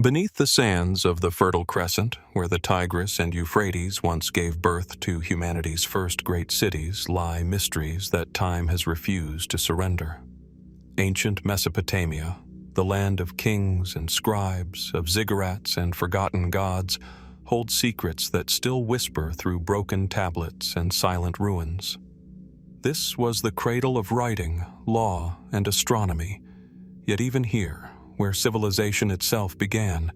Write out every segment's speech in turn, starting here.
Beneath the sands of the Fertile Crescent, where the Tigris and Euphrates once gave birth to humanity's first great cities, lie mysteries that time has refused to surrender. Ancient Mesopotamia, the land of kings and scribes, of ziggurats and forgotten gods, holds secrets that still whisper through broken tablets and silent ruins. This was the cradle of writing, law, and astronomy, yet even here, where civilization itself began,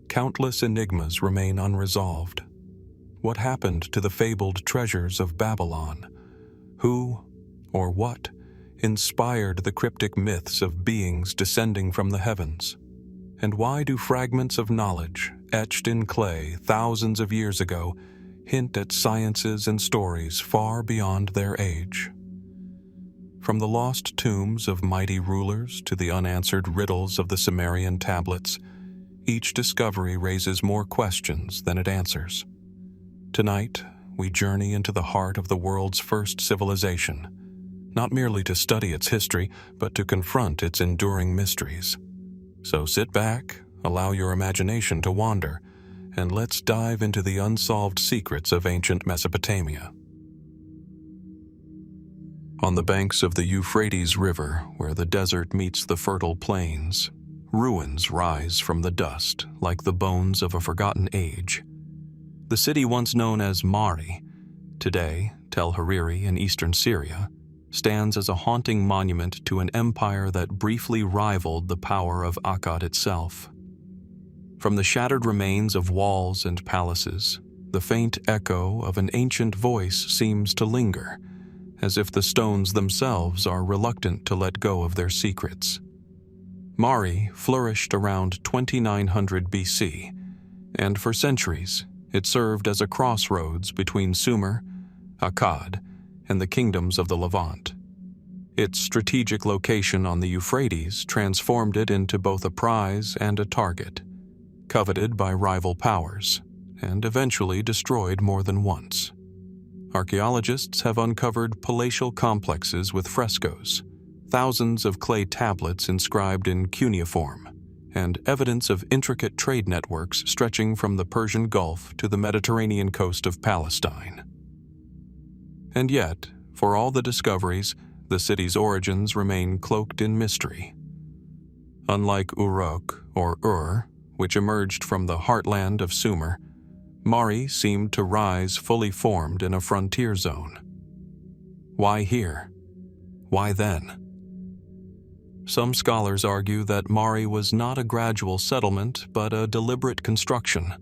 countless enigmas remain unresolved. What happened to the fabled treasures of Babylon? Who, or what, inspired the cryptic myths of beings descending from the heavens? And why do fragments of knowledge, etched in clay thousands of years ago, hint at sciences and stories far beyond their age? From the lost tombs of mighty rulers to the unanswered riddles of the Sumerian tablets, each discovery raises more questions than it answers. Tonight, we journey into the heart of the world's first civilization, not merely to study its history, but to confront its enduring mysteries. So sit back, allow your imagination to wander, and let's dive into the unsolved secrets of ancient Mesopotamia. On the banks of the Euphrates River, where the desert meets the fertile plains, ruins rise from the dust like the bones of a forgotten age. The city once known as Mari, today Tel Hariri in eastern Syria, stands as a haunting monument to an empire that briefly rivaled the power of Akkad itself. From the shattered remains of walls and palaces, the faint echo of an ancient voice seems to linger, as if the stones themselves are reluctant to let go of their secrets. Mari flourished around 2900 BC, and for centuries it served as a crossroads between Sumer, Akkad, and the kingdoms of the Levant. Its strategic location on the Euphrates transformed it into both a prize and a target, coveted by rival powers, and eventually destroyed more than once. Archaeologists have uncovered palatial complexes with frescoes, thousands of clay tablets inscribed in cuneiform, and evidence of intricate trade networks stretching from the Persian Gulf to the Mediterranean coast of Palestine. And yet, for all the discoveries, the city's origins remain cloaked in mystery. Unlike Uruk or Ur, which emerged from the heartland of Sumer, Mari seemed to rise fully formed in a frontier zone. Why here? Why then? Some scholars argue that Mari was not a gradual settlement but a deliberate construction,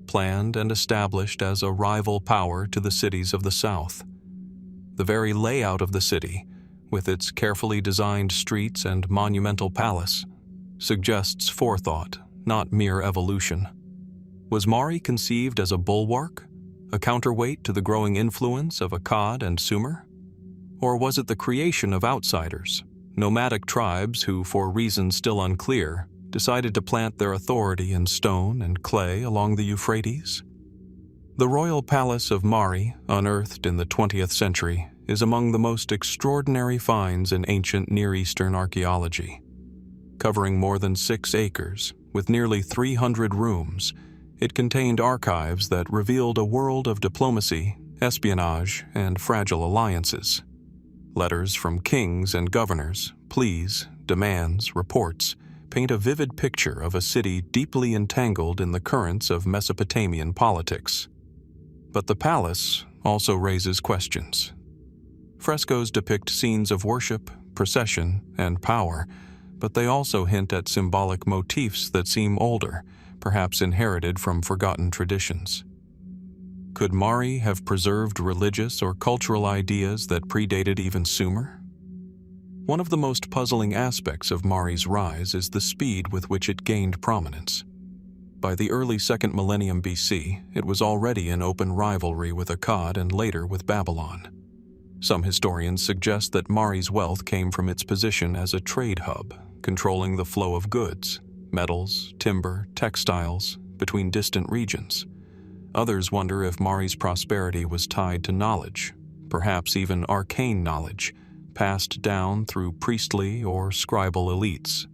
planned and established as a rival power to the cities of the south. The very layout of the city, with its carefully designed streets and monumental palace, suggests forethought, not mere evolution. Was Mari conceived as a bulwark, a counterweight to the growing influence of Akkad and Sumer? Or was it the creation of outsiders, nomadic tribes who, for reasons still unclear, decided to plant their authority in stone and clay along the Euphrates? The royal palace of Mari, unearthed in the 20th century, is among the most extraordinary finds in ancient Near Eastern archaeology. Covering more than 6 acres, with nearly 300 rooms, it contained archives that revealed a world of diplomacy, espionage, and fragile alliances. Letters from kings and governors, pleas, demands, reports, paint a vivid picture of a city deeply entangled in the currents of Mesopotamian politics. But the palace also raises questions. Frescoes depict scenes of worship, procession, and power, but they also hint at symbolic motifs that seem older, perhaps inherited from forgotten traditions. Could Mari have preserved religious or cultural ideas that predated even Sumer? One of the most puzzling aspects of Mari's rise is the speed with which it gained prominence. By the early 2nd millennium BC, it was already in open rivalry with Akkad and later with Babylon. Some historians suggest that Mari's wealth came from its position as a trade hub, controlling the flow of goods, metals, timber, textiles, between distant regions. Others wonder if Mari's prosperity was tied to knowledge, perhaps even arcane knowledge, passed down through priestly or scribal elites.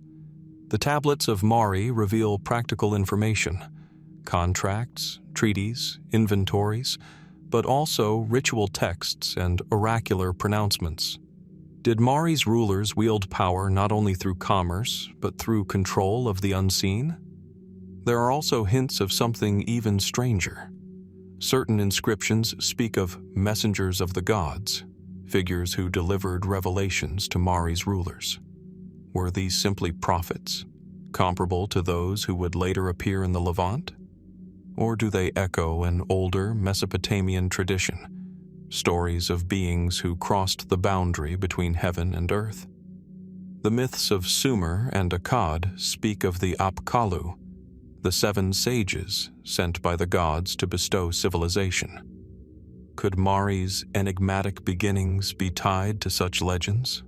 The tablets of Mari reveal practical information, contracts, treaties, inventories, but also ritual texts and oracular pronouncements. Did Mari's rulers wield power not only through commerce, but through control of the unseen? There are also hints of something even stranger. Certain inscriptions speak of messengers of the gods, figures who delivered revelations to Mari's rulers. Were these simply prophets, comparable to those who would later appear in the Levant? Or do they echo an older Mesopotamian tradition, stories of beings who crossed the boundary between heaven and earth? The myths of Sumer and Akkad speak of the Apkallu, the 7 sages sent by the gods to bestow civilization. Could Mari's enigmatic beginnings be tied to such legends?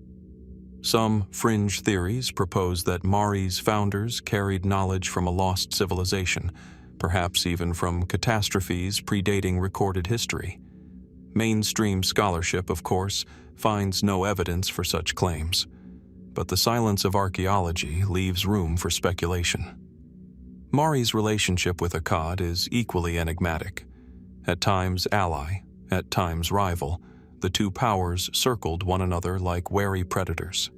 Some fringe theories propose that Mari's founders carried knowledge from a lost civilization, perhaps even from catastrophes predating recorded history. Mainstream scholarship, of course, finds no evidence for such claims, but the silence of archaeology leaves room for speculation. Mari's relationship with Akkad is equally enigmatic. At times ally, at times rival, the two powers circled one another like wary predators.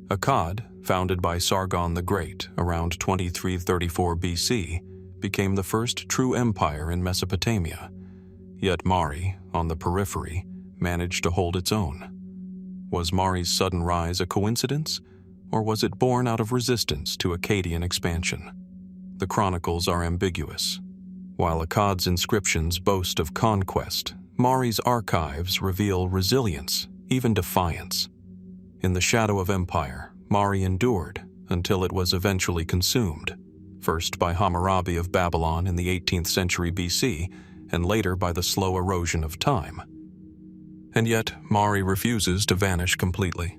Akkad, founded by Sargon the Great around 2334 BC, became the first true empire in Mesopotamia. Yet Mari, on the periphery, managed to hold its own. Was Mari's sudden rise a coincidence, or was it born out of resistance to Akkadian expansion? The chronicles are ambiguous. While Akkad's inscriptions boast of conquest, Mari's archives reveal resilience, even defiance. In the shadow of empire, Mari endured until it was eventually consumed, first by Hammurabi of Babylon in the 18th century BC, and later by the slow erosion of time. And yet, Mari refuses to vanish completely.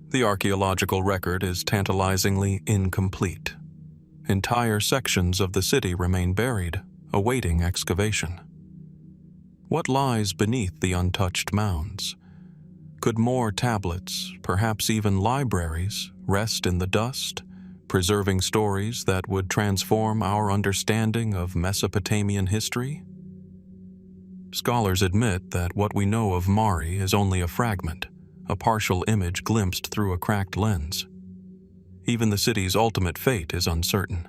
The archaeological record is tantalizingly incomplete. Entire sections of the city remain buried, awaiting excavation. What lies beneath the untouched mounds? Could more tablets, perhaps even libraries, rest in the dust, preserving stories that would transform our understanding of Mesopotamian history? Scholars admit that what we know of Mari is only a fragment, a partial image glimpsed through a cracked lens. Even the city's ultimate fate is uncertain.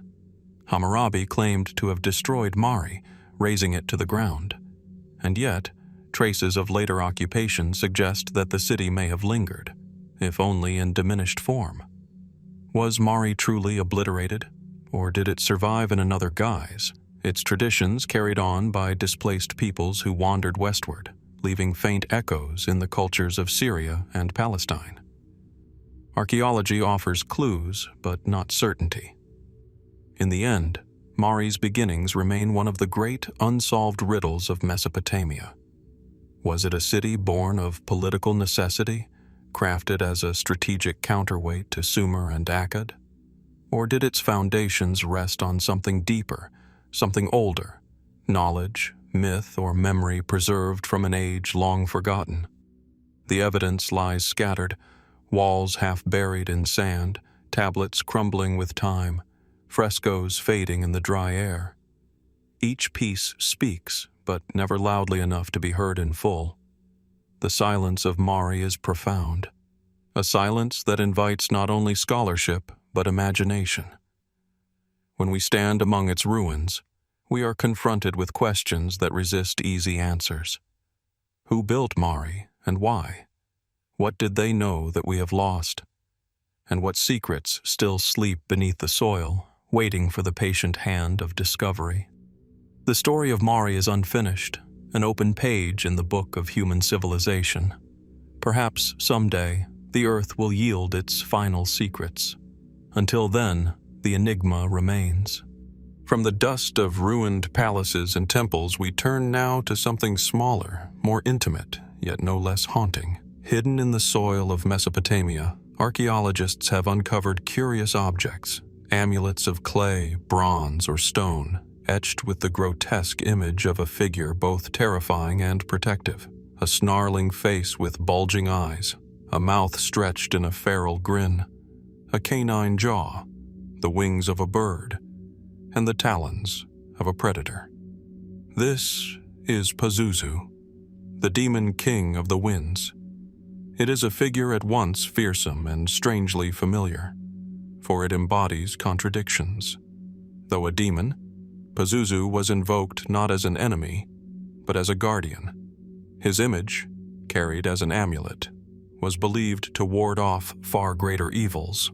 Hammurabi claimed to have destroyed Mari, razing it to the ground. And yet, traces of later occupation suggest that the city may have lingered, if only in diminished form. Was Mari truly obliterated, or did it survive in another guise, its traditions carried on by displaced peoples who wandered westward, leaving faint echoes in the cultures of Syria and Palestine? Archaeology offers clues, but not certainty. In the end, Mari's beginnings remain one of the great unsolved riddles of Mesopotamia. Was it a city born of political necessity, crafted as a strategic counterweight to Sumer and Akkad? Or did its foundations rest on something deeper, something older, knowledge, myth, or memory preserved from an age long forgotten? The evidence lies scattered, walls half buried in sand, tablets crumbling with time, frescoes fading in the dry air. Each piece speaks, but never loudly enough to be heard in full. The silence of Mari is profound, a silence that invites not only scholarship, but imagination. When we stand among its ruins, we are confronted with questions that resist easy answers. Who built Mari, and why? What did they know that we have lost? And what secrets still sleep beneath the soil, waiting for the patient hand of discovery? The story of Mari is unfinished, an open page in the book of human civilization. Perhaps someday, the earth will yield its final secrets. Until then, the enigma remains. From the dust of ruined palaces and temples, we turn now to something smaller, more intimate, yet no less haunting. Hidden in the soil of Mesopotamia, archaeologists have uncovered curious objects, amulets of clay, bronze, or stone, etched with the grotesque image of a figure both terrifying and protective. A snarling face with bulging eyes, a mouth stretched in a feral grin, a canine jaw, the wings of a bird, and the talons of a predator. This is Pazuzu, the demon king of the winds. It is a figure at once fearsome and strangely familiar, for it embodies contradictions. Though a demon, Pazuzu was invoked not as an enemy, but as a guardian. His image, carried as an amulet, was believed to ward off far greater evils.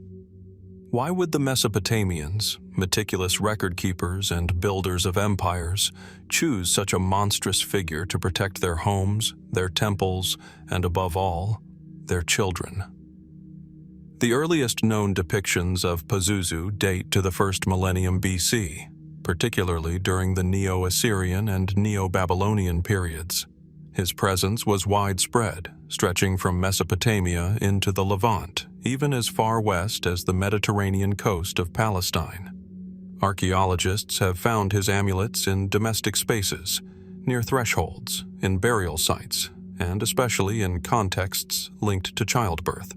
Why would the Mesopotamians, meticulous record keepers and builders of empires, choose such a monstrous figure to protect their homes, their temples, and above all, their children? The earliest known depictions of Pazuzu date to the first millennium BC, particularly during the Neo-Assyrian and Neo-Babylonian periods. His presence was widespread, stretching from Mesopotamia into the Levant, even as far west as the Mediterranean coast of Palestine. Archaeologists have found his amulets in domestic spaces, near thresholds, in burial sites, and especially in contexts linked to childbirth.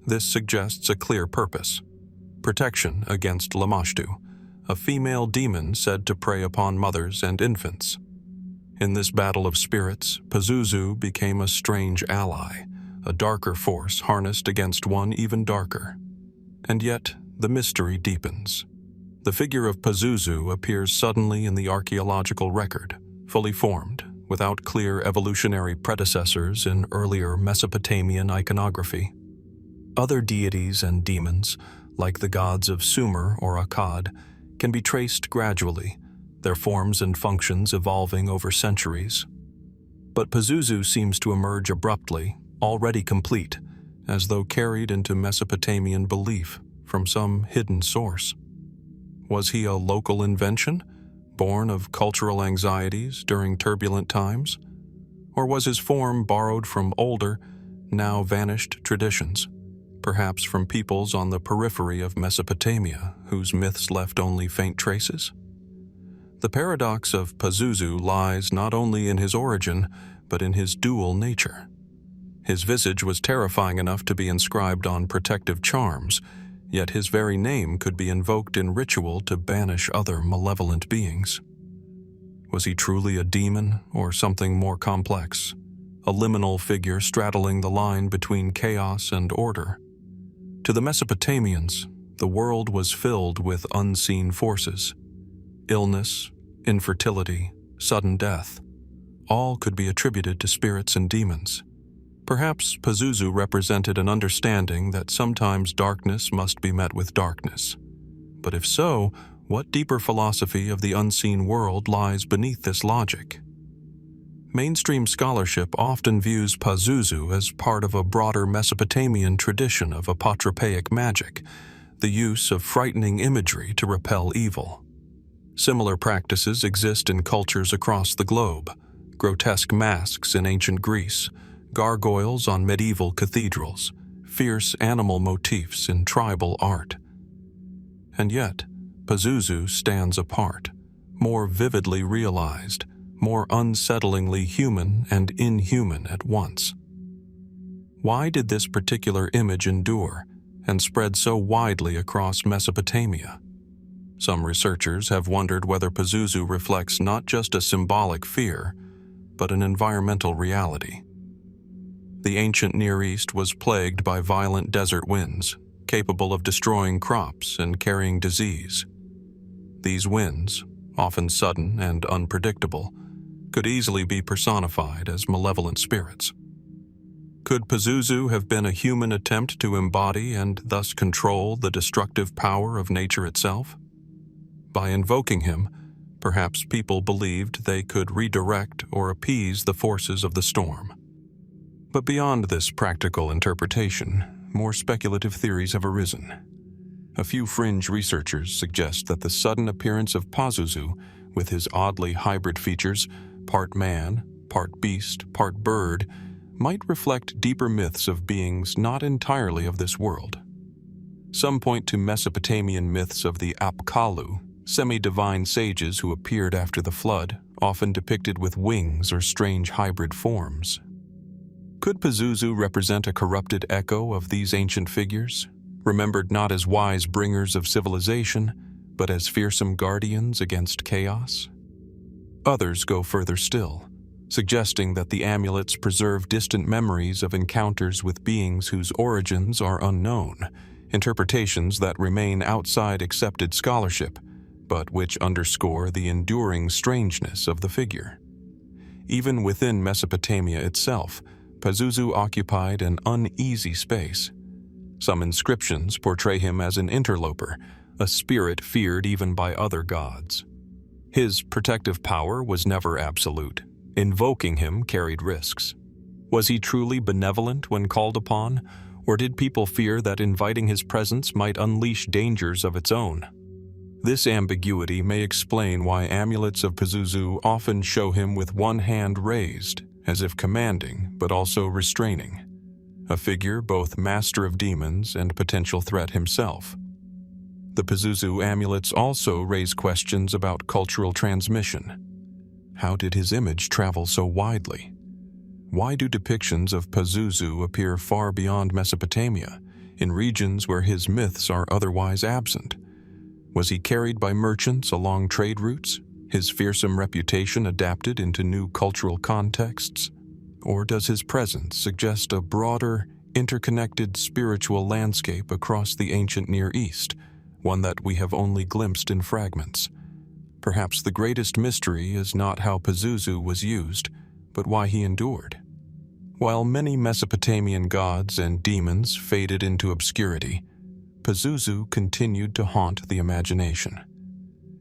This suggests a clear purpose: protection against Lamashtu, a female demon said to prey upon mothers and infants. In this battle of spirits, Pazuzu became a strange ally, a darker force harnessed against one even darker. And yet, the mystery deepens. The figure of Pazuzu appears suddenly in the archaeological record, fully formed, without clear evolutionary predecessors in earlier Mesopotamian iconography. Other deities and demons, like the gods of Sumer or Akkad, can be traced gradually, their forms and functions evolving over centuries. But Pazuzu seems to emerge abruptly, already complete, as though carried into Mesopotamian belief from some hidden source. Was he a local invention, born of cultural anxieties during turbulent times? Or was his form borrowed from older, now vanished traditions, perhaps from peoples on the periphery of Mesopotamia whose myths left only faint traces? The paradox of Pazuzu lies not only in his origin, but in his dual nature. His visage was terrifying enough to be inscribed on protective charms, yet his very name could be invoked in ritual to banish other malevolent beings. Was he truly a demon or something more complex, a liminal figure straddling the line between chaos and order? To the Mesopotamians, the world was filled with unseen forces. Illness, infertility, sudden death, all could be attributed to spirits and demons. Perhaps Pazuzu represented an understanding that sometimes darkness must be met with darkness. But if so, what deeper philosophy of the unseen world lies beneath this logic? Mainstream scholarship often views Pazuzu as part of a broader Mesopotamian tradition of apotropaic magic, the use of frightening imagery to repel evil. Similar practices exist in cultures across the globe: grotesque masks in ancient Greece, gargoyles on medieval cathedrals, fierce animal motifs in tribal art. And yet, Pazuzu stands apart, more vividly realized, more unsettlingly human and inhuman at once. Why did this particular image endure and spread so widely across Mesopotamia? Some researchers have wondered whether Pazuzu reflects not just a symbolic fear, but an environmental reality. The ancient Near East was plagued by violent desert winds, capable of destroying crops and carrying disease. These winds, often sudden and unpredictable, could easily be personified as malevolent spirits. Could Pazuzu have been a human attempt to embody and thus control the destructive power of nature itself? By invoking him, perhaps people believed they could redirect or appease the forces of the storm. But beyond this practical interpretation, more speculative theories have arisen. A few fringe researchers suggest that the sudden appearance of Pazuzu, with his oddly hybrid features, part man, part beast, part bird, might reflect deeper myths of beings not entirely of this world. Some point to Mesopotamian myths of the Apkallu, semi-divine sages who appeared after the flood, often depicted with wings or strange hybrid forms. Could Pazuzu represent a corrupted echo of these ancient figures, remembered not as wise bringers of civilization, but as fearsome guardians against chaos? Others go further still, suggesting that the amulets preserve distant memories of encounters with beings whose origins are unknown, interpretations that remain outside accepted scholarship, but which underscore the enduring strangeness of the figure. Even within Mesopotamia itself, Pazuzu occupied an uneasy space. Some inscriptions portray him as an interloper, a spirit feared even by other gods. His protective power was never absolute. Invoking him carried risks. Was he truly benevolent when called upon, or did people fear that inviting his presence might unleash dangers of its own? This ambiguity may explain why amulets of Pazuzu often show him with one hand raised, as if commanding but also restraining, a figure both master of demons and potential threat himself. The Pazuzu amulets also raise questions about cultural transmission. How did his image travel so widely? Why do depictions of Pazuzu appear far beyond Mesopotamia, in regions where his myths are otherwise absent? Was he carried by merchants along trade routes, his fearsome reputation adapted into new cultural contexts? Or does his presence suggest a broader, interconnected spiritual landscape across the ancient Near East, one that we have only glimpsed in fragments? Perhaps the greatest mystery is not how Pazuzu was used, but why he endured. While many Mesopotamian gods and demons faded into obscurity, Pazuzu continued to haunt the imagination.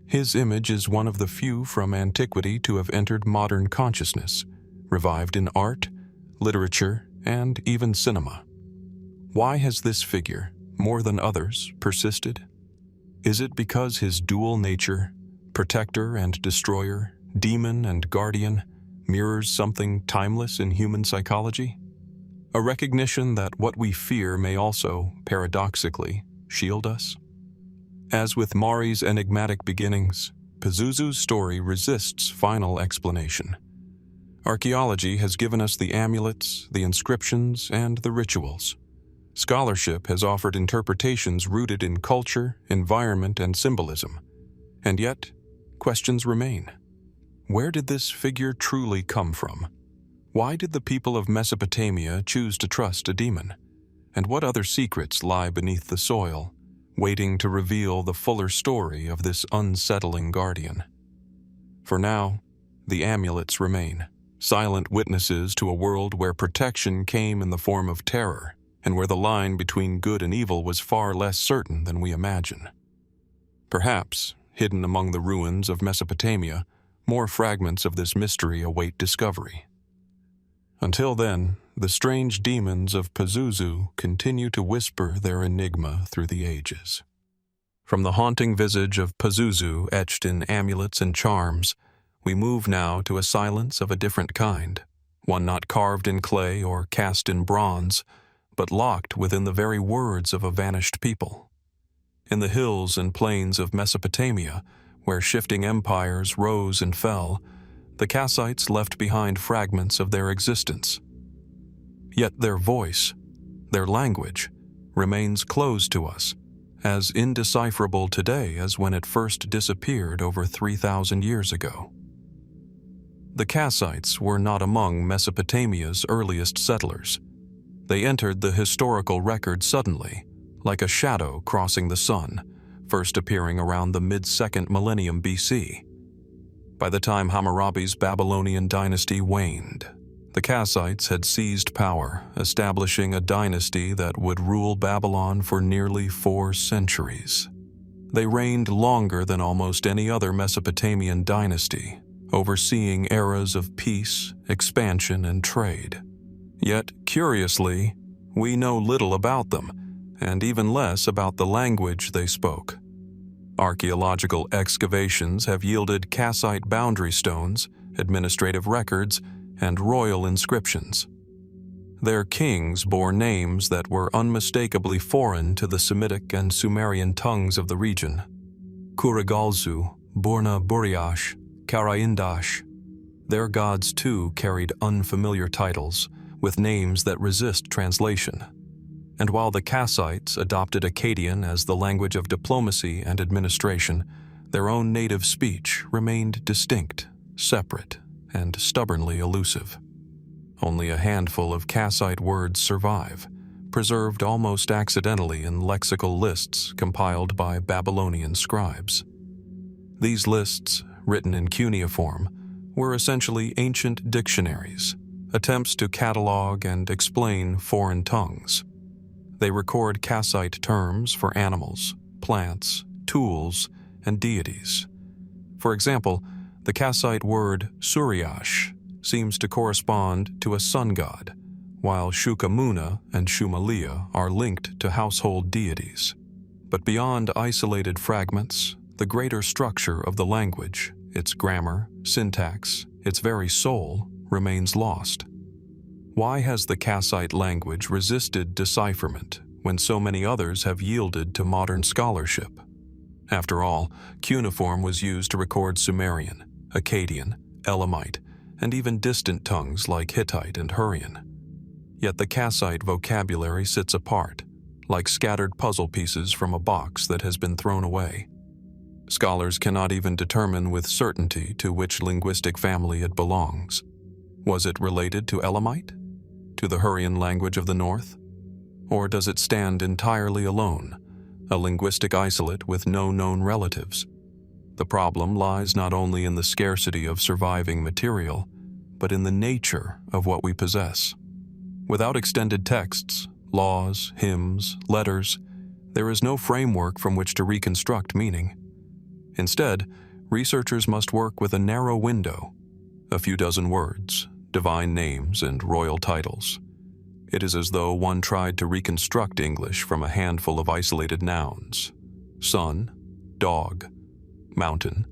His image is one of the few from antiquity to have entered modern consciousness, revived in art, literature, and even cinema. Why has this figure, more than others, persisted? Is it because his dual nature, protector and destroyer, demon and guardian, mirrors something timeless in human psychology? A recognition that what we fear may also, paradoxically, shield us? As with Mari's enigmatic beginnings, Pazuzu's story resists final explanation. Archaeology has given us the amulets, the inscriptions, and the rituals. Scholarship has offered interpretations rooted in culture, environment, and symbolism. And yet, questions remain. Where did this figure truly come from? Why did the people of Mesopotamia choose to trust a demon? And what other secrets lie beneath the soil, waiting to reveal the fuller story of this unsettling guardian? For now, the amulets remain, silent witnesses to a world where protection came in the form of terror, and where the line between good and evil was far less certain than we imagine. Perhaps, hidden among the ruins of Mesopotamia, more fragments of this mystery await discovery. Until then, the strange demons of Pazuzu continue to whisper their enigma through the ages. From the haunting visage of Pazuzu etched in amulets and charms, we move now to a silence of a different kind, one not carved in clay or cast in bronze, but locked within the very words of a vanished people. In the hills and plains of Mesopotamia, where shifting empires rose and fell, the Kassites left behind fragments of their existence. Yet their voice, their language, remains closed to us, as indecipherable today as when it first disappeared over 3,000 years ago. The Kassites were not among Mesopotamia's earliest settlers. They entered the historical record suddenly, like a shadow crossing the sun, first appearing around the mid-2nd millennium BC. By the time Hammurabi's Babylonian dynasty waned, the Kassites had seized power, establishing a dynasty that would rule Babylon for nearly 4 centuries. They reigned longer than almost any other Mesopotamian dynasty, overseeing eras of peace, expansion, and trade. Yet, curiously, we know little about them, and even less about the language they spoke. Archaeological excavations have yielded Kassite boundary stones, administrative records, and royal inscriptions. Their kings bore names that were unmistakably foreign to the Semitic and Sumerian tongues of the region. Kurigalzu, Burna Buriash, Karaindash. Their gods too carried unfamiliar titles, with names that resist translation. And while the Kassites adopted Akkadian as the language of diplomacy and administration, their own native speech remained distinct, separate, and stubbornly elusive. Only a handful of Kassite words survive, preserved almost accidentally in lexical lists compiled by Babylonian scribes. These lists, written in cuneiform, were essentially ancient dictionaries, attempts to catalog and explain foreign tongues. They record Kassite terms for animals, plants, tools, and deities. For example, the Kassite word Suriash seems to correspond to a sun god, while Shukamuna and Shumalia are linked to household deities. But beyond isolated fragments, the greater structure of the language, its grammar, syntax, its very soul, remains lost. Why has the Kassite language resisted decipherment when so many others have yielded to modern scholarship? After all, cuneiform was used to record Sumerian, Akkadian, Elamite, and even distant tongues like Hittite and Hurrian. Yet the Kassite vocabulary sits apart, like scattered puzzle pieces from a box that has been thrown away. Scholars cannot even determine with certainty to which linguistic family it belongs. Was it related to Elamite? To the Hurrian language of the north? Or does it stand entirely alone, a linguistic isolate with no known relatives? The problem lies not only in the scarcity of surviving material, but in the nature of what we possess. Without extended texts, laws, hymns, letters, there is no framework from which to reconstruct meaning. Instead, researchers must work with a narrow window, a few dozen words, divine names, and royal titles. It is as though one tried to reconstruct English from a handful of isolated nouns: sun, dog, mountain,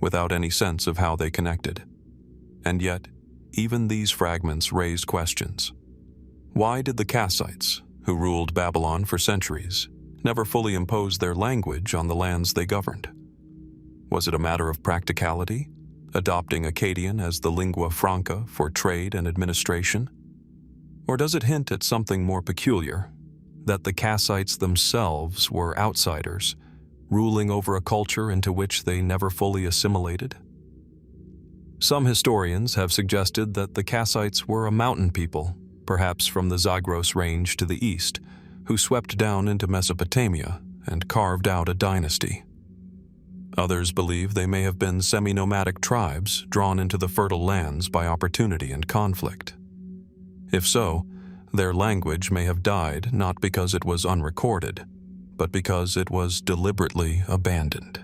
without any sense of how they connected. And yet, even these fragments raise questions. Why did the Kassites, who ruled Babylon for centuries, never fully impose their language on the lands they governed? Was it a matter of practicality, adopting Akkadian as the lingua franca for trade and administration? Or does it hint at something more peculiar, that the Kassites themselves were outsiders, ruling over a culture into which they never fully assimilated? Some historians have suggested that the Kassites were a mountain people, perhaps from the Zagros range to the east, who swept down into Mesopotamia and carved out a dynasty. Others believe they may have been semi-nomadic tribes drawn into the fertile lands by opportunity and conflict. If so, their language may have died not because it was unrecorded, but because it was deliberately abandoned.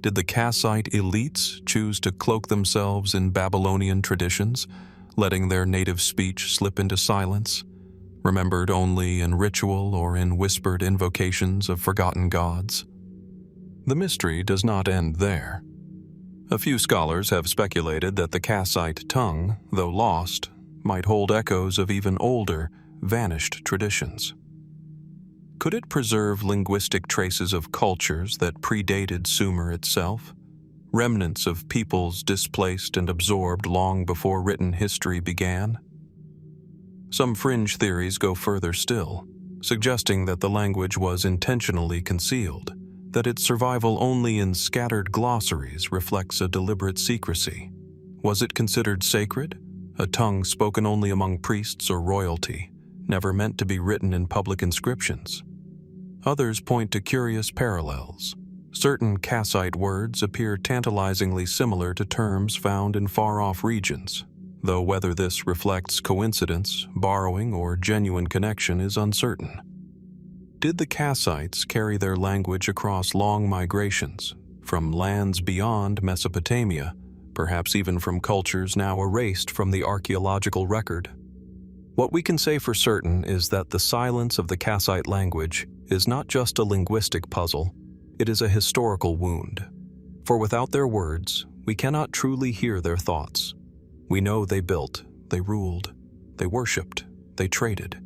Did the Kassite elites choose to cloak themselves in Babylonian traditions, letting their native speech slip into silence, remembered only in ritual or in whispered invocations of forgotten gods? The mystery does not end there. A few scholars have speculated that the Kassite tongue, though lost, might hold echoes of even older, vanished traditions. Could it preserve linguistic traces of cultures that predated Sumer itself? Remnants of peoples displaced and absorbed long before written history began? Some fringe theories go further still, suggesting that the language was intentionally concealed, that its survival only in scattered glossaries reflects a deliberate secrecy. Was it considered sacred, a tongue spoken only among priests or royalty, never meant to be written in public inscriptions? Others point to curious parallels. Certain Kassite words appear tantalizingly similar to terms found in far-off regions, though whether this reflects coincidence, borrowing, or genuine connection is uncertain. Did the Kassites carry their language across long migrations, from lands beyond Mesopotamia, perhaps even from cultures now erased from the archaeological record? What we can say for certain is that the silence of the Kassite language is not just a linguistic puzzle, it is a historical wound. For without their words, we cannot truly hear their thoughts. We know they built, they ruled, they worshipped, they traded.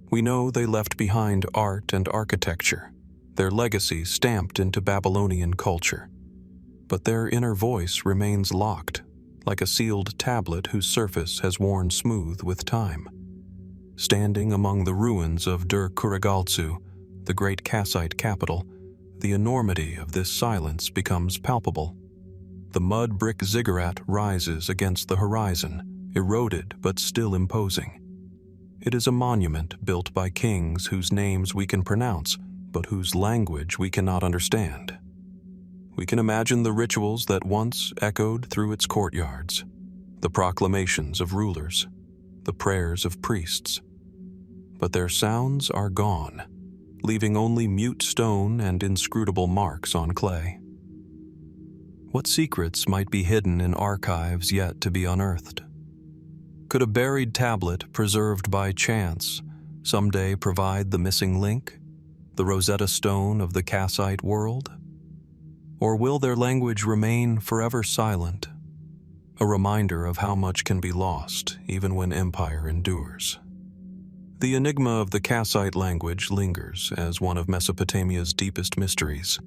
We know they left behind art and architecture, their legacy stamped into Babylonian culture. But their inner voice remains locked, like a sealed tablet whose surface has worn smooth with time. Standing among the ruins of Dur-Kurigalzu, the great Kassite capital, the enormity of this silence becomes palpable. The mud brick ziggurat rises against the horizon, eroded but still imposing. It is a monument built by kings whose names we can pronounce, but whose language we cannot understand. We can imagine the rituals that once echoed through its courtyards, the proclamations of rulers, the prayers of priests. But their sounds are gone, leaving only mute stone and inscrutable marks on clay. What secrets might be hidden in archives yet to be unearthed? Could a buried tablet preserved by chance someday provide the missing link, the Rosetta Stone of the Kassite world? Or will their language remain forever silent, a reminder of how much can be lost even when empire endures? The enigma of the Kassite language lingers as one of Mesopotamia's deepest mysteries.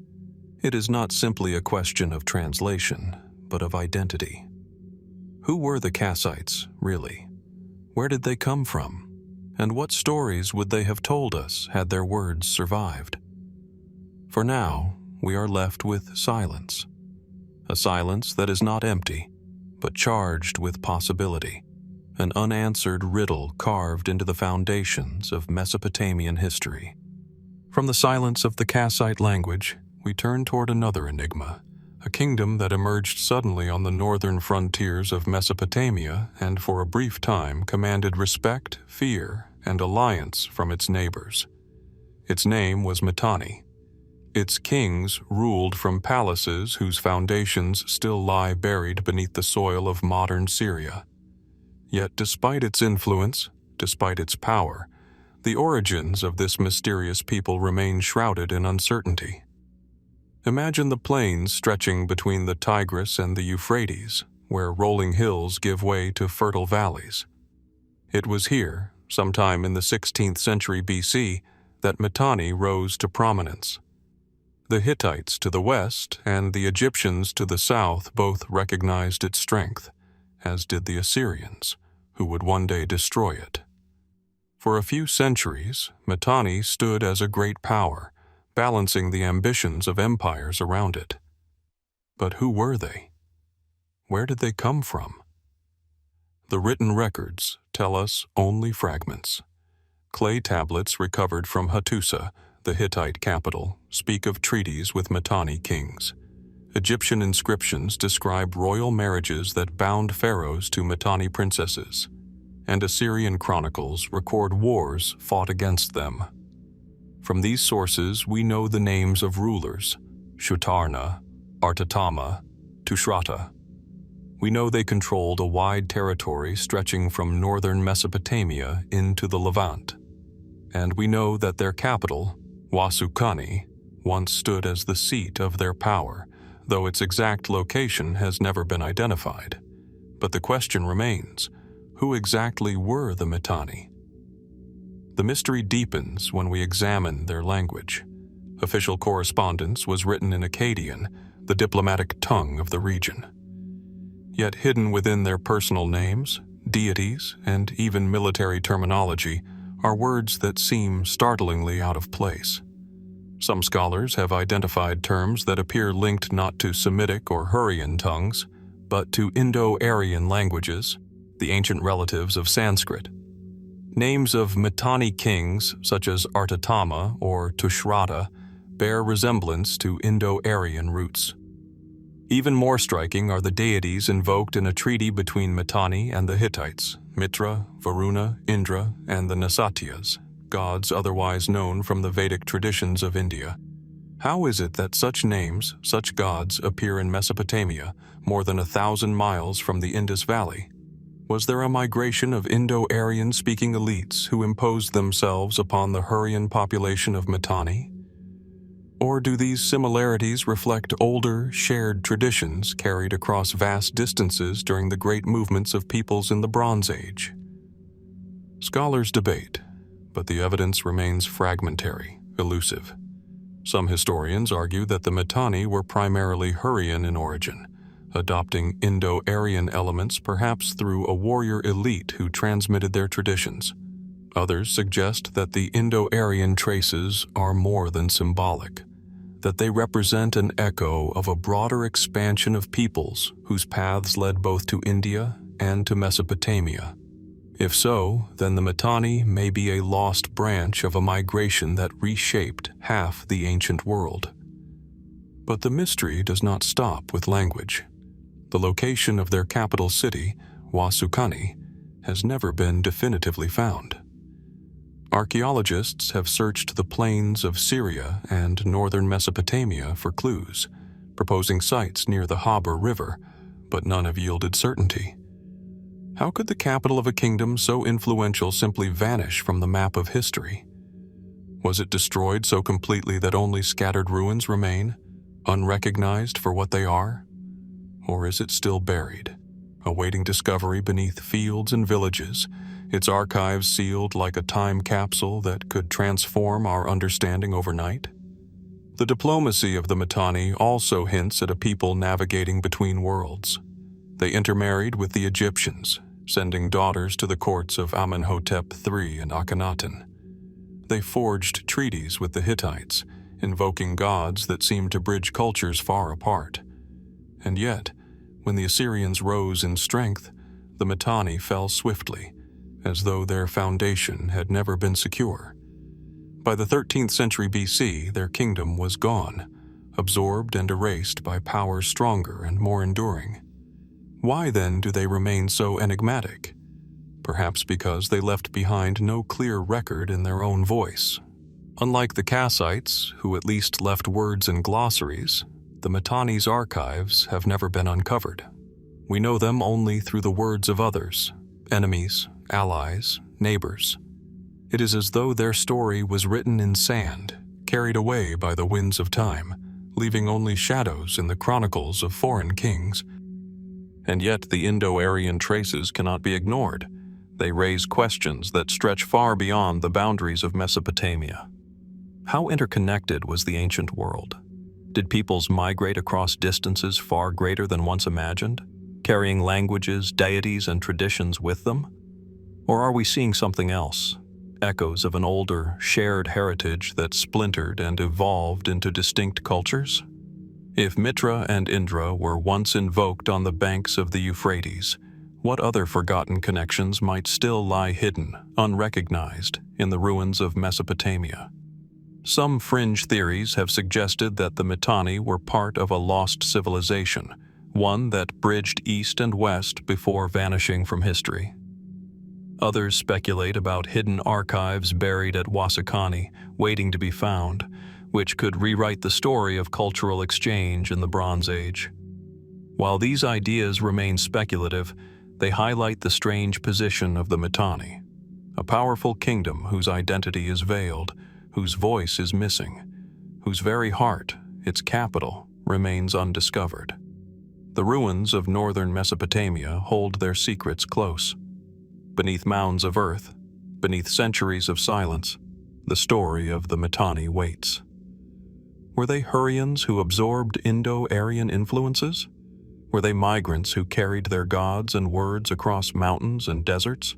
It is not simply a question of translation, but of identity. Who were the Kassites, really? Where did they come from? And what stories would they have told us had their words survived? For now, we are left with silence. A silence that is not empty, but charged with possibility. An unanswered riddle carved into the foundations of Mesopotamian history. From the silence of the Kassite language, we turn toward another enigma, a kingdom that emerged suddenly on the northern frontiers of Mesopotamia and for a brief time commanded respect, fear, and alliance from its neighbors. Its name was Mitanni. Its kings ruled from palaces whose foundations still lie buried beneath the soil of modern Syria. Yet despite its influence, despite its power, the origins of this mysterious people remain shrouded in uncertainty. Imagine the plains stretching between the Tigris and the Euphrates, where rolling hills give way to fertile valleys. It was here, sometime in the 16th century BC, that Mitanni rose to prominence. The Hittites to the west and the Egyptians to the south both recognized its strength, as did the Assyrians, who would one day destroy it. For a few centuries, Mitanni stood as a great power, balancing the ambitions of empires around it. But who were they? Where did they come from? The written records tell us only fragments. Clay tablets recovered from Hattusa, the Hittite capital, speak of treaties with Mitanni kings. Egyptian inscriptions describe royal marriages that bound pharaohs to Mitanni princesses, and Assyrian chronicles record wars fought against them. From these sources, we know the names of rulers: Shutarna, Artatama, Tushrata. We know they controlled a wide territory stretching from northern Mesopotamia into the Levant. And we know that their capital, Wasukani, once stood as the seat of their power, though its exact location has never been identified. But the question remains, who exactly were the Mitanni? The mystery deepens when we examine their language. Official correspondence was written in Akkadian, the diplomatic tongue of the region. Yet hidden within their personal names, deities, and even military terminology are words that seem startlingly out of place. Some scholars have identified terms that appear linked not to Semitic or Hurrian tongues, but to Indo-Aryan languages, the ancient relatives of Sanskrit. Names of Mitanni kings, such as Artatama or Tushrata, bear resemblance to Indo-Aryan roots. Even more striking are the deities invoked in a treaty between Mitanni and the Hittites: Mitra, Varuna, Indra, and the Nasatyas, gods otherwise known from the Vedic traditions of India. How is it that such names, such gods, appear in Mesopotamia, more than 1,000 miles from the Indus Valley? Was there a migration of Indo-Aryan-speaking elites who imposed themselves upon the Hurrian population of Mitanni? Or do these similarities reflect older, shared traditions carried across vast distances during the great movements of peoples in the Bronze Age? Scholars debate, but the evidence remains fragmentary, elusive. Some historians argue that the Mitanni were primarily Hurrian in origin, adopting Indo-Aryan elements perhaps through a warrior elite who transmitted their traditions. Others suggest that the Indo-Aryan traces are more than symbolic, that they represent an echo of a broader expansion of peoples whose paths led both to India and to Mesopotamia. If so, then the Mitanni may be a lost branch of a migration that reshaped half the ancient world. But the mystery does not stop with language. The location of their capital city, Wasukani, has never been definitively found. Archaeologists have searched the plains of Syria and northern Mesopotamia for clues, proposing sites near the Habur River, but none have yielded certainty. How could the capital of a kingdom so influential simply vanish from the map of history? Was it destroyed so completely that only scattered ruins remain, unrecognized for what they are? Or is it still buried, awaiting discovery beneath fields and villages, its archives sealed like a time capsule that could transform our understanding overnight? The diplomacy of the Mitanni also hints at a people navigating between worlds. They intermarried with the Egyptians, sending daughters to the courts of Amenhotep III and Akhenaten. They forged treaties with the Hittites, invoking gods that seemed to bridge cultures far apart. And yet, when the Assyrians rose in strength, the Mitanni fell swiftly, as though their foundation had never been secure. By the 13th century BC, their kingdom was gone, absorbed and erased by powers stronger and more enduring. Why then do they remain so enigmatic? Perhaps because they left behind no clear record in their own voice. Unlike the Kassites, who at least left words and glossaries, the Mitanni's archives have never been uncovered. We know them only through the words of others, enemies, allies, neighbors. It is as though their story was written in sand, carried away by the winds of time, leaving only shadows in the chronicles of foreign kings. And yet the Indo-Aryan traces cannot be ignored. They raise questions that stretch far beyond the boundaries of Mesopotamia. How interconnected was the ancient world? Did peoples migrate across distances far greater than once imagined, carrying languages, deities, and traditions with them? Or are we seeing something else? Echoes of an older, shared heritage that splintered and evolved into distinct cultures? If Mitra and Indra were once invoked on the banks of the Euphrates, what other forgotten connections might still lie hidden, unrecognized, in the ruins of Mesopotamia? Some fringe theories have suggested that the Mitanni were part of a lost civilization, one that bridged east and west before vanishing from history. Others speculate about hidden archives buried at Wasukani, waiting to be found, which could rewrite the story of cultural exchange in the Bronze Age. While these ideas remain speculative, they highlight the strange position of the Mitanni, a powerful kingdom whose identity is veiled, whose voice is missing, whose very heart, its capital, remains undiscovered. The ruins of northern Mesopotamia hold their secrets close. Beneath mounds of earth, beneath centuries of silence, the story of the Mitanni waits. Were they Hurrians who absorbed Indo-Aryan influences? Were they migrants who carried their gods and words across mountains and deserts?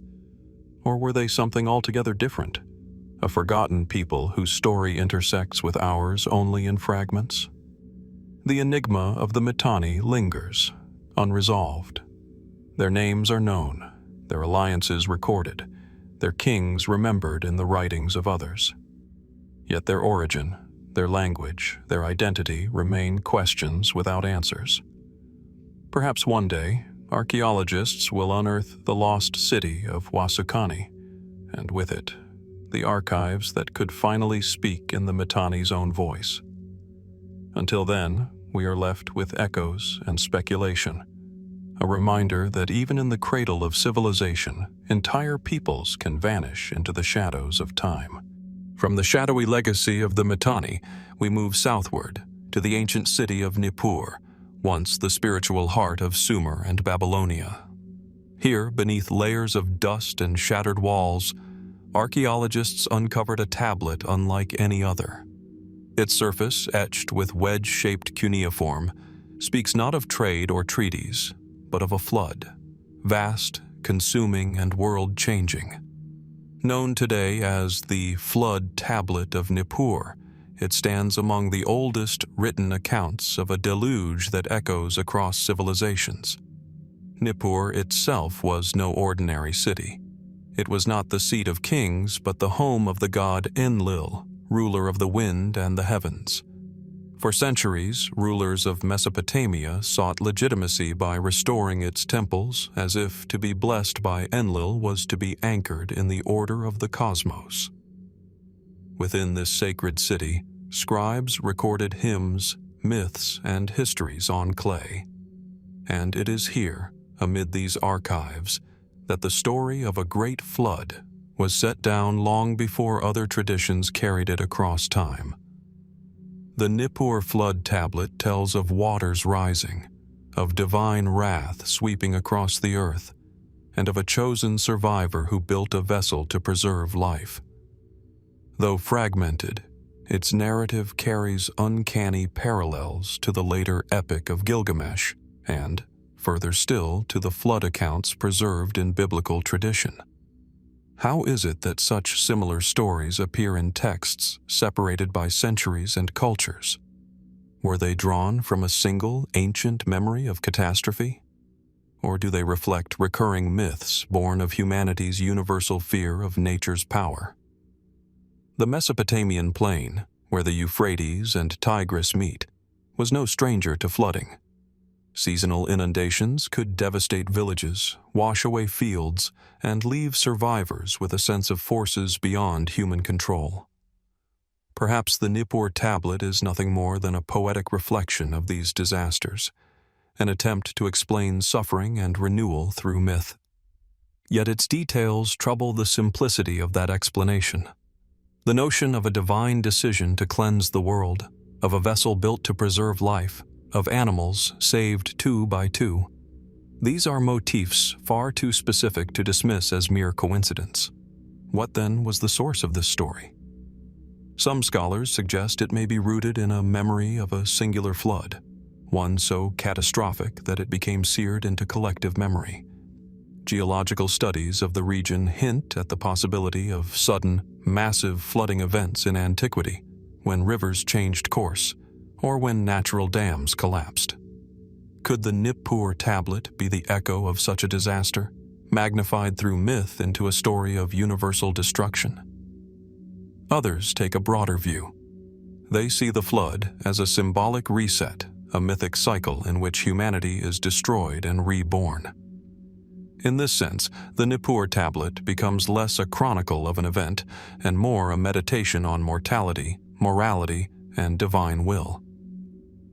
Or were they something altogether different, a forgotten people whose story intersects with ours only in fragments? The enigma of the Mitanni lingers, unresolved. Their names are known, their alliances recorded, their kings remembered in the writings of others. Yet their origin, their language, their identity remain questions without answers. Perhaps one day, archaeologists will unearth the lost city of Wasukani, and with it, the archives that could finally speak in the Mitanni's own voice. Until then, we are left with echoes and speculation, a reminder that even in the cradle of civilization, entire peoples can vanish into the shadows of time. From the shadowy legacy of the Mitanni, we move southward to the ancient city of Nippur, once the spiritual heart of Sumer and Babylonia. Here, beneath layers of dust and shattered walls, archaeologists uncovered a tablet unlike any other. Its surface, etched with wedge-shaped cuneiform, speaks not of trade or treaties, but of a flood, vast, consuming, and world-changing. Known today as the Flood Tablet of Nippur, it stands among the oldest written accounts of a deluge that echoes across civilizations. Nippur itself was no ordinary city. It was not the seat of kings, but the home of the god Enlil, ruler of the wind and the heavens. For centuries, rulers of Mesopotamia sought legitimacy by restoring its temples, as if to be blessed by Enlil was to be anchored in the order of the cosmos. Within this sacred city, scribes recorded hymns, myths, and histories on clay. And it is here, amid these archives, that the story of a great flood was set down long before other traditions carried it across time. The Nippur flood tablet tells of waters rising, of divine wrath sweeping across the earth, and of a chosen survivor who built a vessel to preserve life. Though fragmented, its narrative carries uncanny parallels to the later Epic of Gilgamesh and, further still, to the flood accounts preserved in biblical tradition. How is it that such similar stories appear in texts separated by centuries and cultures? Were they drawn from a single ancient memory of catastrophe? Or do they reflect recurring myths born of humanity's universal fear of nature's power? The Mesopotamian plain, where the Euphrates and Tigris meet, was no stranger to flooding. Seasonal inundations could devastate villages, wash away fields, and leave survivors with a sense of forces beyond human control. Perhaps the Nippur tablet is nothing more than a poetic reflection of these disasters, an attempt to explain suffering and renewal through myth. Yet its details trouble the simplicity of that explanation. The notion of a divine decision to cleanse the world, of a vessel built to preserve life, of animals saved two by two. These are motifs far too specific to dismiss as mere coincidence. What then was the source of this story? Some scholars suggest it may be rooted in a memory of a singular flood, one so catastrophic that it became seared into collective memory. Geological studies of the region hint at the possibility of sudden, massive flooding events in antiquity, when rivers changed course, or when natural dams collapsed. Could the Nippur tablet be the echo of such a disaster, magnified through myth into a story of universal destruction? Others take a broader view. They see the flood as a symbolic reset, a mythic cycle in which humanity is destroyed and reborn. In this sense, the Nippur tablet becomes less a chronicle of an event and more a meditation on mortality, morality, and divine will.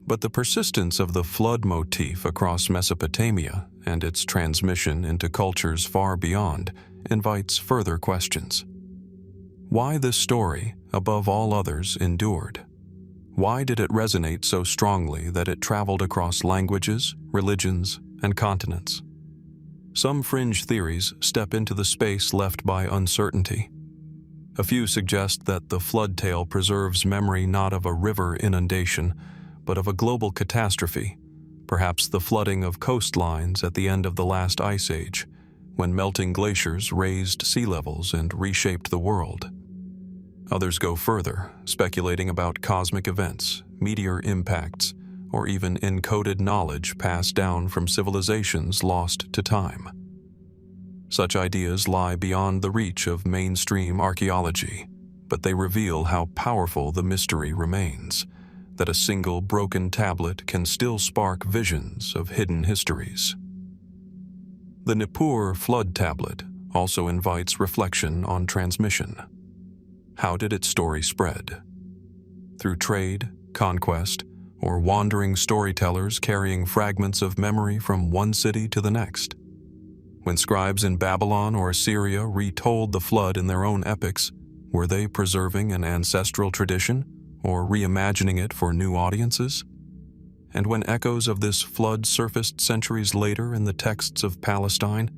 But the persistence of the flood motif across Mesopotamia and its transmission into cultures far beyond invites further questions. Why this story, above all others, endured? Why did it resonate so strongly that it traveled across languages, religions, and continents? Some fringe theories step into the space left by uncertainty. A few suggest that the flood tale preserves memory not of a river inundation, but of a global catastrophe, perhaps the flooding of coastlines at the end of the last ice age, when melting glaciers raised sea levels and reshaped the world. Others go further, speculating about cosmic events, meteor impacts, or even encoded knowledge passed down from civilizations lost to time. Such ideas lie beyond the reach of mainstream archaeology, but they reveal how powerful the mystery remains, that a single broken tablet can still spark visions of hidden histories. The Nippur flood tablet also invites reflection on transmission. How did its story spread? Through trade, conquest, or wandering storytellers carrying fragments of memory from one city to the next? When scribes in Babylon or Assyria retold the flood in their own epics, were they preserving an ancestral tradition or reimagining it for new audiences? And when echoes of this flood surfaced centuries later in the texts of Palestine,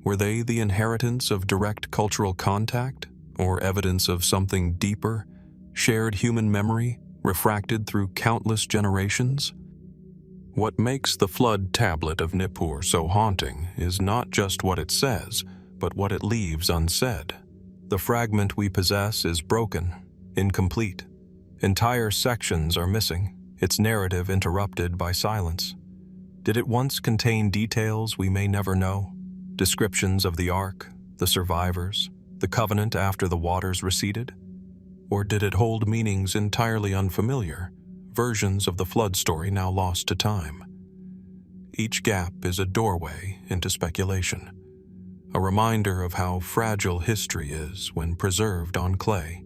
were they the inheritance of direct cultural contact or evidence of something deeper, shared human memory, refracted through countless generations? What makes the flood tablet of Nippur so haunting is not just what it says, but what it leaves unsaid. The fragment we possess is broken, incomplete. Entire sections are missing, its narrative interrupted by silence. Did it once contain details we may never know? Descriptions of the Ark, the survivors, the covenant after the waters receded? Or did it hold meanings entirely unfamiliar, versions of the flood story now lost to time? Each gap is a doorway into speculation, a reminder of how fragile history is when preserved on clay.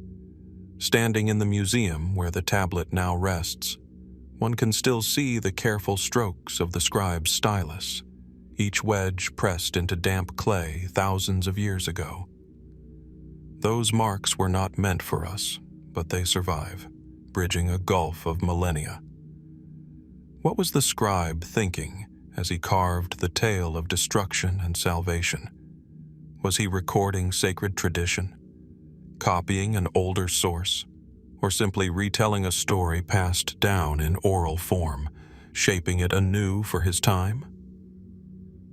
Standing in the museum where the tablet now rests, one can still see the careful strokes of the scribe's stylus, each wedge pressed into damp clay thousands of years ago. Those marks were not meant for us, but they survive, bridging a gulf of millennia. What was the scribe thinking as he carved the tale of destruction and salvation? Was he recording sacred tradition, copying an older source, or simply retelling a story passed down in oral form, shaping it anew for his time?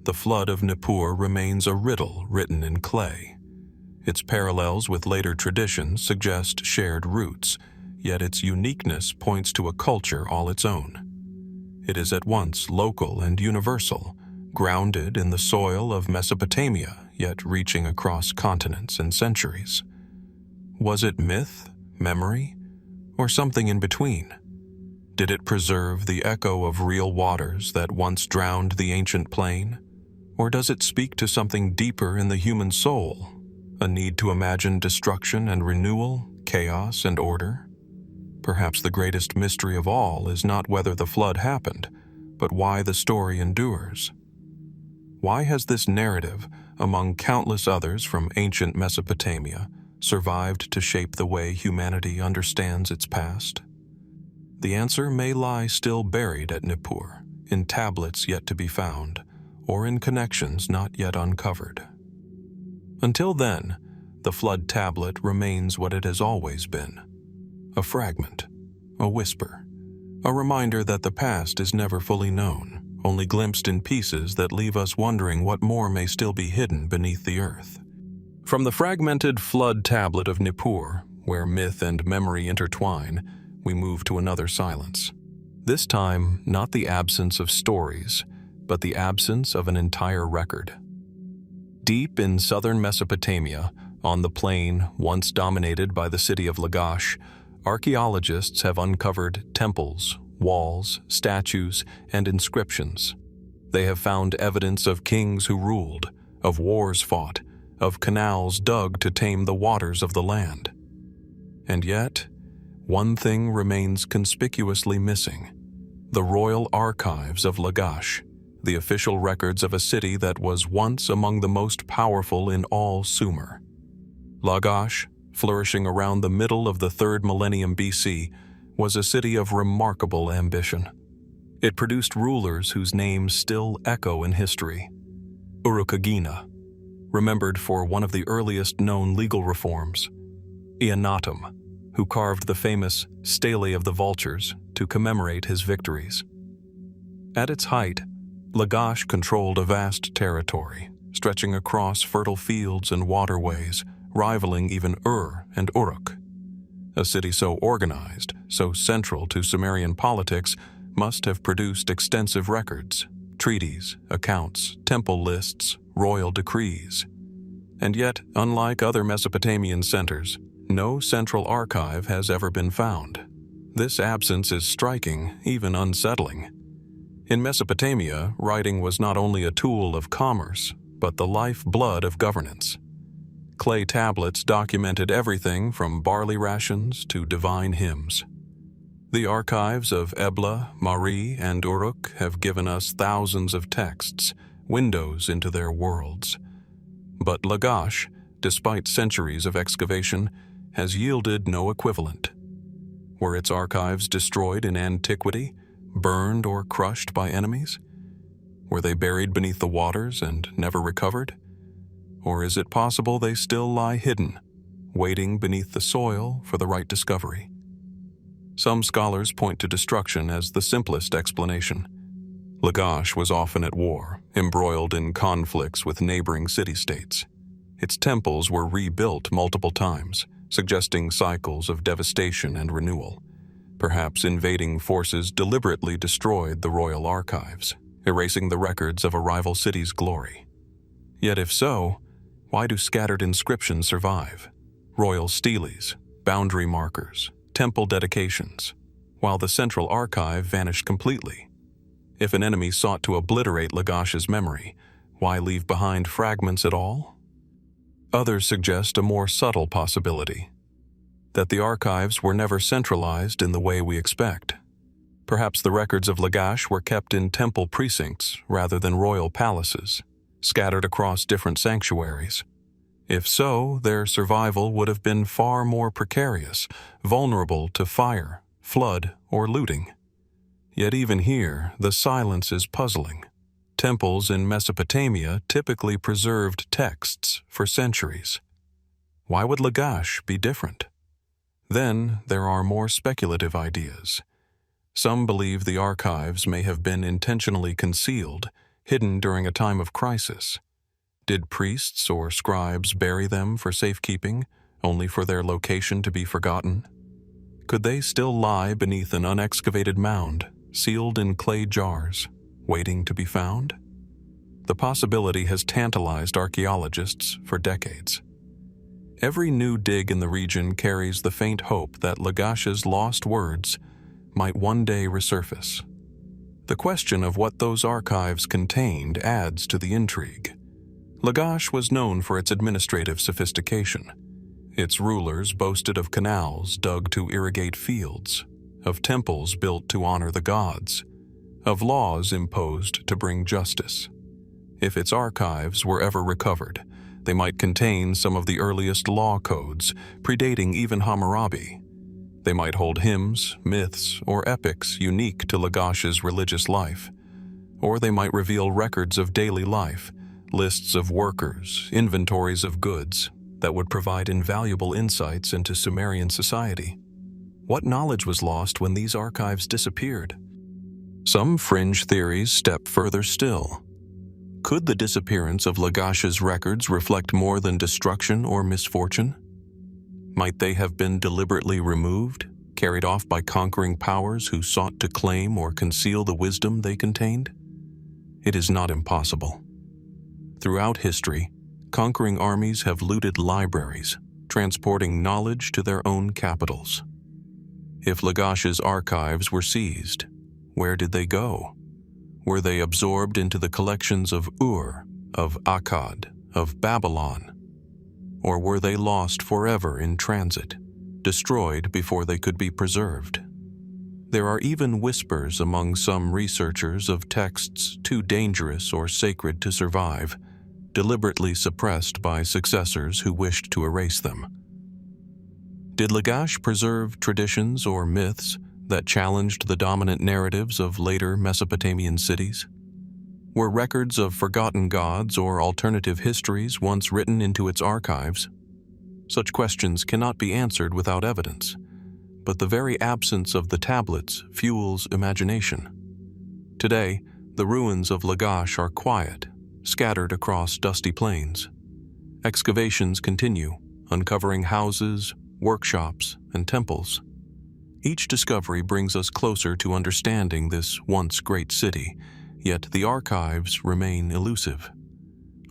The flood of Nippur remains a riddle written in clay. Its parallels with later traditions suggest shared roots, yet its uniqueness points to a culture all its own. It is at once local and universal, grounded in the soil of Mesopotamia, yet reaching across continents and centuries. Was it myth, memory, or something in between? Did it preserve the echo of real waters that once drowned the ancient plain? Or does it speak to something deeper in the human soul, a need to imagine destruction and renewal, chaos and order? Perhaps the greatest mystery of all is not whether the flood happened, but why the story endures. Why has this narrative, among countless others from ancient Mesopotamia, survived to shape the way humanity understands its past? The answer may lie still buried at Nippur, in tablets yet to be found, or in connections not yet uncovered. Until then, the flood tablet remains what it has always been: a fragment, a whisper, a reminder that the past is never fully known, only glimpsed in pieces that leave us wondering what more may still be hidden beneath the earth. From the fragmented flood tablet of Nippur, where myth and memory intertwine, we move to another silence. This time, not the absence of stories, but the absence of an entire record. Deep in southern Mesopotamia, on the plain once dominated by the city of Lagash, archaeologists have uncovered temples, walls, statues, and inscriptions. They have found evidence of kings who ruled, of wars fought, of canals dug to tame the waters of the land. And yet, one thing remains conspicuously missing: the royal archives of Lagash, the official records of a city that was once among the most powerful in all Sumer. Lagash, flourishing around the middle of the 3rd millennium BC, was a city of remarkable ambition. It produced rulers whose names still echo in history. Urukagina, remembered for one of the earliest known legal reforms. Eannatum, who carved the famous Stele of the Vultures to commemorate his victories. At its height, Lagash controlled a vast territory, stretching across fertile fields and waterways, rivaling even Ur and Uruk. A city so organized, so central to Sumerian politics, must have produced extensive records, treaties, accounts, temple lists, royal decrees. And yet, unlike other Mesopotamian centers, no central archive has ever been found. This absence is striking, even unsettling. In Mesopotamia, writing was not only a tool of commerce, but the lifeblood of governance. Clay tablets documented everything from barley rations to divine hymns. The archives of Ebla, Mari, and Uruk have given us thousands of texts, windows into their worlds. But Lagash, despite centuries of excavation, has yielded no equivalent. Were its archives destroyed in antiquity, burned or crushed by enemies? Were they buried beneath the waters and never recovered? Or is it possible they still lie hidden, waiting beneath the soil for the right discovery? Some scholars point to destruction as the simplest explanation. Lagash was often at war, embroiled in conflicts with neighboring city-states. Its temples were rebuilt multiple times, suggesting cycles of devastation and renewal. Perhaps invading forces deliberately destroyed the royal archives, erasing the records of a rival city's glory. Yet if so, why do scattered inscriptions survive? Royal steles, boundary markers, temple dedications, while the central archive vanished completely. If an enemy sought to obliterate Lagash's memory, why leave behind fragments at all? Others suggest a more subtle possibility, that the archives were never centralized in the way we expect. Perhaps the records of Lagash were kept in temple precincts rather than royal palaces, scattered across different sanctuaries. If so, their survival would have been far more precarious, vulnerable to fire, flood, or looting. Yet even here, the silence is puzzling. Temples in Mesopotamia typically preserved texts for centuries. Why would Lagash be different? Then there are more speculative ideas. Some believe the archives may have been intentionally concealed, hidden during a time of crisis. Did priests or scribes bury them for safekeeping, only for their location to be forgotten? Could they still lie beneath an unexcavated mound, sealed in clay jars, waiting to be found? The possibility has tantalized archaeologists for decades. Every new dig in the region carries the faint hope that Lagash's lost words might one day resurface. The question of what those archives contained adds to the intrigue. Lagash was known for its administrative sophistication. Its rulers boasted of canals dug to irrigate fields, of temples built to honor the gods, of laws imposed to bring justice. If its archives were ever recovered, they might contain some of the earliest law codes, predating even Hammurabi. They might hold hymns, myths, or epics unique to Lagash's religious life. Or they might reveal records of daily life, lists of workers, inventories of goods, that would provide invaluable insights into Sumerian society. What knowledge was lost when these archives disappeared? Some fringe theories step further still. Could the disappearance of Lagash's records reflect more than destruction or misfortune? Might they have been deliberately removed, carried off by conquering powers who sought to claim or conceal the wisdom they contained? It is not impossible. Throughout history, conquering armies have looted libraries, transporting knowledge to their own capitals. If Lagash's archives were seized, where did they go? Were they absorbed into the collections of Ur, of Akkad, of Babylon? Or were they lost forever in transit, destroyed before they could be preserved? There are even whispers among some researchers of texts too dangerous or sacred to survive, deliberately suppressed by successors who wished to erase them. Did Lagash preserve traditions or myths that challenged the dominant narratives of later Mesopotamian cities? Were records of forgotten gods or alternative histories once written into its archives? Such questions cannot be answered without evidence, but the very absence of the tablets fuels imagination. Today, the ruins of Lagash are quiet, scattered across dusty plains. Excavations continue, uncovering houses, workshops, and temples. Each discovery brings us closer to understanding this once great city, yet the archives remain elusive.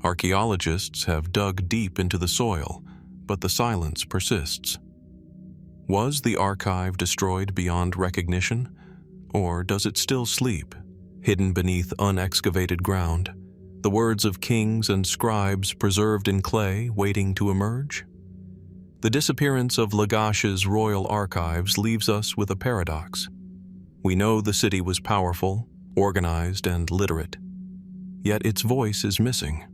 Archaeologists have dug deep into the soil, but the silence persists. Was the archive destroyed beyond recognition, or does it still sleep, hidden beneath unexcavated ground, the words of kings and scribes preserved in clay waiting to emerge? The disappearance of Lagash's royal archives leaves us with a paradox. We know the city was powerful, organized, and literate, yet its voice is missing.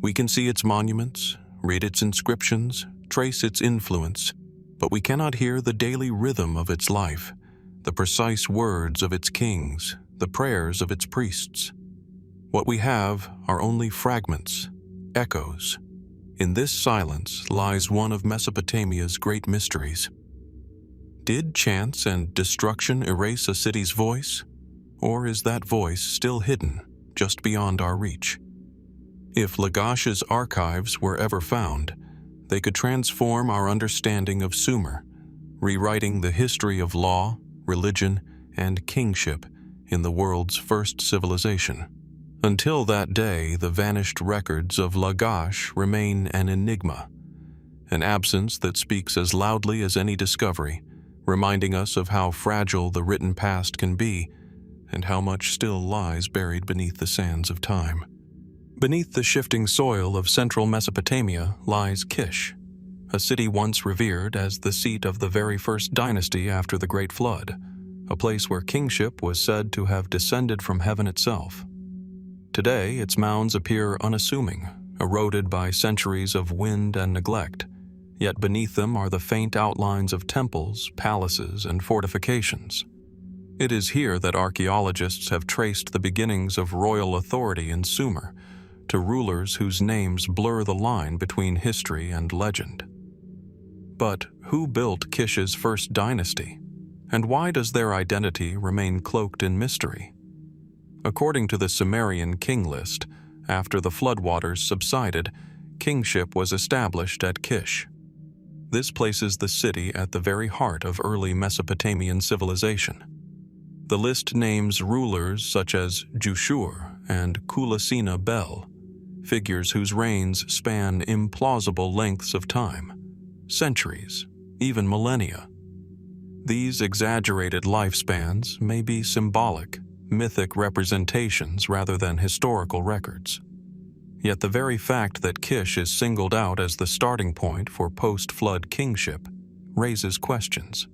We can see its monuments, read its inscriptions, trace its influence, but we cannot hear the daily rhythm of its life, the precise words of its kings, the prayers of its priests. What we have are only fragments, echoes. In this silence lies one of Mesopotamia's great mysteries. Did chance and destruction erase a city's voice? Or is that voice still hidden, just beyond our reach? If Lagash's archives were ever found, they could transform our understanding of Sumer, rewriting the history of law, religion, and kingship in the world's first civilization. Until that day, the vanished records of Lagash remain an enigma, an absence that speaks as loudly as any discovery, reminding us of how fragile the written past can be and how much still lies buried beneath the sands of time. Beneath the shifting soil of central Mesopotamia lies Kish, a city once revered as the seat of the very first dynasty after the Great Flood, a place where kingship was said to have descended from heaven itself. Today, its mounds appear unassuming, eroded by centuries of wind and neglect, yet beneath them are the faint outlines of temples, palaces, and fortifications. It is here that archaeologists have traced the beginnings of royal authority in Sumer, to rulers whose names blur the line between history and legend. But who built Kish's first dynasty, and why does their identity remain cloaked in mystery? According to the Sumerian king list, after the floodwaters subsided, kingship was established at Kish. This places the city at the very heart of early Mesopotamian civilization. The list names rulers such as Jushur and Kulasina Bel, figures whose reigns span implausible lengths of time, centuries, even millennia. These exaggerated lifespans may be symbolic, mythic representations rather than historical records. Yet the very fact that Kish is singled out as the starting point for post-flood kingship raises questions.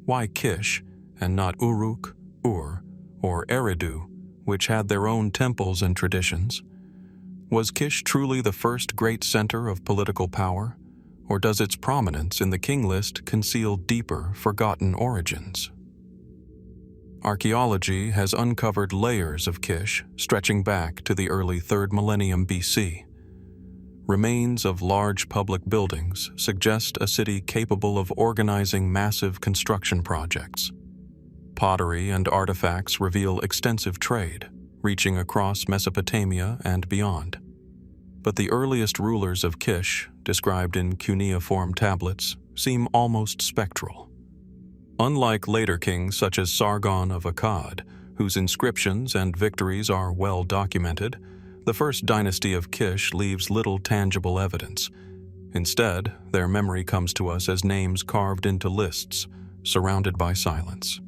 Why Kish, and not Uruk, Ur, or Eridu, which had their own temples and traditions? Was Kish truly the first great center of political power, or does its prominence in the king list conceal deeper, forgotten origins? Archaeology has uncovered layers of Kish stretching back to the early 3rd millennium BC. Remains of large public buildings suggest a city capable of organizing massive construction projects. Pottery and artifacts reveal extensive trade, reaching across Mesopotamia and beyond. But the earliest rulers of Kish, described in cuneiform tablets, seem almost spectral. Unlike later kings such as Sargon of Akkad, whose inscriptions and victories are well documented, the first dynasty of Kish leaves little tangible evidence. Instead, their memory comes to us as names carved into lists, surrounded by silence.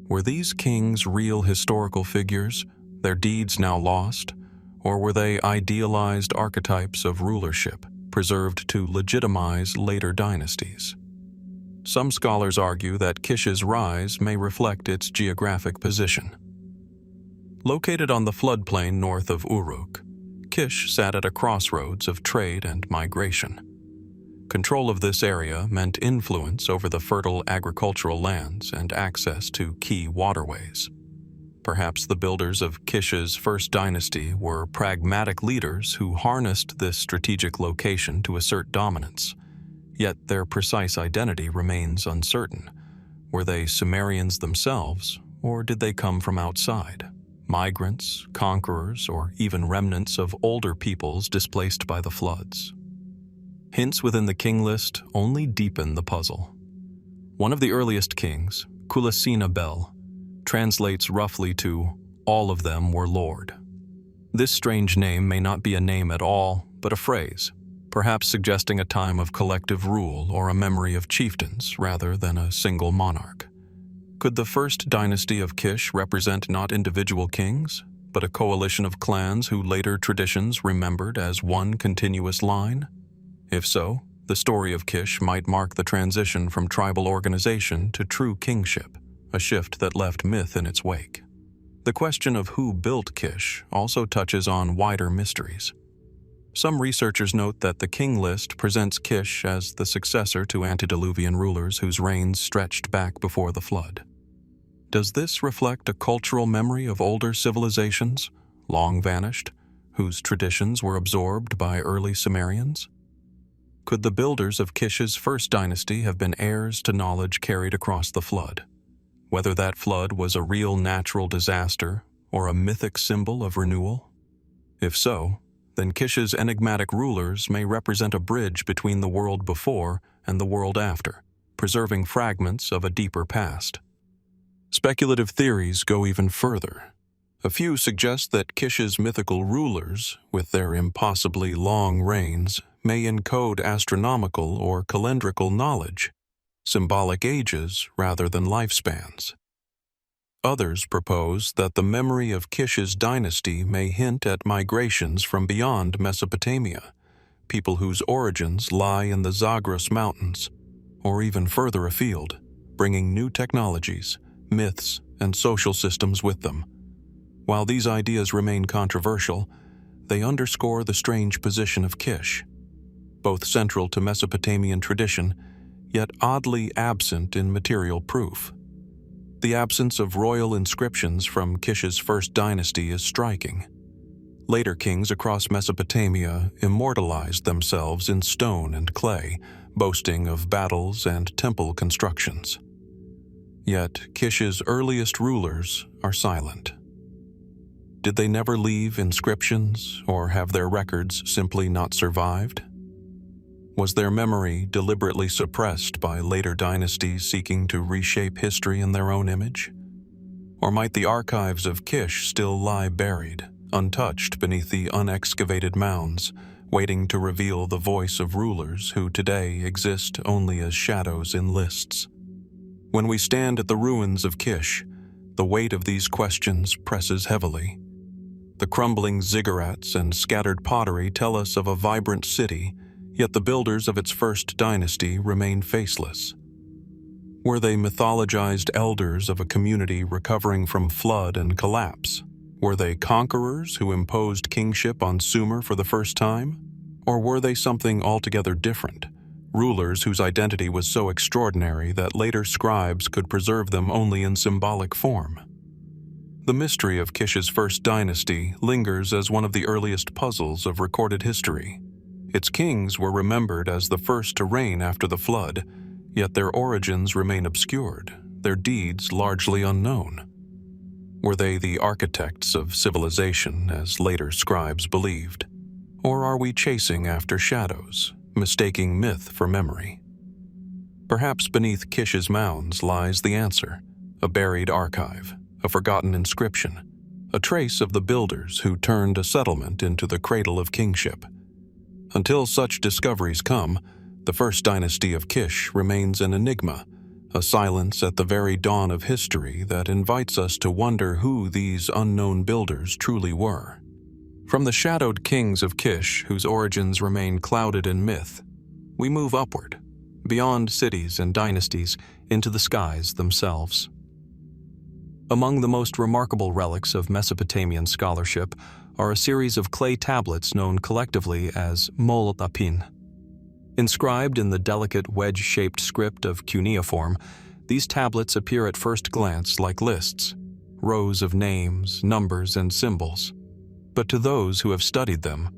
Were these kings real historical figures, their deeds now lost, or were they idealized archetypes of rulership, preserved to legitimize later dynasties? Some scholars argue that Kish's rise may reflect its geographic position. Located on the floodplain north of Uruk, Kish sat at a crossroads of trade and migration. Control of this area meant influence over the fertile agricultural lands and access to key waterways. Perhaps the builders of Kish's first dynasty were pragmatic leaders who harnessed this strategic location to assert dominance. Yet their precise identity remains uncertain. Were they Sumerians themselves, or did they come from outside? Migrants, conquerors, or even remnants of older peoples displaced by the floods? Hints within the king list only deepen the puzzle. One of the earliest kings, Kulasina Bel, translates roughly to, "all of them were lord." This strange name may not be a name at all, but a phrase, perhaps suggesting a time of collective rule or a memory of chieftains rather than a single monarch. Could the first dynasty of Kish represent not individual kings, but a coalition of clans who later traditions remembered as one continuous line? If so, the story of Kish might mark the transition from tribal organization to true kingship, a shift that left myth in its wake. The question of who built Kish also touches on wider mysteries. Some researchers note that the king list presents Kish as the successor to antediluvian rulers whose reigns stretched back before the flood. Does this reflect a cultural memory of older civilizations, long vanished, whose traditions were absorbed by early Sumerians? Could the builders of Kish's first dynasty have been heirs to knowledge carried across the flood? Whether that flood was a real natural disaster or a mythic symbol of renewal? If so, then Kish's enigmatic rulers may represent a bridge between the world before and the world after, preserving fragments of a deeper past. Speculative theories go even further. A few suggest that Kish's mythical rulers, with their impossibly long reigns, may encode astronomical or calendrical knowledge, symbolic ages rather than lifespans. Others propose that the memory of Kish's dynasty may hint at migrations from beyond Mesopotamia, people whose origins lie in the Zagros Mountains, or even further afield, bringing new technologies, myths, and social systems with them. While these ideas remain controversial, they underscore the strange position of Kish, both central to Mesopotamian tradition, yet oddly absent in material proof. The absence of royal inscriptions from Kish's first dynasty is striking. Later kings across Mesopotamia immortalized themselves in stone and clay, boasting of battles and temple constructions. Yet Kish's earliest rulers are silent. Did they never leave inscriptions, or have their records simply not survived? Was their memory deliberately suppressed by later dynasties seeking to reshape history in their own image? Or might the archives of Kish still lie buried, untouched beneath the unexcavated mounds, waiting to reveal the voice of rulers who today exist only as shadows in lists? When we stand at the ruins of Kish, the weight of these questions presses heavily. The crumbling ziggurats and scattered pottery tell us of a vibrant city, yet the builders of its first dynasty remain faceless. Were they mythologized elders of a community recovering from flood and collapse? Were they conquerors who imposed kingship on Sumer for the first time? Or were they something altogether different, rulers whose identity was so extraordinary that later scribes could preserve them only in symbolic form? The mystery of Kish's first dynasty lingers as one of the earliest puzzles of recorded history. Its kings were remembered as the first to reign after the flood, yet their origins remain obscured, their deeds largely unknown. Were they the architects of civilization, as later scribes believed? Or are we chasing after shadows, mistaking myth for memory? Perhaps beneath Kish's mounds lies the answer, a buried archive, a forgotten inscription, a trace of the builders who turned a settlement into the cradle of kingship. Until such discoveries come, the first dynasty of Kish remains an enigma, a silence at the very dawn of history that invites us to wonder who these unknown builders truly were. From the shadowed kings of Kish, whose origins remain clouded in myth, we move upward, beyond cities and dynasties, into the skies themselves. Among the most remarkable relics of Mesopotamian scholarship are a series of clay tablets known collectively as Mul.Apin. Inscribed in the delicate wedge-shaped script of cuneiform, these tablets appear at first glance like lists, rows of names, numbers, and symbols. But to those who have studied them,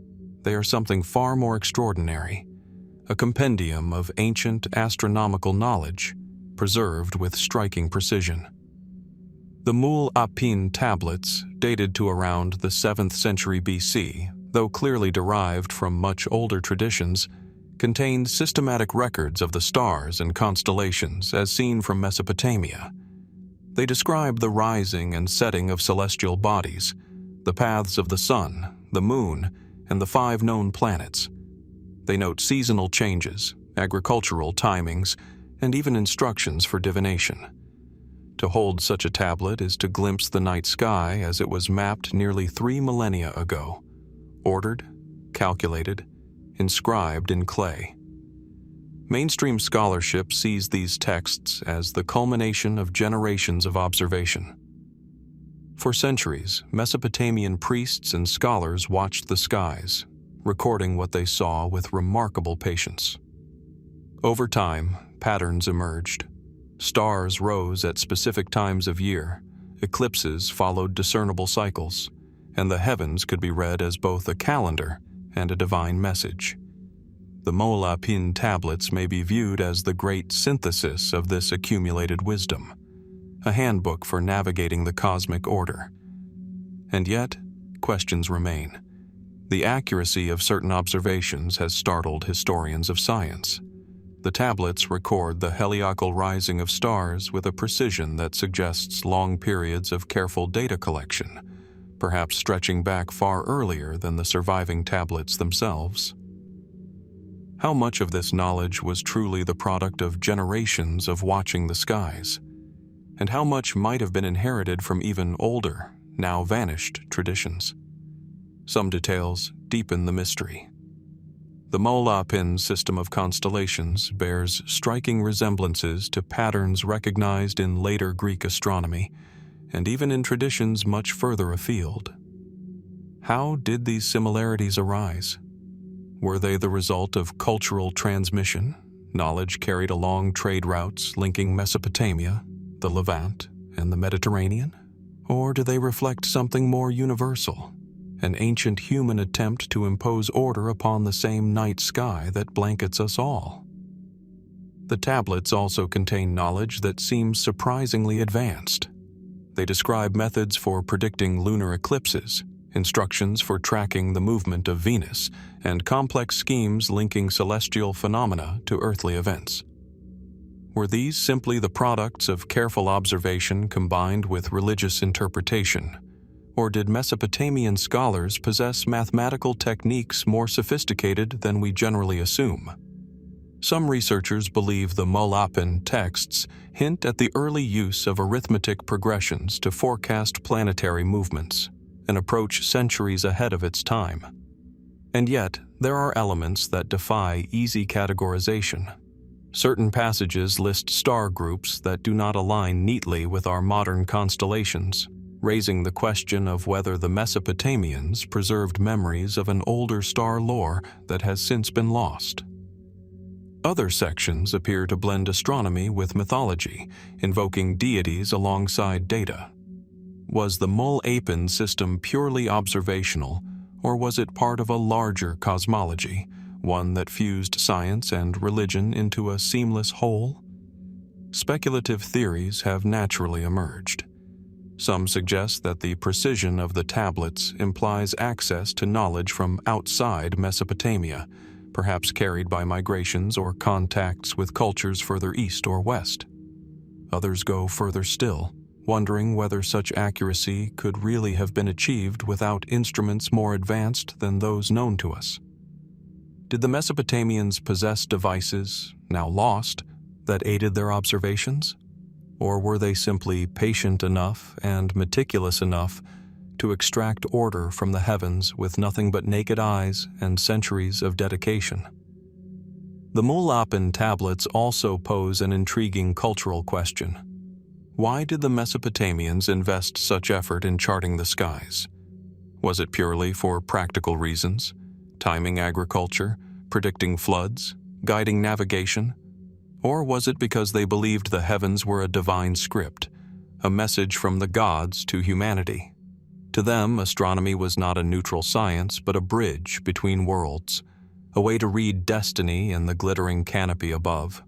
they are something far more extraordinary, a compendium of ancient astronomical knowledge, preserved with striking precision. The Mul.Apin tablets, dated to around the 7th century BC, though clearly derived from much older traditions, contained systematic records of the stars and constellations as seen from Mesopotamia. They describe the rising and setting of celestial bodies, the paths of the sun, the moon, and the 5 known planets. They note seasonal changes, agricultural timings, and even instructions for divination. To hold such a tablet is to glimpse the night sky as it was mapped nearly 3 millennia ago, ordered, calculated, inscribed in clay. Mainstream scholarship sees these texts as the culmination of generations of observation. For centuries, Mesopotamian priests and scholars watched the skies, recording what they saw with remarkable patience. Over time, patterns emerged. Stars rose at specific times of year, eclipses followed discernible cycles, and the heavens could be read as both a calendar and a divine message. The Mul.Apin tablets may be viewed as the great synthesis of this accumulated wisdom, a handbook for navigating the cosmic order. And yet, questions remain. The accuracy of certain observations has startled historians of science. The tablets record the heliacal rising of stars with a precision that suggests long periods of careful data collection, perhaps stretching back far earlier than the surviving tablets themselves. How much of this knowledge was truly the product of generations of watching the skies? And how much might have been inherited from even older, now vanished traditions? Some details deepen the mystery. The Mul.Apin system of constellations bears striking resemblances to patterns recognized in later Greek astronomy, and even in traditions much further afield. How did these similarities arise? Were they the result of cultural transmission, knowledge carried along trade routes linking Mesopotamia, the Levant, and the Mediterranean? Or do they reflect something more universal, an ancient human attempt to impose order upon the same night sky that blankets us all? The tablets also contain knowledge that seems surprisingly advanced. They describe methods for predicting lunar eclipses, instructions for tracking the movement of Venus, and complex schemes linking celestial phenomena to earthly events. Were these simply the products of careful observation combined with religious interpretation? Or did Mesopotamian scholars possess mathematical techniques more sophisticated than we generally assume? Some researchers believe the Mul.Apin texts hint at the early use of arithmetic progressions to forecast planetary movements, an approach centuries ahead of its time. And yet, there are elements that defy easy categorization. Certain passages list star groups that do not align neatly with our modern constellations, raising the question of whether the Mesopotamians preserved memories of an older star lore that has since been lost. Other sections appear to blend astronomy with mythology, invoking deities alongside data. Was the Mul.Apin system purely observational, or was it part of a larger cosmology, one that fused science and religion into a seamless whole? Speculative theories have naturally emerged. Some suggest that the precision of the tablets implies access to knowledge from outside Mesopotamia, perhaps carried by migrations or contacts with cultures further east or west. Others go further still, wondering whether such accuracy could really have been achieved without instruments more advanced than those known to us. Did the Mesopotamians possess devices, now lost, that aided their observations? Or were they simply patient enough and meticulous enough to extract order from the heavens with nothing but naked eyes and centuries of dedication? The Mul.Apin tablets also pose an intriguing cultural question. Why did the Mesopotamians invest such effort in charting the skies? Was it purely for practical reasons, timing agriculture, predicting floods, guiding navigation? Or was it because they believed the heavens were a divine script, a message from the gods to humanity? To them, astronomy was not a neutral science, but a bridge between worlds, a way to read destiny in the glittering canopy above.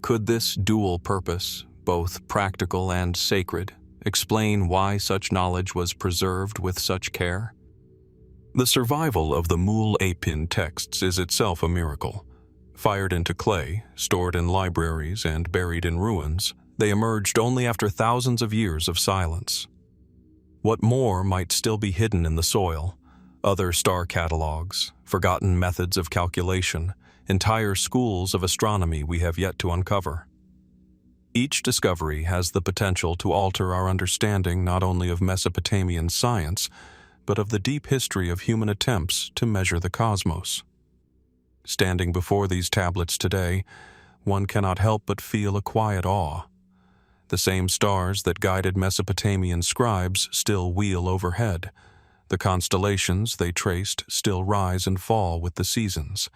Could this dual purpose, both practical and sacred, explain why such knowledge was preserved with such care? The survival of the Mul.Apin texts is itself a miracle. Fired into clay, stored in libraries, and buried in ruins, they emerged only after thousands of years of silence. What more might still be hidden in the soil? Other star catalogs, forgotten methods of calculation, entire schools of astronomy we have yet to uncover. Each discovery has the potential to alter our understanding not only of Mesopotamian science, but of the deep history of human attempts to measure the cosmos. Standing before these tablets today, one cannot help but feel a quiet awe. The same stars that guided Mesopotamian scribes still wheel overhead. The constellations they traced still rise and fall with the seasons.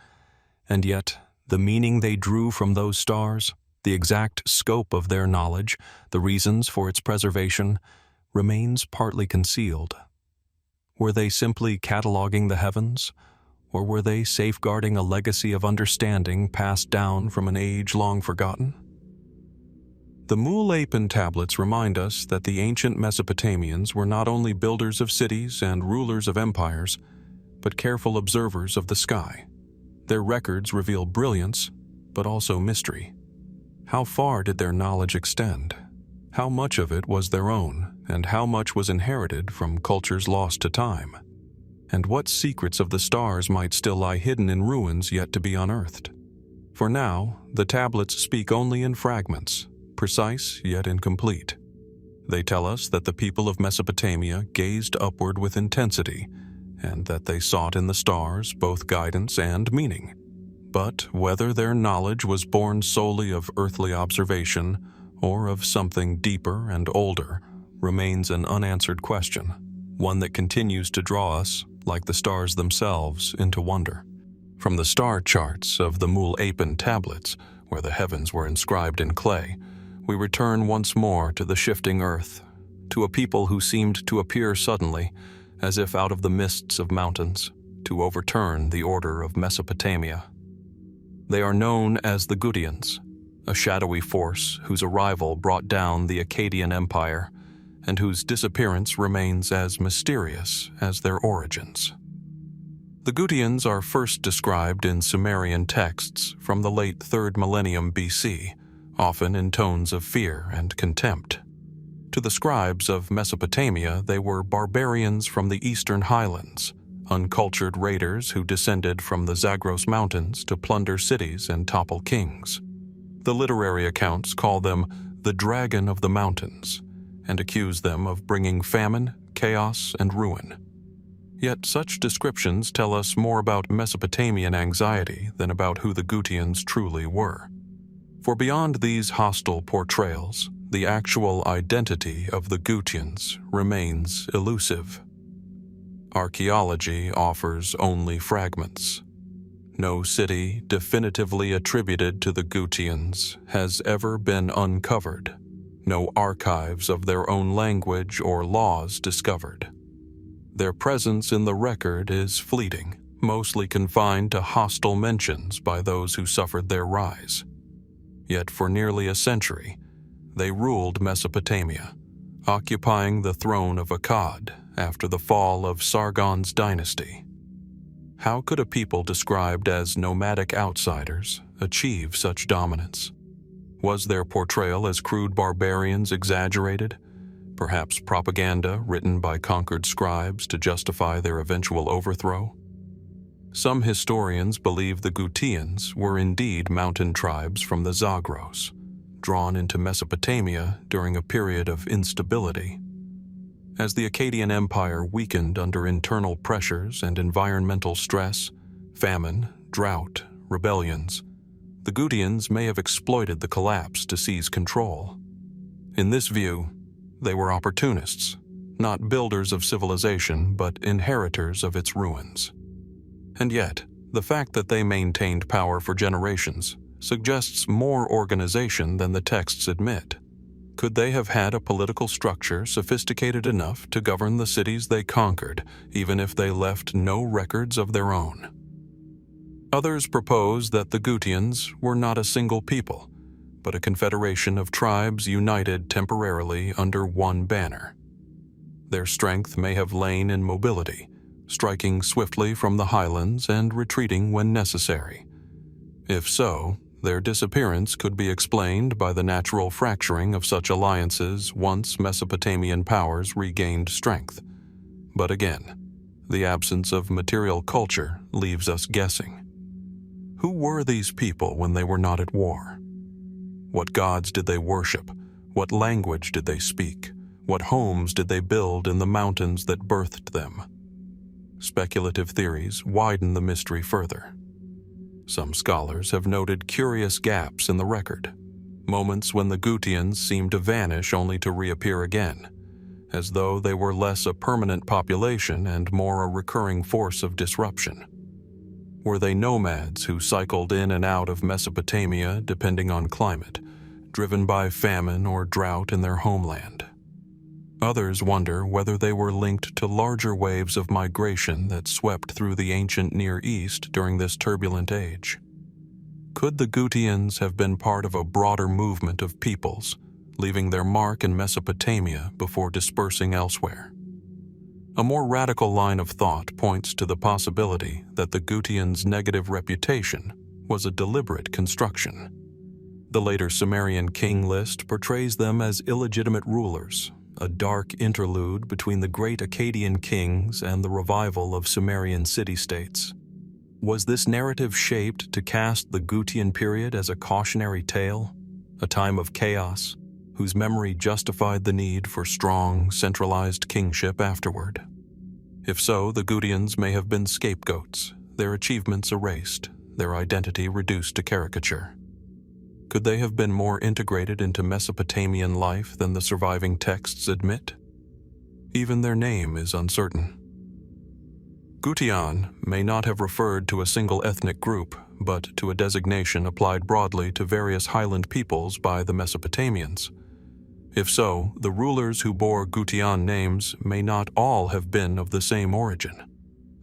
And yet, the meaning they drew from those stars, the exact scope of their knowledge, the reasons for its preservation, remains partly concealed. Were they simply cataloging the heavens, or were they safeguarding a legacy of understanding passed down from an age long forgotten? The Mul.Apin tablets remind us that the ancient Mesopotamians were not only builders of cities and rulers of empires, but careful observers of the sky. Their records reveal brilliance, but also mystery. How far did their knowledge extend? How much of it was their own, and how much was inherited from cultures lost to time? And what secrets of the stars might still lie hidden in ruins yet to be unearthed? For now, the tablets speak only in fragments, precise yet incomplete. They tell us that the people of Mesopotamia gazed upward with intensity, and that they sought in the stars both guidance and meaning. But whether their knowledge was born solely of earthly observation or of something deeper and older remains an unanswered question, one that continues to draw us, like the stars themselves, into wonder. From the star charts of the Mul.Apin tablets, where the heavens were inscribed in clay, we return once more to the shifting earth, to a people who seemed to appear suddenly, as if out of the mists of mountains, to overturn the order of Mesopotamia. They are known as the Gutians, a shadowy force whose arrival brought down the Akkadian Empire, and whose disappearance remains as mysterious as their origins. The Gutians are first described in Sumerian texts from the late 3rd millennium BC, often in tones of fear and contempt. To the scribes of Mesopotamia, they were barbarians from the eastern highlands, uncultured raiders who descended from the Zagros Mountains to plunder cities and topple kings. The literary accounts call them the Dragon of the Mountains and accuse them of bringing famine, chaos, and ruin. Yet such descriptions tell us more about Mesopotamian anxiety than about who the Gutians truly were. For beyond these hostile portrayals, the actual identity of the Gutians remains elusive. Archaeology offers only fragments. No city definitively attributed to the Gutians has ever been uncovered. No archives of their own language or laws discovered. Their presence in the record is fleeting, mostly confined to hostile mentions by those who suffered their rise. Yet for nearly a century, they ruled Mesopotamia, occupying the throne of Akkad after the fall of Sargon's dynasty. How could a people described as nomadic outsiders achieve such dominance? Was their portrayal as crude barbarians exaggerated? Perhaps propaganda written by conquered scribes to justify their eventual overthrow? Some historians believe the Gutians were indeed mountain tribes from the Zagros, drawn into Mesopotamia during a period of instability. As the Akkadian Empire weakened under internal pressures and environmental stress, famine, drought, rebellions, the Gutians may have exploited the collapse to seize control. In this view, they were opportunists, not builders of civilization, but inheritors of its ruins. And yet, the fact that they maintained power for generations suggests more organization than the texts admit. Could they have had a political structure sophisticated enough to govern the cities they conquered, even if they left no records of their own? Others propose that the Gutians were not a single people, but a confederation of tribes united temporarily under one banner. Their strength may have lain in mobility, striking swiftly from the highlands and retreating when necessary. If so, their disappearance could be explained by the natural fracturing of such alliances once Mesopotamian powers regained strength. But again, the absence of material culture leaves us guessing. Who were these people when they were not at war? What gods did they worship? What language did they speak? What homes did they build in the mountains that birthed them? Speculative theories widen the mystery further. Some scholars have noted curious gaps in the record, moments when the Gutians seem to vanish only to reappear again, as though they were less a permanent population and more a recurring force of disruption. Were they nomads who cycled in and out of Mesopotamia depending on climate, driven by famine or drought in their homeland? Others wonder whether they were linked to larger waves of migration that swept through the ancient Near East during this turbulent age. Could the Gutians have been part of a broader movement of peoples, leaving their mark in Mesopotamia before dispersing elsewhere? A more radical line of thought points to the possibility that the Gutians' negative reputation was a deliberate construction. The later Sumerian king list portrays them as illegitimate rulers, a dark interlude between the great Akkadian kings and the revival of Sumerian city-states. Was this narrative shaped to cast the Gutian period as a cautionary tale, a time of chaos, whose memory justified the need for strong, centralized kingship afterward? If so, the Gutians may have been scapegoats, their achievements erased, their identity reduced to caricature. Could they have been more integrated into Mesopotamian life than the surviving texts admit? Even their name is uncertain. Gutian may not have referred to a single ethnic group, but to a designation applied broadly to various highland peoples by the Mesopotamians. If so, the rulers who bore Gutian names may not all have been of the same origin.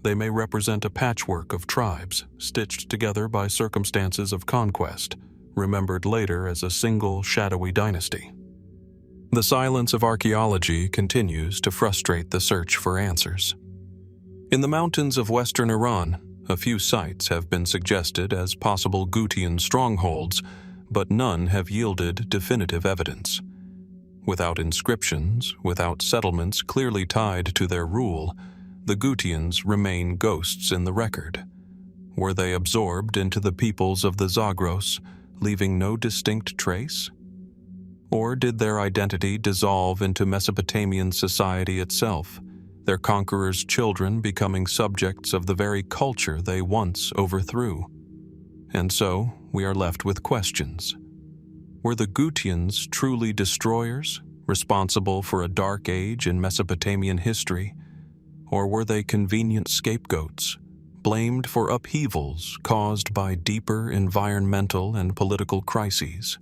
They may represent a patchwork of tribes, stitched together by circumstances of conquest, remembered later as a single shadowy dynasty. The silence of archaeology continues to frustrate the search for answers. In the mountains of western Iran, a few sites have been suggested as possible Gutian strongholds, but none have yielded definitive evidence. Without inscriptions, without settlements clearly tied to their rule, the Gutians remain ghosts in the record. Were they absorbed into the peoples of the Zagros, leaving no distinct trace? Or did their identity dissolve into Mesopotamian society itself, their conquerors' children becoming subjects of the very culture they once overthrew? And so, we are left with questions. Were the Gutians truly destroyers, responsible for a dark age in Mesopotamian history? Or were they convenient scapegoats, blamed for upheavals caused by deeper environmental and political crises?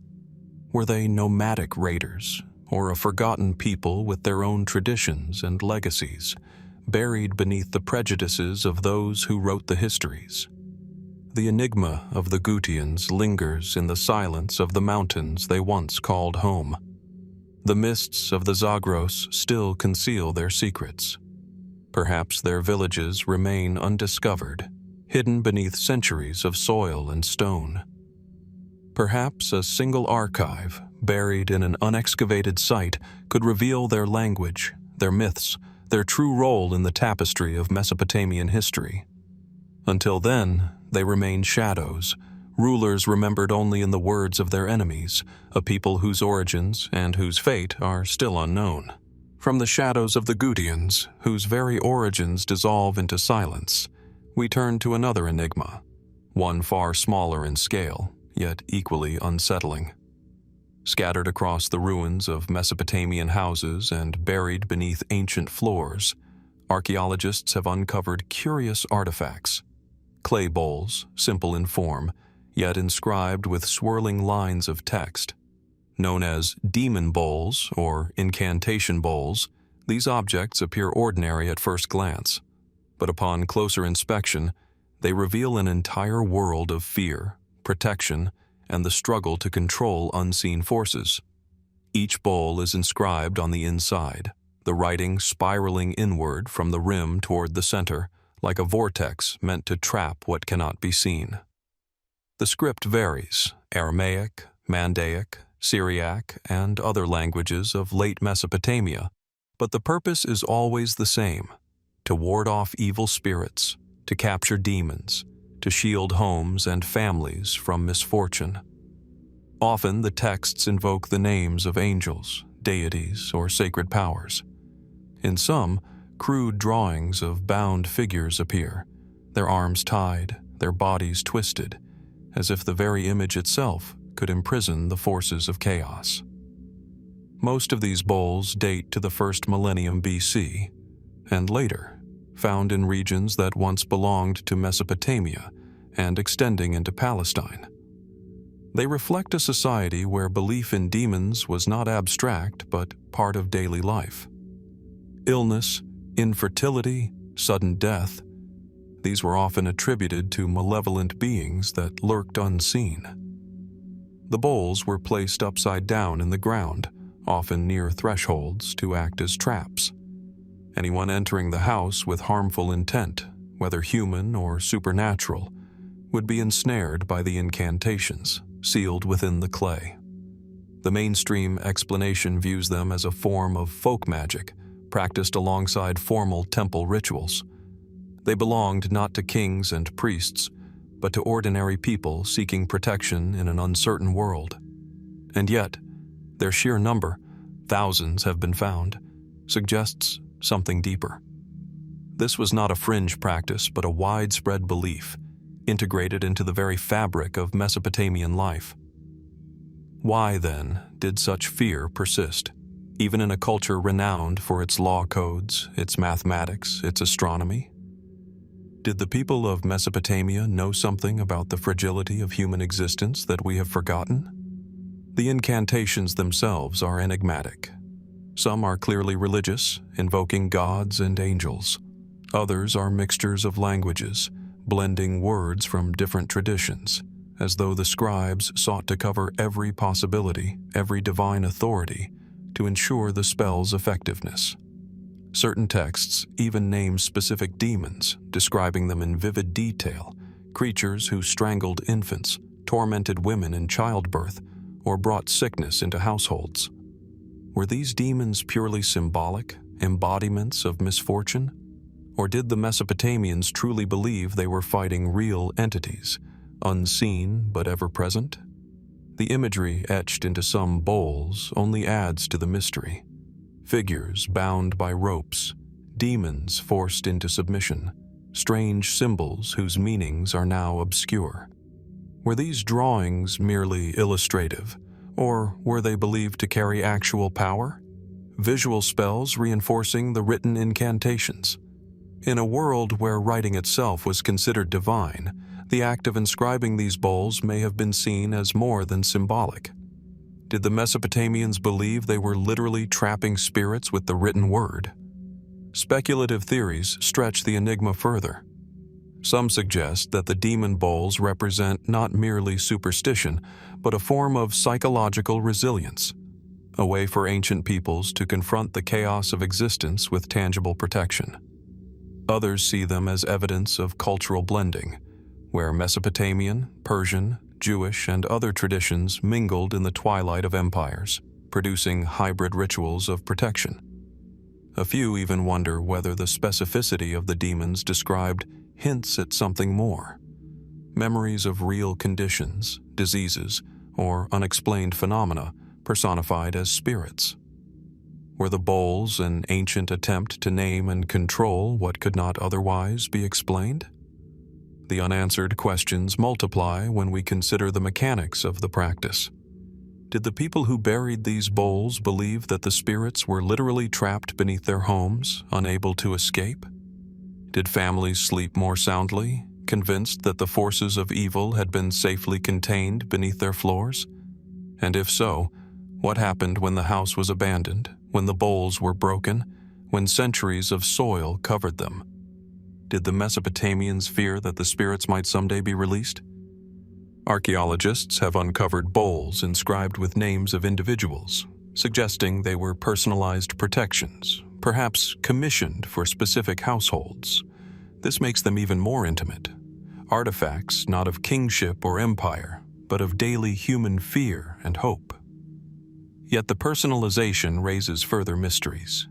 Were they nomadic raiders, or a forgotten people with their own traditions and legacies, buried beneath the prejudices of those who wrote the histories? The enigma of the Gutians lingers in the silence of the mountains they once called home. The mists of the Zagros still conceal their secrets. Perhaps their villages remain undiscovered, hidden beneath centuries of soil and stone. Perhaps a single archive, buried in an unexcavated site, could reveal their language, their myths, their true role in the tapestry of Mesopotamian history. Until then, they remain shadows, rulers remembered only in the words of their enemies, a people whose origins and whose fate are still unknown. From the shadows of the Gutians, whose very origins dissolve into silence, we turn to another enigma, one far smaller in scale, yet equally unsettling. Scattered across the ruins of Mesopotamian houses and buried beneath ancient floors, archaeologists have uncovered curious artifacts. Clay bowls, simple in form, yet inscribed with swirling lines of text. Known as demon bowls or incantation bowls, these objects appear ordinary at first glance, but upon closer inspection, they reveal an entire world of fear, protection, and the struggle to control unseen forces. Each bowl is inscribed on the inside, the writing spiraling inward from the rim toward the center, like a vortex meant to trap what cannot be seen. The script varies: Aramaic, Mandaic, Syriac, and other languages of late Mesopotamia, but the purpose is always the same: to ward off evil spirits, to capture demons, to shield homes and families from misfortune. Often the texts invoke the names of angels, deities, or sacred powers. In some, crude drawings of bound figures appear, their arms tied, their bodies twisted, as if the very image itself could imprison the forces of chaos. Most of these bowls date to the first millennium BC, and later, found in regions that once belonged to Mesopotamia and extending into Palestine. They reflect a society where belief in demons was not abstract but part of daily life. Illness, infertility, sudden death, these were often attributed to malevolent beings that lurked unseen. The bowls were placed upside down in the ground, often near thresholds, to act as traps. Anyone entering the house with harmful intent, whether human or supernatural, would be ensnared by the incantations, sealed within the clay. The mainstream explanation views them as a form of folk magic, practiced alongside formal temple rituals. They belonged not to kings and priests, but to ordinary people seeking protection in an uncertain world. And yet, their sheer number, thousands have been found, suggests something deeper. This was not a fringe practice, but a widespread belief, integrated into the very fabric of Mesopotamian life. Why, then, did such fear persist, even in a culture renowned for its law codes, its mathematics, its astronomy? Did the people of Mesopotamia know something about the fragility of human existence that we have forgotten? The incantations themselves are enigmatic. Some are clearly religious, invoking gods and angels. Others are mixtures of languages, blending words from different traditions, as though the scribes sought to cover every possibility, every divine authority, to ensure the spell's effectiveness. Certain texts even name specific demons, describing them in vivid detail, creatures who strangled infants, tormented women in childbirth, or brought sickness into households. Were these demons purely symbolic, embodiments of misfortune? Or did the Mesopotamians truly believe they were fighting real entities, unseen but ever-present? The imagery etched into some bowls only adds to the mystery. Figures bound by ropes, demons forced into submission, strange symbols whose meanings are now obscure. Were these drawings merely illustrative, or were they believed to carry actual power? Visual spells reinforcing the written incantations. In a world where writing itself was considered divine, the act of inscribing these bowls may have been seen as more than symbolic. Did the Mesopotamians believe they were literally trapping spirits with the written word? Speculative theories stretch the enigma further. Some suggest that the demon bowls represent not merely superstition, but a form of psychological resilience, a way for ancient peoples to confront the chaos of existence with tangible protection. Others see them as evidence of cultural blending, where Mesopotamian, Persian, Jewish, and other traditions mingled in the twilight of empires, producing hybrid rituals of protection. A few even wonder whether the specificity of the demons described hints at something more. Memories of real conditions, diseases, or unexplained phenomena personified as spirits. Were the bowls an ancient attempt to name and control what could not otherwise be explained? The unanswered questions multiply when we consider the mechanics of the practice. Did the people who buried these bowls believe that the spirits were literally trapped beneath their homes, unable to escape? Did families sleep more soundly, convinced that the forces of evil had been safely contained beneath their floors? And if so, what happened when the house was abandoned, when the bowls were broken, when centuries of soil covered them? Did the Mesopotamians fear that the spirits might someday be released? Archaeologists have uncovered bowls inscribed with names of individuals, suggesting they were personalized protections, perhaps commissioned for specific households. This makes them even more intimate. Artifacts not of kingship or empire, but of daily human fear and hope. Yet the personalization raises further mysteries.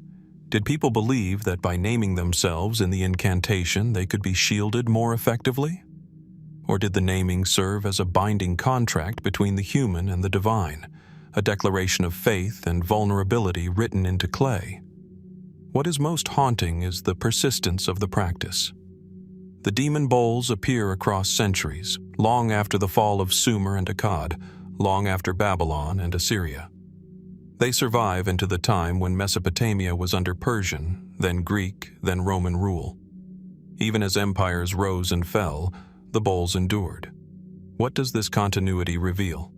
Did people believe that by naming themselves in the incantation they could be shielded more effectively? Or did the naming serve as a binding contract between the human and the divine, a declaration of faith and vulnerability written into clay? What is most haunting is the persistence of the practice. The demon bowls appear across centuries, long after the fall of Sumer and Akkad, long after Babylon and Assyria. They survive into the time when Mesopotamia was under Persian, then Greek, then Roman rule. Even as empires rose and fell, the bowls endured. What does this continuity reveal?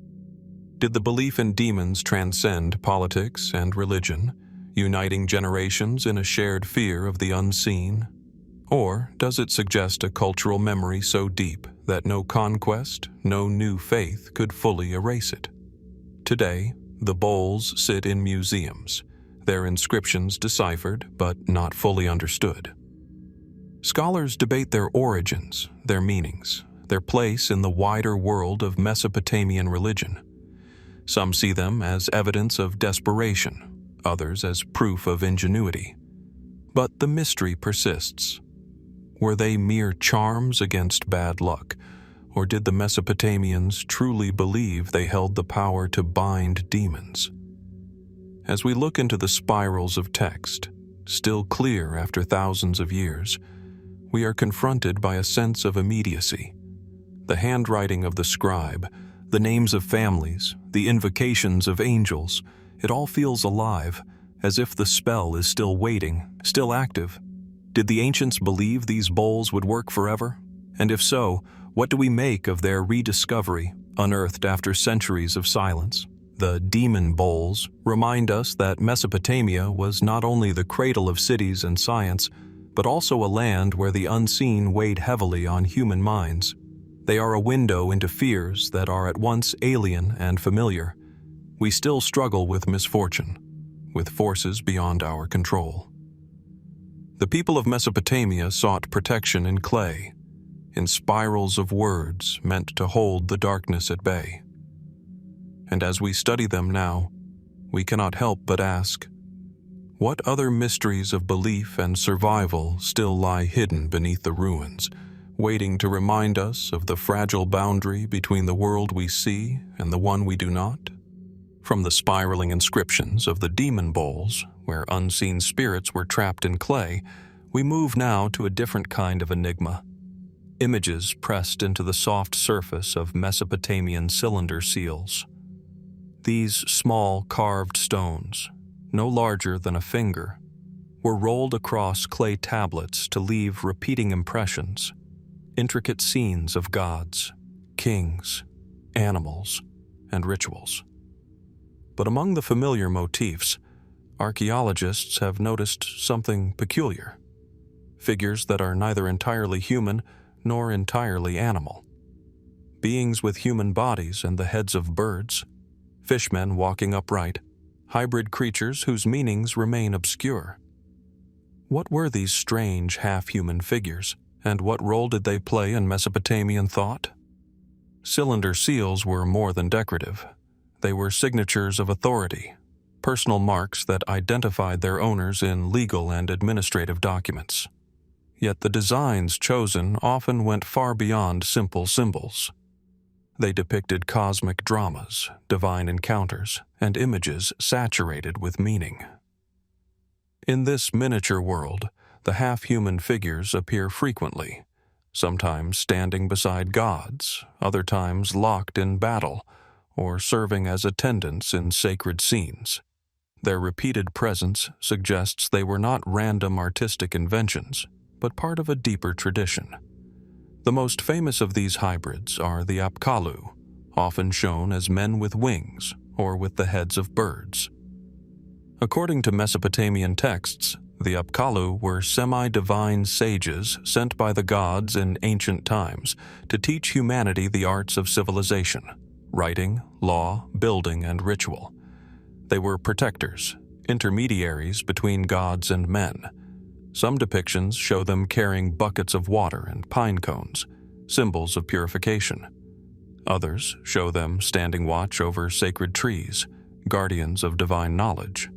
Did the belief in demons transcend politics and religion, uniting generations in a shared fear of the unseen? Or does it suggest a cultural memory so deep that no conquest, no new faith could fully erase it? Today, the bowls sit in museums, their inscriptions deciphered but not fully understood. Scholars debate their origins, their meanings, their place in the wider world of Mesopotamian religion. Some see them as evidence of desperation, others as proof of ingenuity. But the mystery persists. Were they mere charms against bad luck, or did the Mesopotamians truly believe they held the power to bind demons? As we look into the spirals of text, still clear after thousands of years, we are confronted by a sense of immediacy. The handwriting of the scribe, the names of families, the invocations of angels, it all feels alive, as if the spell is still waiting, still active. Did the ancients believe these bowls would work forever? And if so, what do we make of their rediscovery, unearthed after centuries of silence? The demon bowls remind us that Mesopotamia was not only the cradle of cities and science, but also a land where the unseen weighed heavily on human minds. They are a window into fears that are at once alien and familiar. We still struggle with misfortune, with forces beyond our control. The people of Mesopotamia sought protection in clay, in spirals of words meant to hold the darkness at bay. And as we study them now, we cannot help but ask, what other mysteries of belief and survival still lie hidden beneath the ruins, waiting to remind us of the fragile boundary between the world we see and the one we do not? From the spiraling inscriptions of the demon bowls, where unseen spirits were trapped in clay, we move now to a different kind of enigma. Images pressed into the soft surface of Mesopotamian cylinder seals. These small carved stones, no larger than a finger, were rolled across clay tablets to leave repeating impressions, intricate scenes of gods, kings, animals, and rituals. But among the familiar motifs, archaeologists have noticed something peculiar. Figures that are neither entirely human nor entirely animal. Beings with human bodies and the heads of birds, fishmen walking upright, hybrid creatures whose meanings remain obscure. What were these strange half-human figures, and what role did they play in Mesopotamian thought? Cylinder seals were more than decorative. They were signatures of authority, personal marks that identified their owners in legal and administrative documents. Yet the designs chosen often went far beyond simple symbols. They depicted cosmic dramas, divine encounters, and images saturated with meaning. In this miniature world, the half-human figures appear frequently, sometimes standing beside gods, other times locked in battle, or serving as attendants in sacred scenes. Their repeated presence suggests they were not random artistic inventions, but part of a deeper tradition. The most famous of these hybrids are the Apkallu, often shown as men with wings or with the heads of birds. According to Mesopotamian texts, the Apkallu were semi-divine sages sent by the gods in ancient times to teach humanity the arts of civilization, writing, law, building, and ritual. They were protectors, intermediaries between gods and men. Some depictions show them carrying buckets of water and pine cones, symbols of purification. Others show them standing watch over sacred trees, guardians of divine knowledge.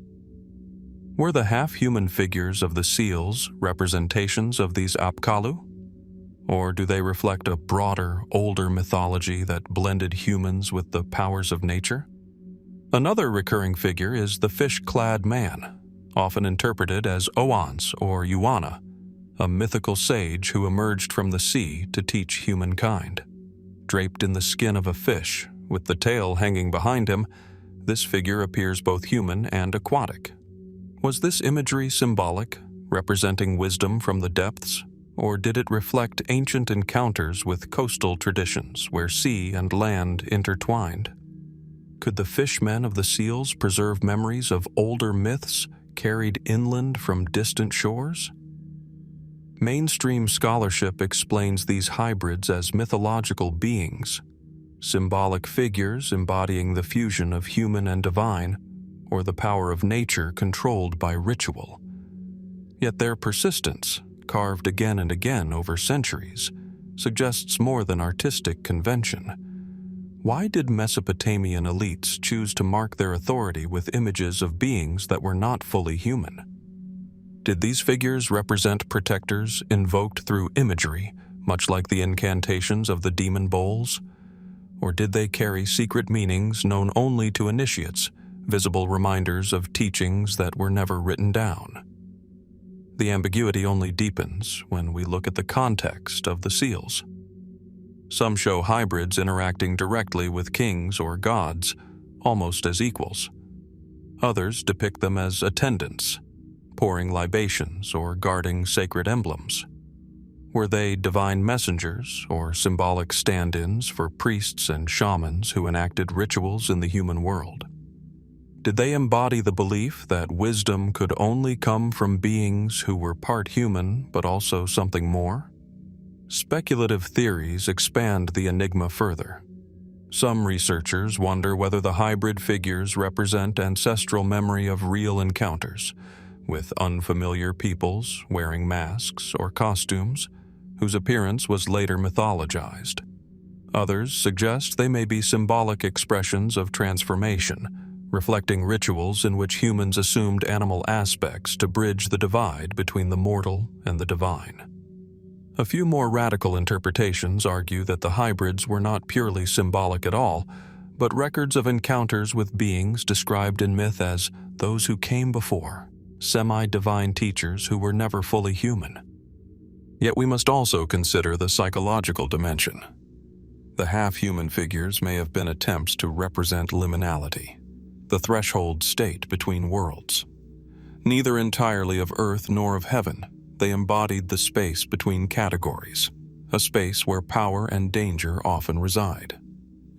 Were the half-human figures of the seals representations of these Apkallu? Or do they reflect a broader, older mythology that blended humans with the powers of nature? Another recurring figure is the fish-clad man, often interpreted as Oans or Yuana, a mythical sage who emerged from the sea to teach humankind. Draped in the skin of a fish, with the tail hanging behind him, this figure appears both human and aquatic. Was this imagery symbolic, representing wisdom from the depths, or did it reflect ancient encounters with coastal traditions where sea and land intertwined? Could the fishmen of the seals preserve memories of older myths carried inland from distant shores? Mainstream scholarship explains these hybrids as mythological beings, symbolic figures embodying the fusion of human and divine, or the power of nature controlled by ritual. Yet their persistence, carved again and again over centuries, suggests more than artistic convention. Why did Mesopotamian elites choose to mark their authority with images of beings that were not fully human? Did these figures represent protectors invoked through imagery, much like the incantations of the demon bowls? Or did they carry secret meanings known only to initiates, visible reminders of teachings that were never written down? The ambiguity only deepens when we look at the context of the seals. Some show hybrids interacting directly with kings or gods, almost as equals. Others depict them as attendants, pouring libations or guarding sacred emblems. Were they divine messengers or symbolic stand-ins for priests and shamans who enacted rituals in the human world? Did they embody the belief that wisdom could only come from beings who were part human but also something more? Speculative theories expand the enigma further. Some researchers wonder whether the hybrid figures represent ancestral memory of real encounters with unfamiliar peoples wearing masks or costumes whose appearance was later mythologized. Others suggest they may be symbolic expressions of transformation, reflecting rituals in which humans assumed animal aspects to bridge the divide between the mortal and the divine. A few more radical interpretations argue that the hybrids were not purely symbolic at all, but records of encounters with beings described in myth as those who came before, semi-divine teachers who were never fully human. Yet we must also consider the psychological dimension. The half-human figures may have been attempts to represent liminality, the threshold state between worlds. Neither entirely of earth nor of heaven, they embodied the space between categories, a space where power and danger often reside.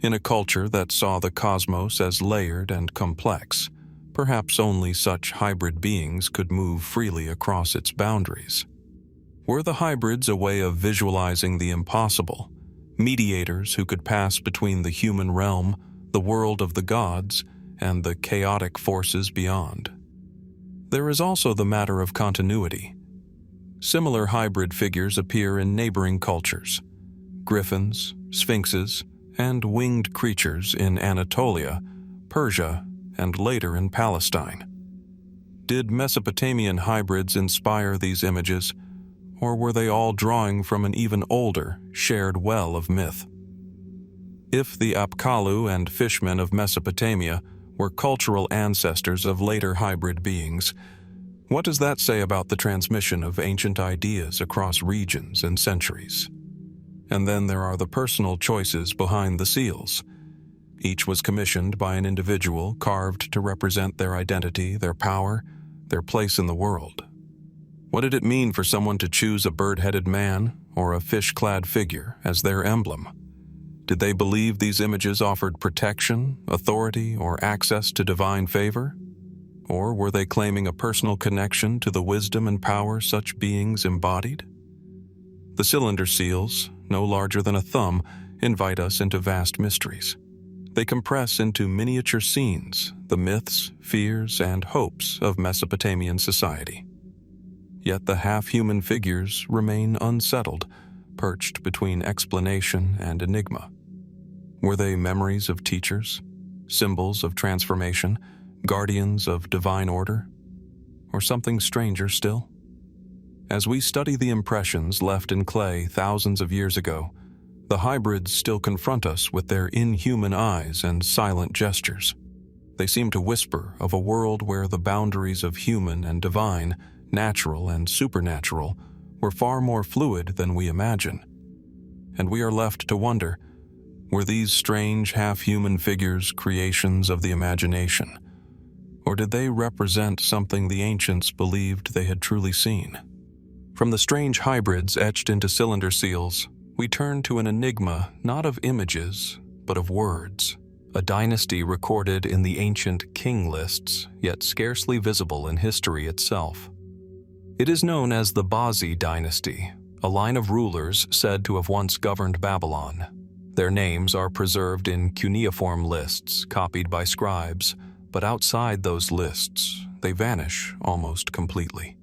In a culture that saw the cosmos as layered and complex, perhaps only such hybrid beings could move freely across its boundaries. Were the hybrids a way of visualizing the impossible, mediators who could pass between the human realm, the world of the gods, and the chaotic forces beyond? There is also the matter of continuity. Similar hybrid figures appear in neighboring cultures. Griffins, sphinxes, and winged creatures in Anatolia, Persia, and later in Palestine. Did Mesopotamian hybrids inspire these images, or were they all drawing from an even older, shared well of myth? If the Apkallu and fishmen of Mesopotamia were cultural ancestors of later hybrid beings, what does that say about the transmission of ancient ideas across regions and centuries? And then there are the personal choices behind the seals. Each was commissioned by an individual carved to represent their identity, their power, their place in the world. What did it mean for someone to choose a bird-headed man or a fish-clad figure as their emblem? Did they believe these images offered protection, authority, or access to divine favor? Or were they claiming a personal connection to the wisdom and power such beings embodied? The cylinder seals, no larger than a thumb, invite us into vast mysteries. They compress into miniature scenes the myths, fears, and hopes of Mesopotamian society. Yet the half-human figures remain unsettled, perched between explanation and enigma. Were they memories of teachers, symbols of transformation, guardians of divine order, or something stranger still? As we study the impressions left in clay thousands of years ago, the hybrids still confront us with their inhuman eyes and silent gestures. They seem to whisper of a world where the boundaries of human and divine, natural and supernatural, were far more fluid than we imagine. And we are left to wonder, were these strange half-human figures creations of the imagination? Or did they represent something the ancients believed they had truly seen? From the strange hybrids etched into cylinder seals, we turn to an enigma not of images, but of words, a dynasty recorded in the ancient king lists, yet scarcely visible in history itself. It is known as the Bazi Dynasty, a line of rulers said to have once governed Babylon. Their names are preserved in cuneiform lists copied by scribes, But outside those lists, they vanish almost completely.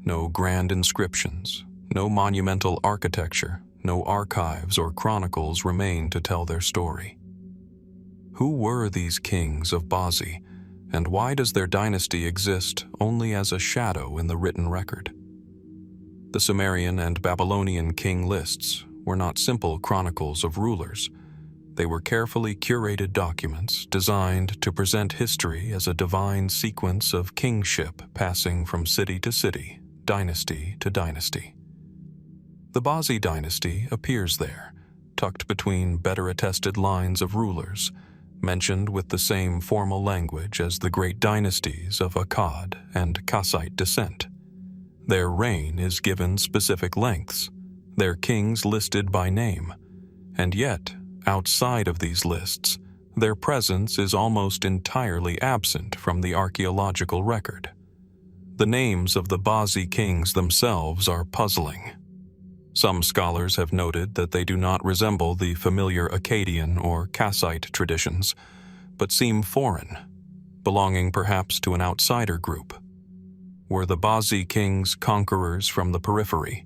No grand inscriptions, no monumental architecture, no archives or chronicles remain to tell their story. Who were these kings of Bazi, and why does their dynasty exist only as a shadow in the written record? The Sumerian and Babylonian king lists were not simple chronicles of rulers. They were carefully curated documents designed to present history as a divine sequence of kingship passing from city to city, dynasty to dynasty. The Bazi dynasty appears there, tucked between better attested lines of rulers, mentioned with the same formal language as the great dynasties of Akkad and Kassite descent. Their reign is given specific lengths, their kings listed by name, and yet, outside of these lists, their presence is almost entirely absent from the archaeological record. The names of the Bazi kings themselves are puzzling. Some scholars have noted that they do not resemble the familiar Akkadian or Kassite traditions, but seem foreign, belonging perhaps to an outsider group. Were the Bazi kings conquerors from the periphery,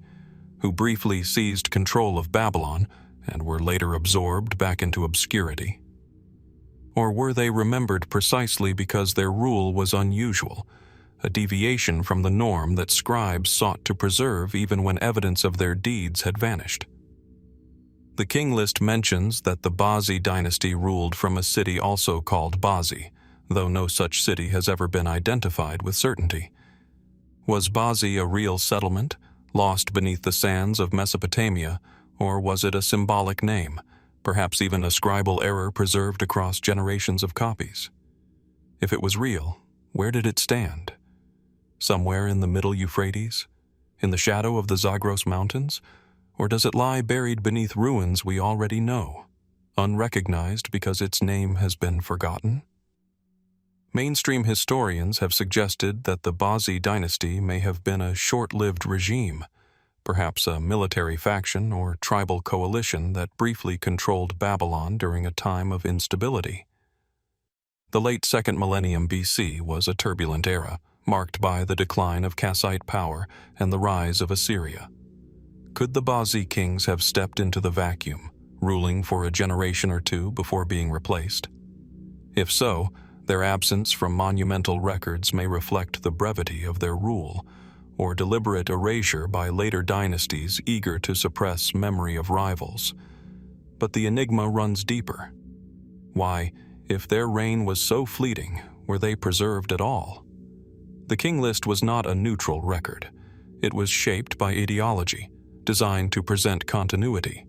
who briefly seized control of Babylon and were later absorbed back into obscurity? Or were they remembered precisely because their rule was unusual, a deviation from the norm that scribes sought to preserve even when evidence of their deeds had vanished? The king list mentions that the Bazi dynasty ruled from a city also called Bazi, though no such city has ever been identified with certainty. Was Bazi a real settlement, lost beneath the sands of Mesopotamia, or was it a symbolic name, perhaps even a scribal error preserved across generations of copies? If it was real, where did it stand? Somewhere in the middle Euphrates? In the shadow of the Zagros Mountains? Or does it lie buried beneath ruins we already know, unrecognized because its name has been forgotten? Mainstream historians have suggested that the Bazi dynasty may have been a short-lived regime, perhaps a military faction or tribal coalition that briefly controlled Babylon during a time of instability. The late 2nd millennium BC was a turbulent era, marked by the decline of Kassite power and the rise of Assyria. Could the Bazi kings have stepped into the vacuum, ruling for a generation or two before being replaced? If so, their absence from monumental records may reflect the brevity of their rule, or deliberate erasure by later dynasties eager to suppress memory of rivals. But the enigma runs deeper. Why, if their reign was so fleeting, were they preserved at all? The king list was not a neutral record. It was shaped by ideology, designed to present continuity.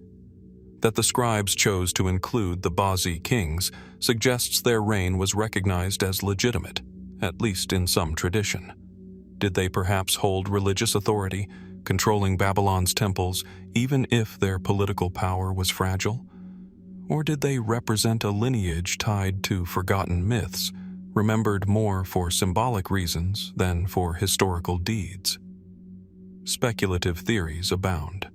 That the scribes chose to include the Bazi kings suggests their reign was recognized as legitimate, at least in some tradition. Did they perhaps hold religious authority, controlling Babylon's temples, even if their political power was fragile? Or did they represent a lineage tied to forgotten myths, remembered more for symbolic reasons than for historical deeds? Speculative theories abound.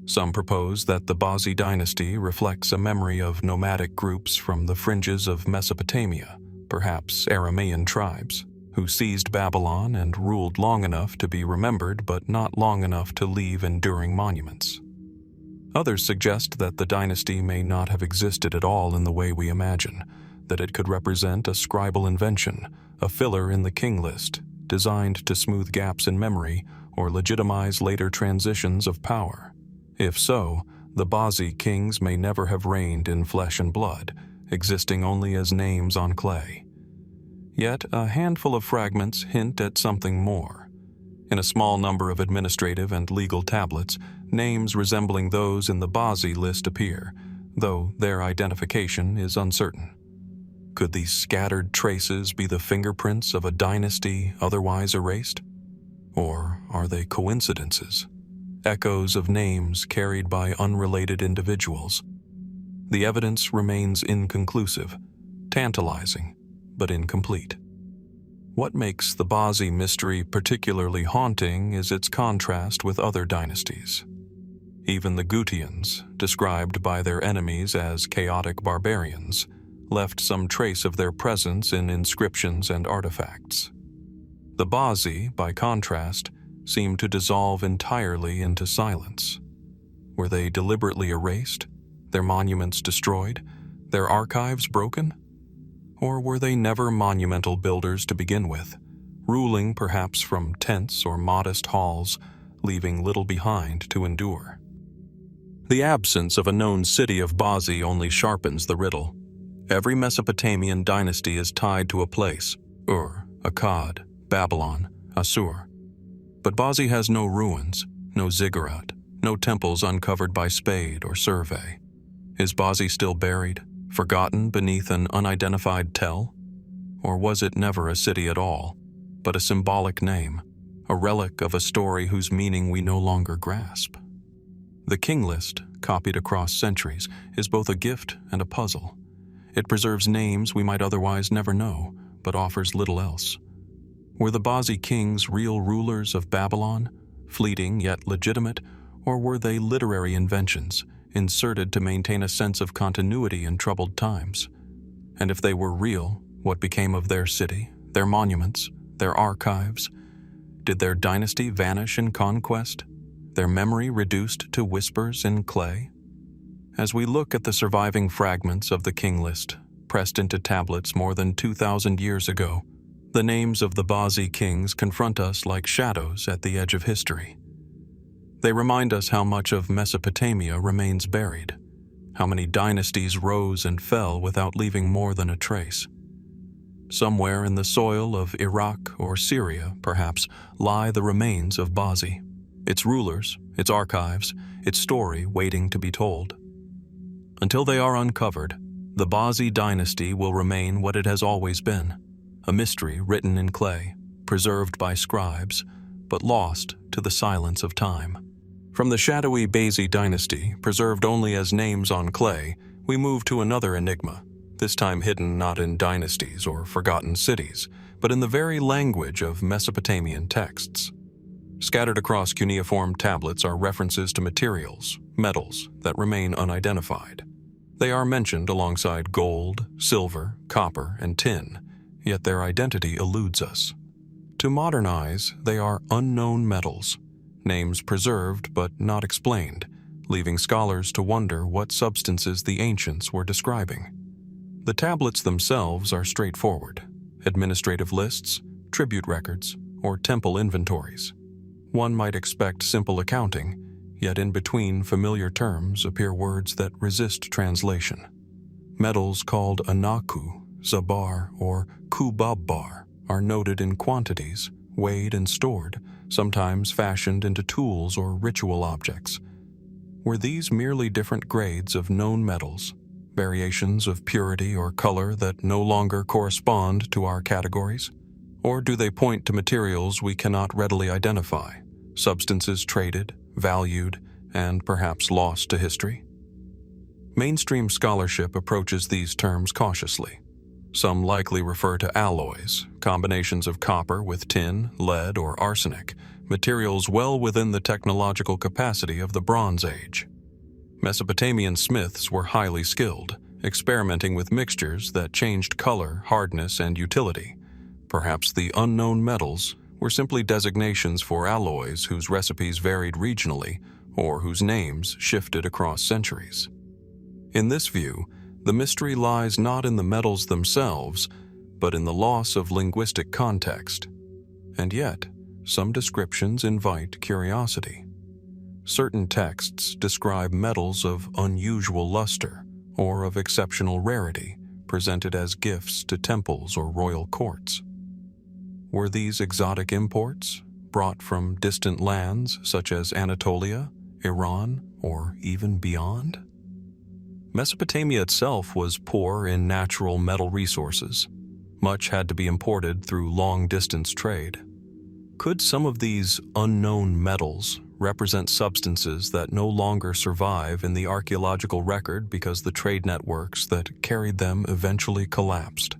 Some propose that the Bazi dynasty reflects a memory of nomadic groups from the fringes of Mesopotamia, perhaps Aramaean tribes, who seized Babylon and ruled long enough to be remembered but not long enough to leave enduring monuments. Others suggest that the dynasty may not have existed at all in the way we imagine, that it could represent a scribal invention, a filler in the king list, designed to smooth gaps in memory or legitimize later transitions of power. If so, the Bazi kings may never have reigned in flesh and blood, existing only as names on clay. Yet a handful of fragments hint at something more. In a small number of administrative and legal tablets, names resembling those in the Bazi list appear, though their identification is uncertain. Could these scattered traces be the fingerprints of a dynasty otherwise erased? Or are they coincidences, echoes of names carried by unrelated individuals? The evidence remains inconclusive, tantalizing, but incomplete. What makes the Bazi mystery particularly haunting is its contrast with other dynasties. Even the Gutians, described by their enemies as chaotic barbarians, left some trace of their presence in inscriptions and artifacts. The Bazi, by contrast, seemed to dissolve entirely into silence. Were they deliberately erased, their monuments destroyed, their archives broken? Or were they never monumental builders to begin with, ruling perhaps from tents or modest halls, leaving little behind to endure? The absence of a known city of Bazi only sharpens the riddle. Every Mesopotamian dynasty is tied to a place: Ur, Akkad, Babylon, Assur. But Bazi has no ruins, no ziggurat, no temples uncovered by spade or survey. Is Bazi still buried, forgotten beneath an unidentified tell? Or was it never a city at all, but a symbolic name, a relic of a story whose meaning we no longer grasp? The king list, copied across centuries, is both a gift and a puzzle. It preserves names we might otherwise never know, but offers little else. Were the Bazi kings real rulers of Babylon, fleeting yet legitimate, or were they literary inventions, inserted to maintain a sense of continuity in troubled times? And if they were real, what became of their city, their monuments, their archives? Did their dynasty vanish in conquest, their memory reduced to whispers in clay? As we look at the surviving fragments of the king list, pressed into tablets more than 2,000 years ago, the names of the Bazi kings confront us like shadows at the edge of history. They remind us how much of Mesopotamia remains buried, how many dynasties rose and fell without leaving more than a trace. Somewhere in the soil of Iraq or Syria, perhaps, lie the remains of Bazi, its rulers, its archives, its story waiting to be told. Until they are uncovered, the Bazi dynasty will remain what it has always been, a mystery written in clay, preserved by scribes, but lost to the silence of time. From the shadowy Bazi dynasty, preserved only as names on clay, we move to another enigma, this time hidden not in dynasties or forgotten cities, but in the very language of Mesopotamian texts. Scattered across cuneiform tablets are references to materials, metals, that remain unidentified. They are mentioned alongside gold, silver, copper, and tin, yet their identity eludes us. To modern eyes, they are unknown metals, names preserved but not explained, leaving scholars to wonder what substances the ancients were describing. The tablets themselves are straightforward: administrative lists, tribute records, or temple inventories. One might expect simple accounting, yet in between familiar terms appear words that resist translation. Metals called anaku, zabar, or kubabbar are noted in quantities, weighed and stored, sometimes fashioned into tools or ritual objects. Were these merely different grades of known metals, variations of purity or color that no longer correspond to our categories? Or do they point to materials we cannot readily identify, substances traded, valued, and perhaps lost to history? Mainstream scholarship approaches these terms cautiously. Some likely refer to alloys, combinations of copper with tin, lead, or arsenic, materials well within the technological capacity of the Bronze Age. Mesopotamian smiths were highly skilled, experimenting with mixtures that changed color, hardness, and utility. Perhaps the unknown metals were simply designations for alloys whose recipes varied regionally or whose names shifted across centuries. In this view, the mystery lies not in the metals themselves, but in the loss of linguistic context. And yet, some descriptions invite curiosity. Certain texts describe metals of unusual luster or of exceptional rarity, presented as gifts to temples or royal courts. Were these exotic imports, brought from distant lands such as Anatolia, Iran, or even beyond? Mesopotamia itself was poor in natural metal resources. Much had to be imported through long-distance trade. Could some of these unknown metals represent substances that no longer survive in the archaeological record because the trade networks that carried them eventually collapsed?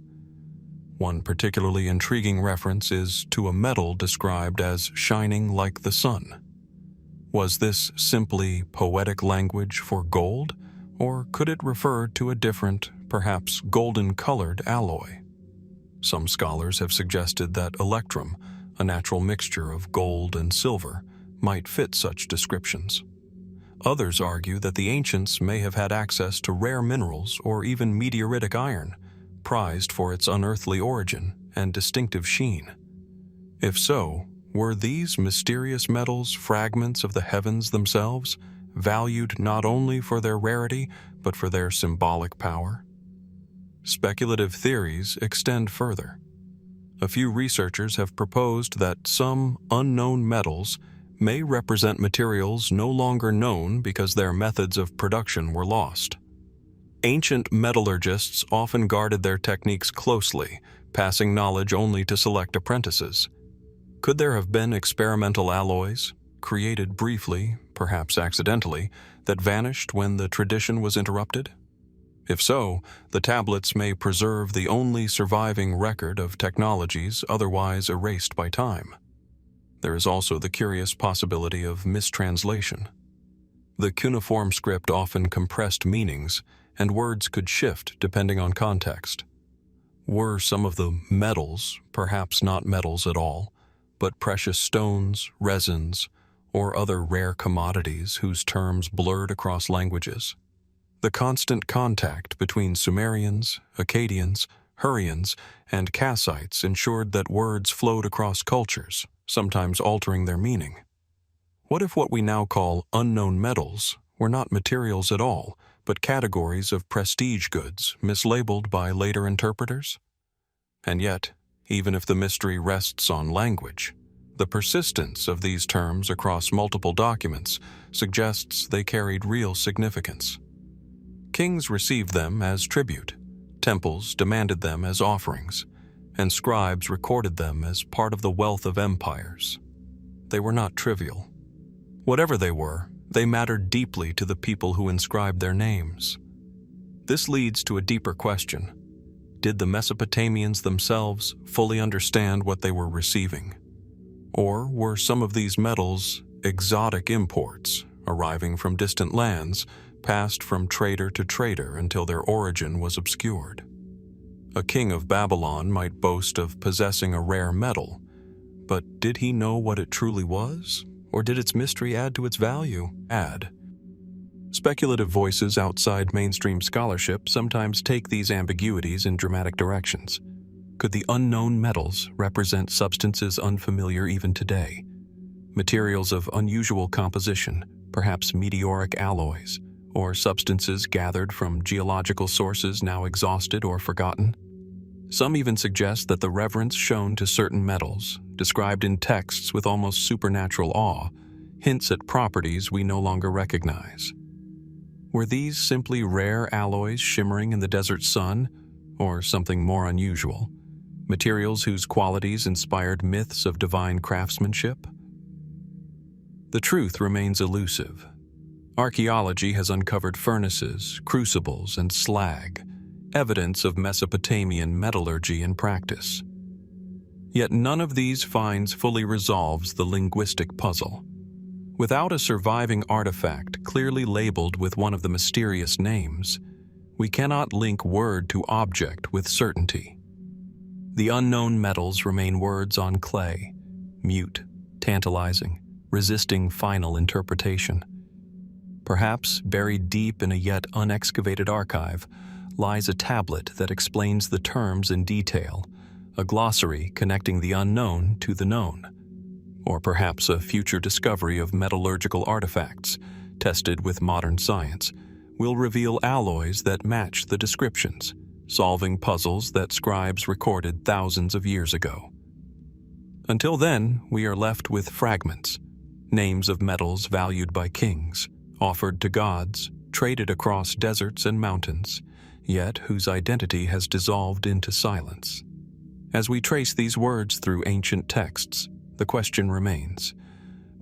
One particularly intriguing reference is to a metal described as shining like the sun. Was this simply poetic language for gold, or could it refer to a different, perhaps golden-colored alloy. Some scholars have suggested that electrum, a natural mixture of gold and silver, might fit such descriptions. Others argue that the ancients may have had access to rare minerals or even meteoritic iron, prized for its unearthly origin and distinctive sheen. If so, were these mysterious metals fragments of the heavens themselves, valued not only for their rarity but for their symbolic power? Speculative theories extend further. A few researchers have proposed that some unknown metals may represent materials no longer known because their methods of production were lost. Ancient metallurgists often guarded their techniques closely, passing knowledge only to select apprentices. Could there have been experimental alloys, created briefly, perhaps accidentally, that vanished when the tradition was interrupted? If so, the tablets may preserve the only surviving record of technologies otherwise erased by time. There is also the curious possibility of mistranslation. The cuneiform script often compressed meanings, and words could shift depending on context. Were some of the metals perhaps not metals at all, but precious stones, resins, or other rare commodities whose terms blurred across languages? The constant contact between Sumerians, Akkadians, Hurrians, and Kassites ensured that words flowed across cultures, sometimes altering their meaning. What if what we now call unknown metals were not materials at all, but categories of prestige goods mislabeled by later interpreters? And yet, even if the mystery rests on language, the persistence of these terms across multiple documents suggests they carried real significance. Kings received them as tribute, temples demanded them as offerings, and scribes recorded them as part of the wealth of empires. They were not trivial. Whatever they were, they mattered deeply to the people who inscribed their names. This leads to a deeper question. Did the Mesopotamians themselves fully understand what they were receiving? Or were some of these metals exotic imports, arriving from distant lands, passed from trader to trader until their origin was obscured? A king of Babylon might boast of possessing a rare metal, but did he know what it truly was? Or did its mystery add to its value? Speculative voices outside mainstream scholarship sometimes take these ambiguities in dramatic directions. Could the unknown metals represent substances unfamiliar even today? Materials of unusual composition, perhaps meteoric alloys, or substances gathered from geological sources now exhausted or forgotten? Some even suggest that the reverence shown to certain metals, described in texts with almost supernatural awe, hints at properties we no longer recognize. Were these simply rare alloys shimmering in the desert sun, or something more unusual? Materials whose qualities inspired myths of divine craftsmanship? The truth remains elusive. Archaeology has uncovered furnaces, crucibles, and slag, evidence of Mesopotamian metallurgy in practice. Yet none of these finds fully resolves the linguistic puzzle. Without a surviving artifact clearly labeled with one of the mysterious names, we cannot link word to object with certainty. The unknown metals remain words on clay, mute, tantalizing, resisting final interpretation. Perhaps buried deep in a yet unexcavated archive lies a tablet that explains the terms in detail, a glossary connecting the unknown to the known. Or perhaps a future discovery of metallurgical artifacts, tested with modern science, will reveal alloys that match the descriptions, solving puzzles that scribes recorded thousands of years ago. Until then, we are left with fragments, names of metals valued by kings, offered to gods, traded across deserts and mountains, yet whose identity has dissolved into silence. As we trace these words through ancient texts, the question remains: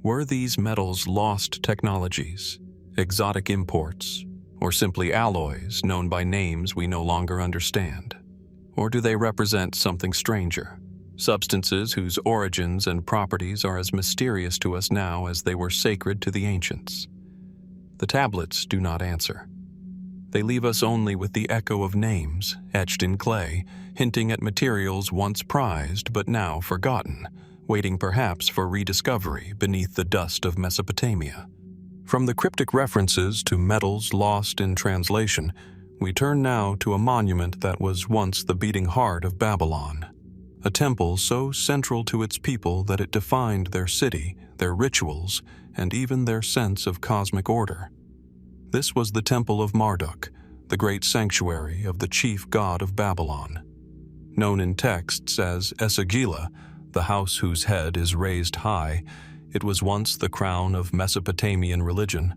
were these metals lost technologies, exotic imports, or simply alloys known by names we no longer understand? Or do they represent something stranger, substances whose origins and properties are as mysterious to us now as they were sacred to the ancients? The tablets do not answer. They leave us only with the echo of names etched in clay, hinting at materials once prized but now forgotten, waiting perhaps for rediscovery beneath the dust of Mesopotamia. From the cryptic references to metals lost in translation, we turn now to a monument that was once the beating heart of Babylon, a temple so central to its people that it defined their city, their rituals, and even their sense of cosmic order. This was the Temple of Marduk, the great sanctuary of the chief god of Babylon. Known in texts as Esagila, the house whose head is raised high, it was once the crown of Mesopotamian religion.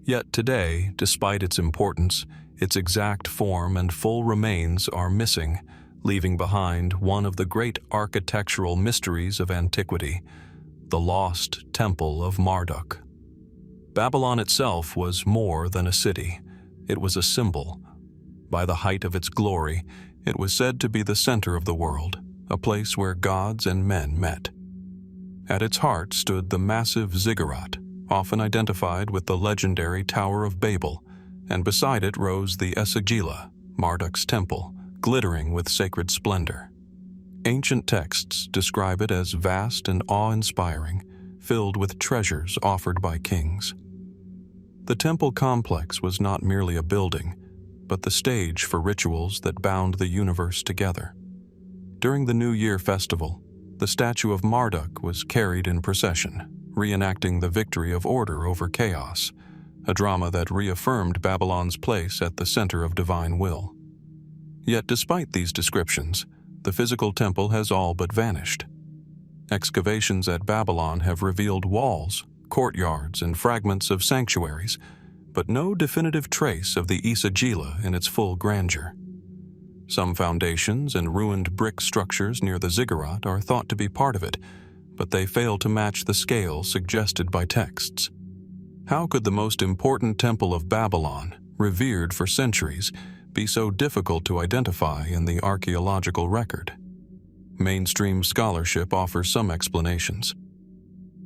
Yet today, despite its importance, its exact form and full remains are missing, leaving behind one of the great architectural mysteries of antiquity, the lost Temple of Marduk. Babylon itself was more than a city. It was a symbol. By the height of its glory, it was said to be the center of the world, a place where gods and men met. At its heart stood the massive Ziggurat, often identified with the legendary Tower of Babel, and beside it rose the Esagila, Marduk's temple, glittering with sacred splendor. Ancient texts describe it as vast and awe-inspiring, filled with treasures offered by kings. The temple complex was not merely a building, but the stage for rituals that bound the universe together. During the New Year festival, the statue of Marduk was carried in procession, reenacting the victory of order over chaos, a drama that reaffirmed Babylon's place at the center of divine will. Yet despite these descriptions, the physical temple has all but vanished. Excavations at Babylon have revealed walls, courtyards, and fragments of sanctuaries, but no definitive trace of the Esagila in its full grandeur. Some foundations and ruined brick structures near the Ziggurat are thought to be part of it, but they fail to match the scale suggested by texts. How could the most important temple of Babylon, revered for centuries, be so difficult to identify in the archaeological record? Mainstream scholarship offers some explanations.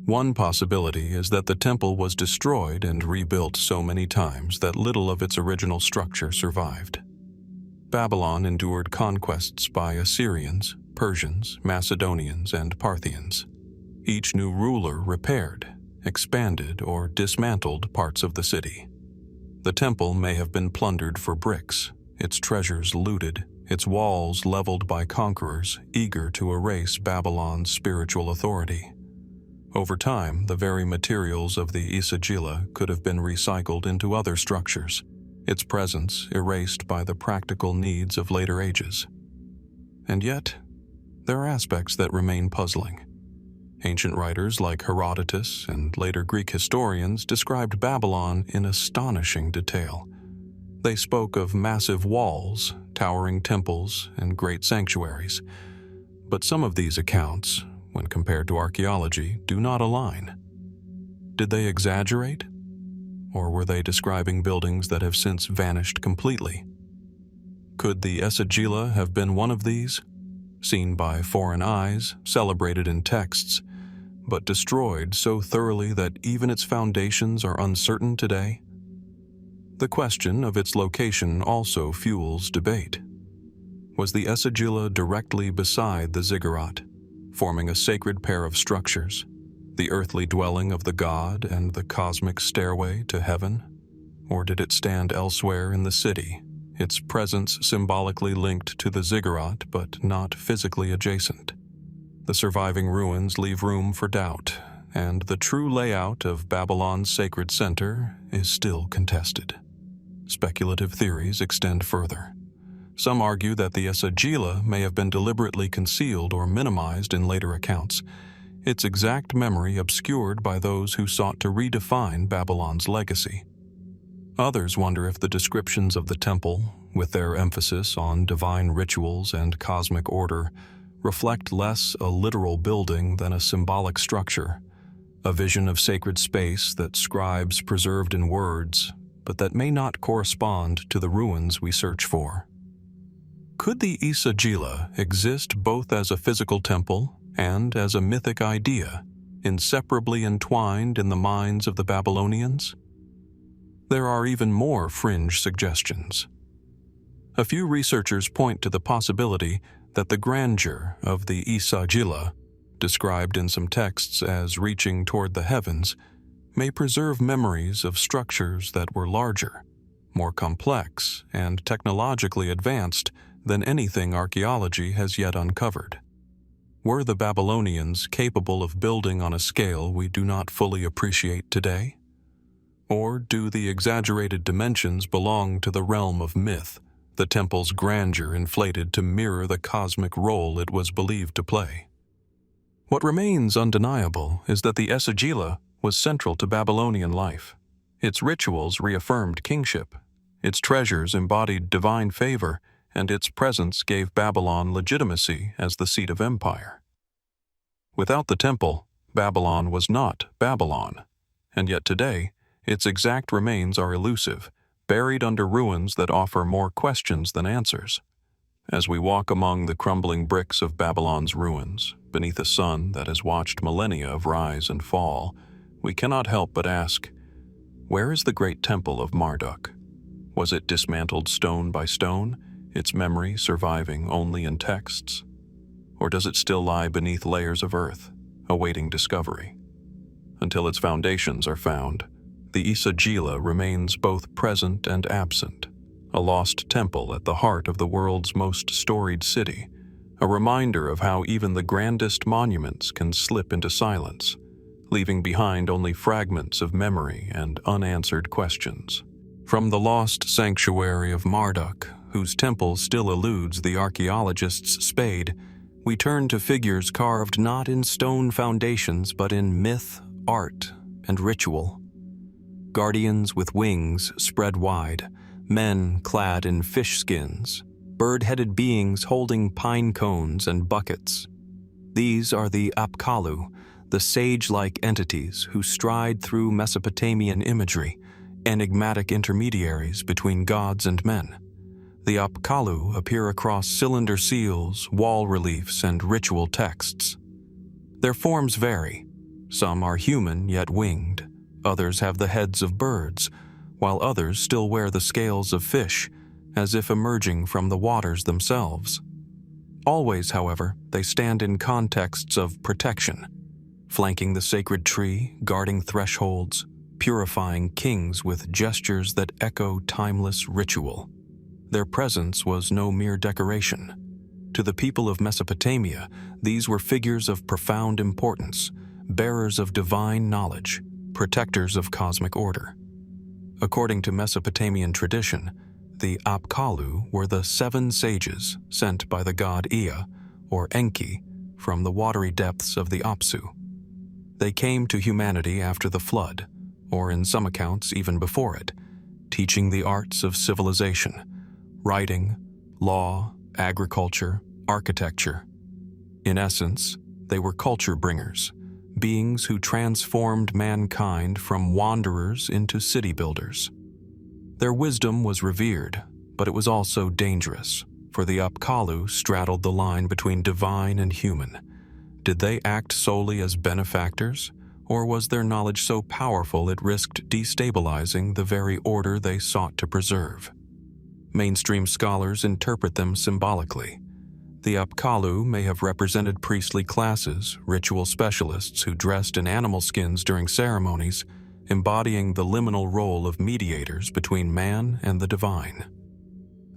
One possibility is that the temple was destroyed and rebuilt so many times that little of its original structure survived. Babylon endured conquests by Assyrians, Persians, Macedonians, and Parthians. Each new ruler repaired, expanded, or dismantled parts of the city. The temple may have been plundered for bricks, its treasures looted, its walls leveled by conquerors eager to erase Babylon's spiritual authority. Over time, the very materials of the Esagila could have been recycled into other structures, its presence erased by the practical needs of later ages. And yet, there are aspects that remain puzzling. Ancient writers like Herodotus and later Greek historians described Babylon in astonishing detail. They spoke of massive walls, towering temples, and great sanctuaries. But some of these accounts, when compared to archaeology, do not align. Did they exaggerate? Or were they describing buildings that have since vanished completely? Could the Esagila have been one of these? Seen by foreign eyes, celebrated in texts, but destroyed so thoroughly that even its foundations are uncertain today? The question of its location also fuels debate. Was the Esagila directly beside the Ziggurat, forming a sacred pair of structures, the earthly dwelling of the god and the cosmic stairway to heaven? Or did it stand elsewhere in the city, its presence symbolically linked to the Ziggurat but not physically adjacent? The surviving ruins leave room for doubt, and the true layout of Babylon's sacred center is still contested. Speculative theories extend further. Some argue that the Esagila may have been deliberately concealed or minimized in later accounts, its exact memory obscured by those who sought to redefine Babylon's legacy. Others wonder if the descriptions of the temple, with their emphasis on divine rituals and cosmic order, reflect less a literal building than a symbolic structure, a vision of sacred space that scribes preserved in words, but that may not correspond to the ruins we search for. Could the Esagila exist both as a physical temple and as a mythic idea, inseparably entwined in the minds of the Babylonians? there are even more fringe suggestions. A few researchers point to the possibility that the grandeur of the Isagila, described in some texts as reaching toward the heavens, may preserve memories of structures that were larger, more complex, and technologically advanced than anything archaeology has yet uncovered. Were the Babylonians capable of building on a scale we do not fully appreciate today? Or do the exaggerated dimensions belong to the realm of myth, the temple's grandeur inflated to mirror the cosmic role it was believed to play? What remains undeniable is that the Esagila was central to Babylonian life. Its rituals reaffirmed kingship, its treasures embodied divine favor, and its presence gave Babylon legitimacy as the seat of empire. Without the temple, Babylon was not Babylon, and yet today, its exact remains are elusive, buried under ruins that offer more questions than answers. As we walk among the crumbling bricks of Babylon's ruins, beneath a sun that has watched millennia of rise and fall, we cannot help but ask, where is the great temple of Marduk? Was it dismantled stone by stone, its memory surviving only in texts? Or does it still lie beneath layers of earth, awaiting discovery? Until its foundations are found, the Isagila remains both present and absent, a lost temple at the heart of the world's most storied city, a reminder of how even the grandest monuments can slip into silence, leaving behind only fragments of memory and unanswered questions. From the lost sanctuary of Marduk, whose temple still eludes the archaeologist's spade, we turn to figures carved not in stone foundations but in myth, art, and ritual. Guardians with wings spread wide, men clad in fish skins, bird-headed beings holding pine cones and buckets. These are the Apkallu, the sage-like entities who stride through Mesopotamian imagery, enigmatic intermediaries between gods and men. The Apkallu appear across cylinder seals, wall reliefs, and ritual texts. Their forms vary. Some are human yet winged. Others have the heads of birds, while others still wear the scales of fish, as if emerging from the waters themselves. Always, however, they stand in contexts of protection, flanking the sacred tree, guarding thresholds, purifying kings with gestures that echo timeless ritual. Their presence was no mere decoration. To the people of Mesopotamia, these were figures of profound importance, bearers of divine knowledge, protectors of cosmic order. According to Mesopotamian tradition, the Apkallu were the 7 sages sent by the god Ea, or Enki, from the watery depths of the Apsu. They came to humanity after the flood, or in some accounts even before it, teaching the arts of civilization, writing, law, agriculture, architecture. In essence, they were culture bringers, beings who transformed mankind from wanderers into city builders. Their wisdom was revered, but it was also dangerous, for the Apkallu straddled the line between divine and human. Did they act solely as benefactors, or was their knowledge so powerful it risked destabilizing the very order they sought to preserve? Mainstream scholars interpret them symbolically. The Apkallu may have represented priestly classes, ritual specialists who dressed in animal skins during ceremonies, embodying the liminal role of mediators between man and the divine.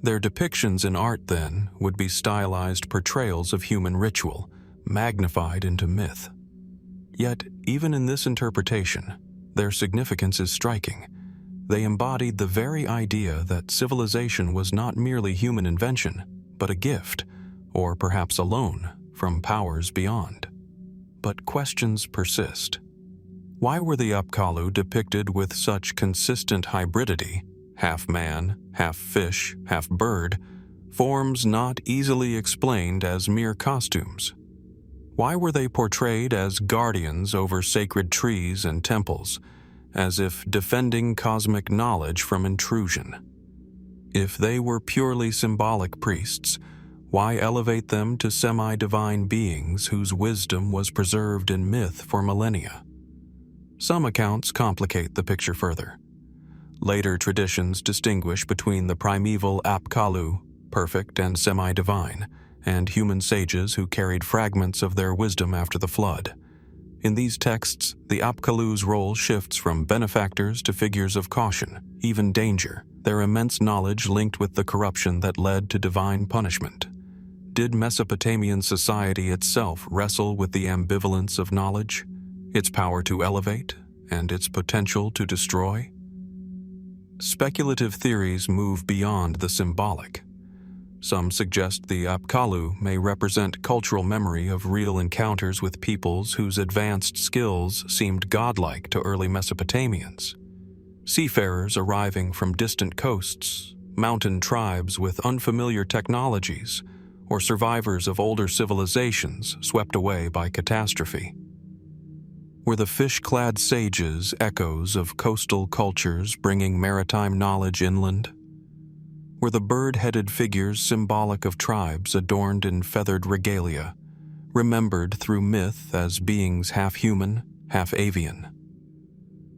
Their depictions in art, then, would be stylized portrayals of human ritual, magnified into myth. Yet, even in this interpretation, their significance is striking. They embodied the very idea that civilization was not merely human invention, but a gift, or perhaps a loan, from powers beyond. But questions persist. Why were the Apkallu depicted with such consistent hybridity, half man, half fish, half bird, forms not easily explained as mere costumes? Why were they portrayed as guardians over sacred trees and temples, as if defending cosmic knowledge from intrusion? If they were purely symbolic priests, why elevate them to semi-divine beings whose wisdom was preserved in myth for millennia? Some accounts complicate the picture further. Later traditions distinguish between the primeval Apkallu, perfect and semi-divine, and human sages who carried fragments of their wisdom after the flood. In these texts, the Apkallu's role shifts from benefactors to figures of caution, even danger, their immense knowledge linked with the corruption that led to divine punishment. Did Mesopotamian society itself wrestle with the ambivalence of knowledge, its power to elevate, and its potential to destroy? Speculative theories move beyond the symbolic. Some suggest the Apkallu may represent cultural memory of real encounters with peoples whose advanced skills seemed godlike to early Mesopotamians. Seafarers arriving from distant coasts, mountain tribes with unfamiliar technologies, or survivors of older civilizations swept away by catastrophe. Were the fish-clad sages echoes of coastal cultures bringing maritime knowledge inland? Were the bird-headed figures symbolic of tribes adorned in feathered regalia, remembered through myth as beings half human, half avian?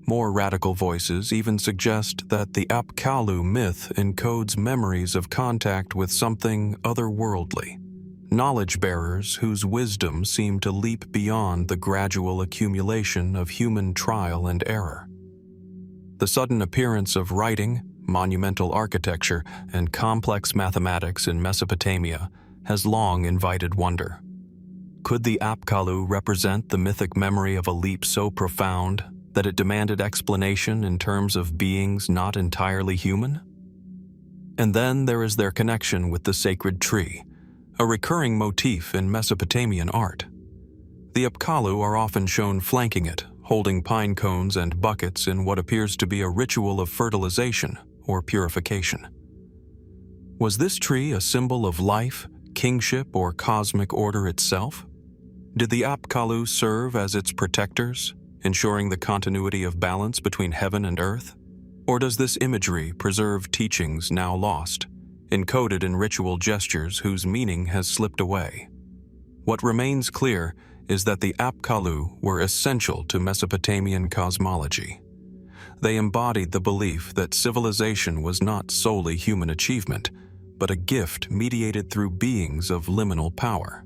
More radical voices even suggest that the Apkallu myth encodes memories of contact with something otherworldly, knowledge-bearers whose wisdom seemed to leap beyond the gradual accumulation of human trial and error. The sudden appearance of writing, monumental architecture, and complex mathematics in Mesopotamia has long invited wonder. Could the Apkallu represent the mythic memory of a leap so profound that it demanded explanation in terms of beings not entirely human? And then there is their connection with the sacred tree, a recurring motif in Mesopotamian art. The Apkallu are often shown flanking it, holding pine cones and buckets in what appears to be a ritual of fertilization or purification. Was this tree a symbol of life, kingship, or cosmic order itself? Did the Apkallu serve as its protectors, ensuring the continuity of balance between heaven and earth? Or does this imagery preserve teachings now lost, encoded in ritual gestures whose meaning has slipped away? What remains clear is that the Apkallu were essential to Mesopotamian cosmology. They embodied the belief that civilization was not solely human achievement, but a gift mediated through beings of liminal power.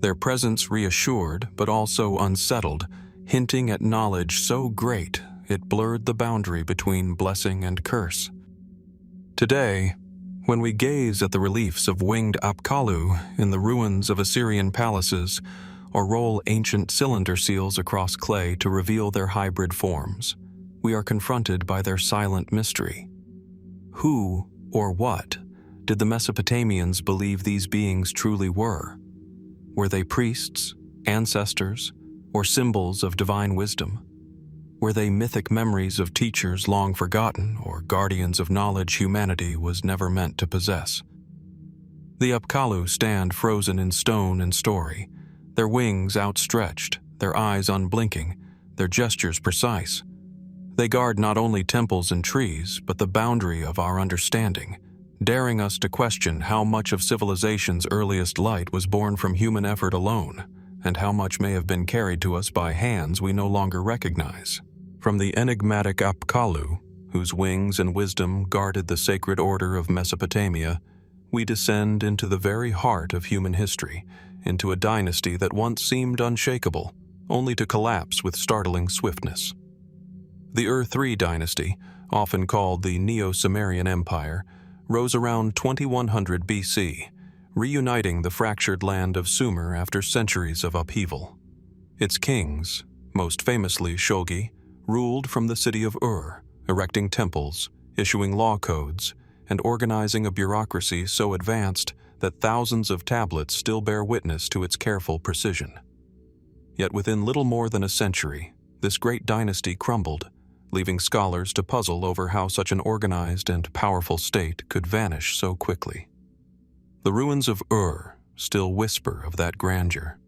Their presence reassured, but also unsettled, hinting at knowledge so great it blurred the boundary between blessing and curse. Today, when we gaze at the reliefs of winged Apkallu in the ruins of Assyrian palaces, or roll ancient cylinder seals across clay to reveal their hybrid forms, we are confronted by their silent mystery. Who, or what, did the Mesopotamians believe these beings truly were? Were they priests, ancestors, or symbols of divine wisdom? Were they mythic memories of teachers long forgotten, or guardians of knowledge humanity was never meant to possess? The Apkallu stand frozen in stone and story, their wings outstretched, their eyes unblinking, their gestures precise. They guard not only temples and trees, but the boundary of our understanding, daring us to question how much of civilization's earliest light was born from human effort alone, and how much may have been carried to us by hands we no longer recognize. From the enigmatic Apkallu, whose wings and wisdom guarded the sacred order of Mesopotamia, we descend into the very heart of human history, into a dynasty that once seemed unshakable, only to collapse with startling swiftness. The Ur-3 dynasty, often called the Neo-Sumerian Empire, rose around 2100 BC, reuniting the fractured land of Sumer after centuries of upheaval. Its kings, most famously Chogha, ruled from the city of Ur, erecting temples, issuing law codes, and organizing a bureaucracy so advanced that thousands of tablets still bear witness to its careful precision. Yet within little more than a century, this great dynasty crumbled, leaving scholars to puzzle over how such an organized and powerful state could vanish so quickly. The ruins of Ur still whisper of that grandeur.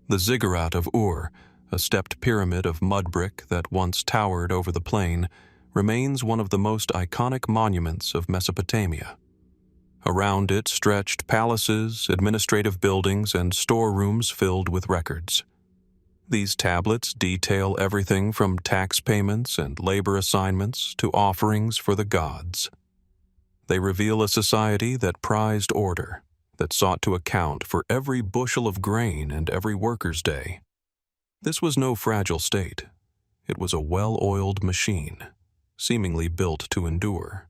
The Ziggurat of Ur, a stepped pyramid of mud brick that once towered over the plain, remains one of the most iconic monuments of Mesopotamia. Around it stretched palaces, administrative buildings, and storerooms filled with records. These tablets detail everything from tax payments and labor assignments to offerings for the gods. They reveal a society that prized order, that sought to account for every bushel of grain and every worker's day. This was no fragile state. It was a well-oiled machine, seemingly built to endure.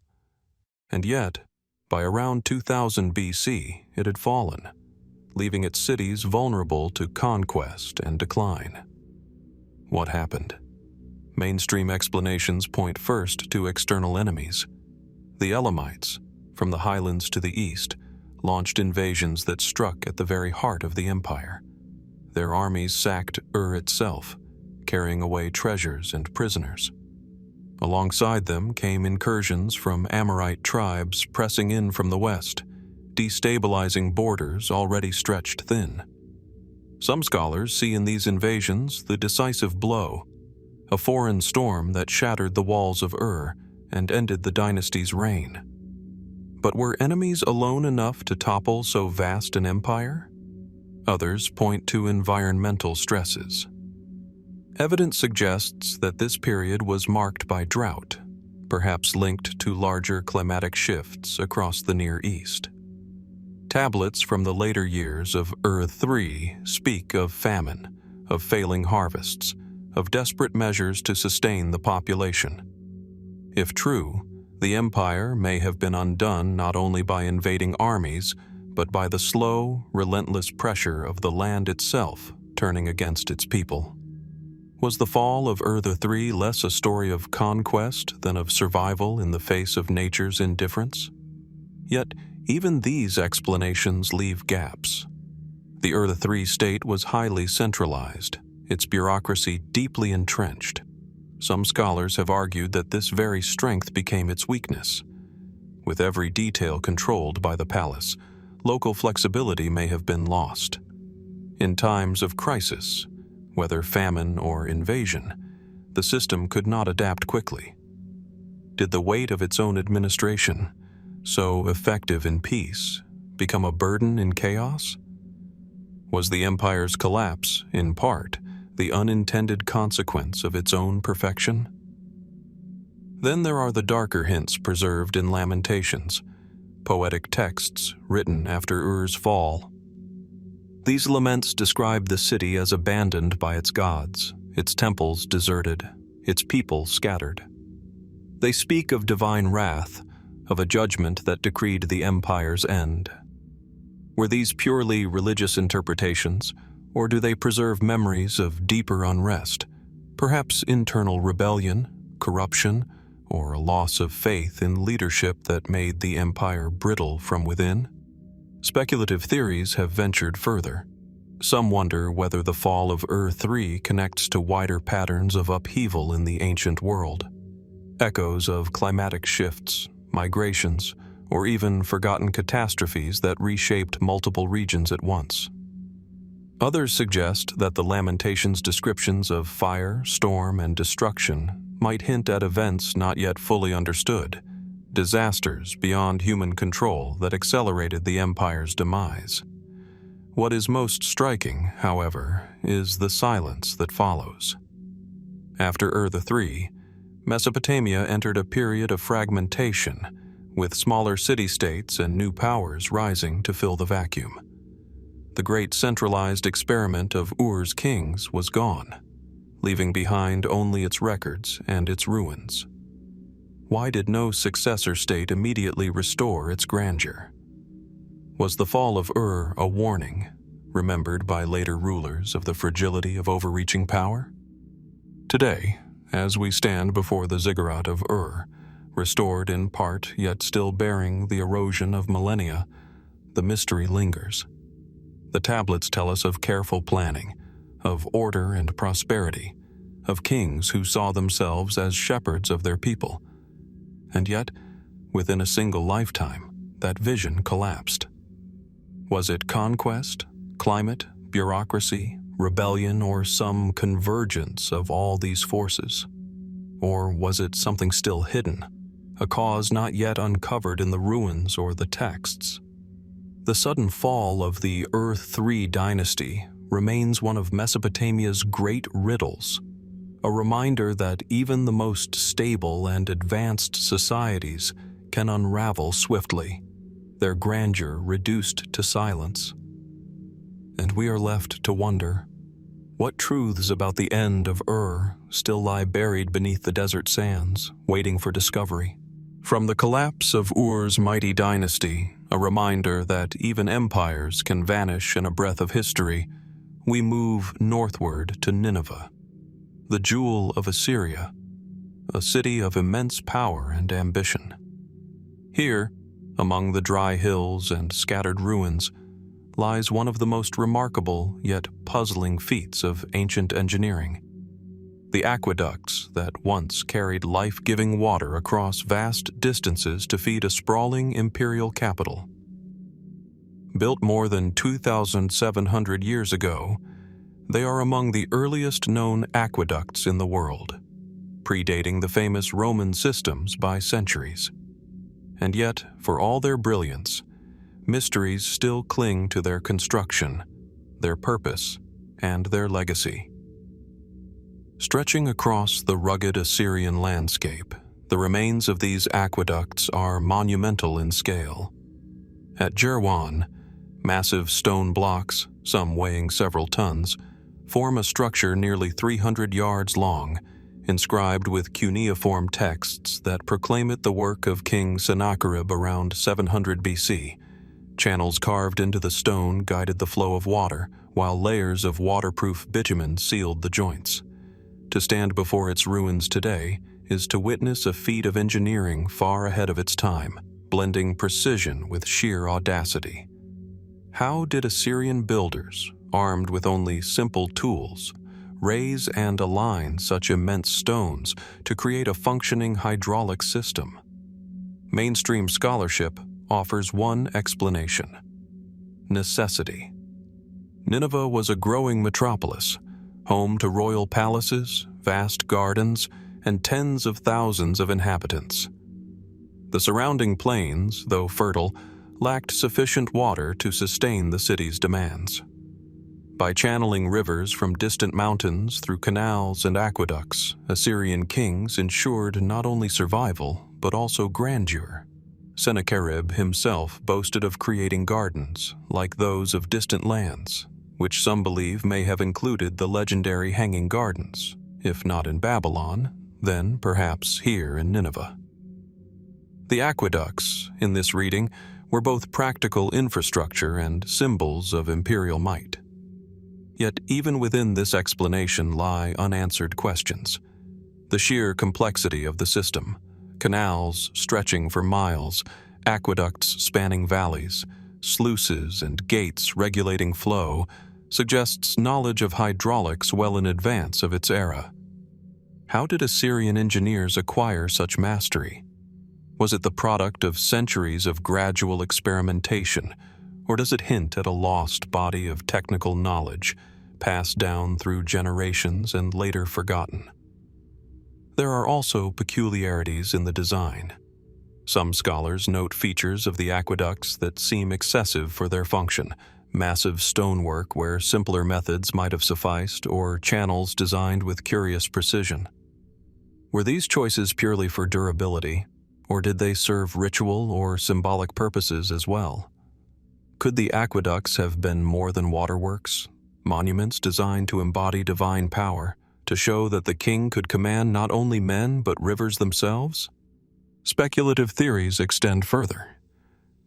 And yet, by around 2000 BC, it had fallen, leaving its cities vulnerable to conquest and decline. What happened? Mainstream explanations point first to external enemies. The Elamites, from the highlands to the east, launched invasions that struck at the very heart of the empire. Their armies sacked Ur itself, carrying away treasures and prisoners. Alongside them came incursions from Amorite tribes pressing in from the west, destabilizing borders already stretched thin. Some scholars see in these invasions the decisive blow, a foreign storm that shattered the walls of Ur and ended the dynasty's reign. But were enemies alone enough to topple so vast an empire? Others point to environmental stresses. Evidence suggests that this period was marked by drought, perhaps linked to larger climatic shifts across the Near East. Tablets from the later years of Ur III speak of famine, of failing harvests, of desperate measures to sustain the population. If true, the empire may have been undone not only by invading armies, but by the slow, relentless pressure of the land itself turning against its people. Was the fall of Ur III less a story of conquest than of survival in the face of nature's indifference? Yet, even these explanations leave gaps. The Ur III state was highly centralized, its bureaucracy deeply entrenched. Some scholars have argued that this very strength became its weakness. With every detail controlled by the palace, local flexibility may have been lost. In times of crisis, whether famine or invasion, the system could not adapt quickly. Did the weight of its own administration, so effective in peace, become a burden in chaos? Was the empire's collapse, in part, the unintended consequence of its own perfection? Then there are the darker hints preserved in Lamentations, poetic texts written after Ur's fall. These laments describe the city as abandoned by its gods, its temples deserted, its people scattered. They speak of divine wrath, of a judgment that decreed the empire's end. Were these purely religious interpretations, or do they preserve memories of deeper unrest, perhaps internal rebellion, corruption, or a loss of faith in leadership that made the empire brittle from within? Speculative theories have ventured further. Some wonder whether the fall of Ur III connects to wider patterns of upheaval in the ancient world, echoes of climatic shifts, migrations, or even forgotten catastrophes that reshaped multiple regions at once. Others suggest that the Lamentations' descriptions of fire, storm, and destruction might hint at events not yet fully understood, disasters beyond human control that accelerated the empire's demise. What is most striking, however, is the silence that follows. After Ur III, Mesopotamia entered a period of fragmentation, with smaller city-states and new powers rising to fill the vacuum. The great centralized experiment of Ur's kings was gone, leaving behind only its records and its ruins. Why did no successor state immediately restore its grandeur? Was the fall of Ur a warning, remembered by later rulers of the fragility of overreaching power? Today, as we stand before the Ziggurat of Ur, restored in part yet still bearing the erosion of millennia, the mystery lingers. The tablets tell us of careful planning, of order and prosperity, of kings who saw themselves as shepherds of their people. And yet, within a single lifetime, that vision collapsed. Was it conquest, climate, bureaucracy, rebellion, or some convergence of all these forces? Or was it something still hidden, a cause not yet uncovered in the ruins or the texts? The sudden fall of the Ur III dynasty remains one of Mesopotamia's great riddles, a reminder that even the most stable and advanced societies can unravel swiftly, their grandeur reduced to silence. And we are left to wonder, what truths about the end of still lie buried beneath the desert sands, waiting for discovery? From the collapse of Ur's mighty dynasty, a reminder that even empires can vanish in a breath of history, we move northward to Nineveh, the jewel of Assyria, a city of immense power and ambition. Here, among the dry hills and scattered ruins, lies one of the most remarkable yet puzzling feats of ancient engineering: the aqueducts that once carried life-giving water across vast distances to feed a sprawling imperial capital. Built more than 2,700 years ago, they are among the earliest known aqueducts in the world, predating the famous Roman systems by centuries. And yet, for all their brilliance, mysteries still cling to their construction, their purpose, and their legacy. Stretching across the rugged Assyrian landscape, the remains of these aqueducts are monumental in scale. At Jerwan, massive stone blocks, some weighing several tons, form a structure nearly 300 yards long, inscribed with cuneiform texts that proclaim it the work of King Sennacherib around 700 BC. Channels carved into the stone guided the flow of water, while layers of waterproof bitumen sealed the joints. To stand before its ruins today is to witness a feat of engineering far ahead of its time, blending precision with sheer audacity. How did Assyrian builders, armed with only simple tools, raise and align such immense stones to create a functioning hydraulic system? Mainstream scholarship offers one explanation: necessity. Nineveh was a growing metropolis, home to royal palaces, vast gardens, and tens of thousands of inhabitants. The surrounding plains, though fertile, lacked sufficient water to sustain the city's demands. By channeling rivers from distant mountains through canals and aqueducts, Assyrian kings ensured not only survival, but also grandeur. Sennacherib himself boasted of creating gardens, like those of distant lands, which some believe may have included the legendary Hanging Gardens, if not in Babylon, then perhaps here in Nineveh. The aqueducts, in this reading, were both practical infrastructure and symbols of imperial might. Yet even within this explanation lie unanswered questions. The sheer complexity of the system, canals stretching for miles, aqueducts spanning valleys, sluices and gates regulating flow, suggests knowledge of hydraulics well in advance of its era. How did Assyrian engineers acquire such mastery? Was it the product of centuries of gradual experimentation, or does it hint at a lost body of technical knowledge, passed down through generations and later forgotten? There are also peculiarities in the design. Some scholars note features of the aqueducts that seem excessive for their function: massive stonework where simpler methods might have sufficed, or channels designed with curious precision. Were these choices purely for durability, or did they serve ritual or symbolic purposes as well? Could the aqueducts have been more than waterworks, monuments designed to embody divine power, to show that the king could command not only men but rivers themselves? Speculative theories extend further.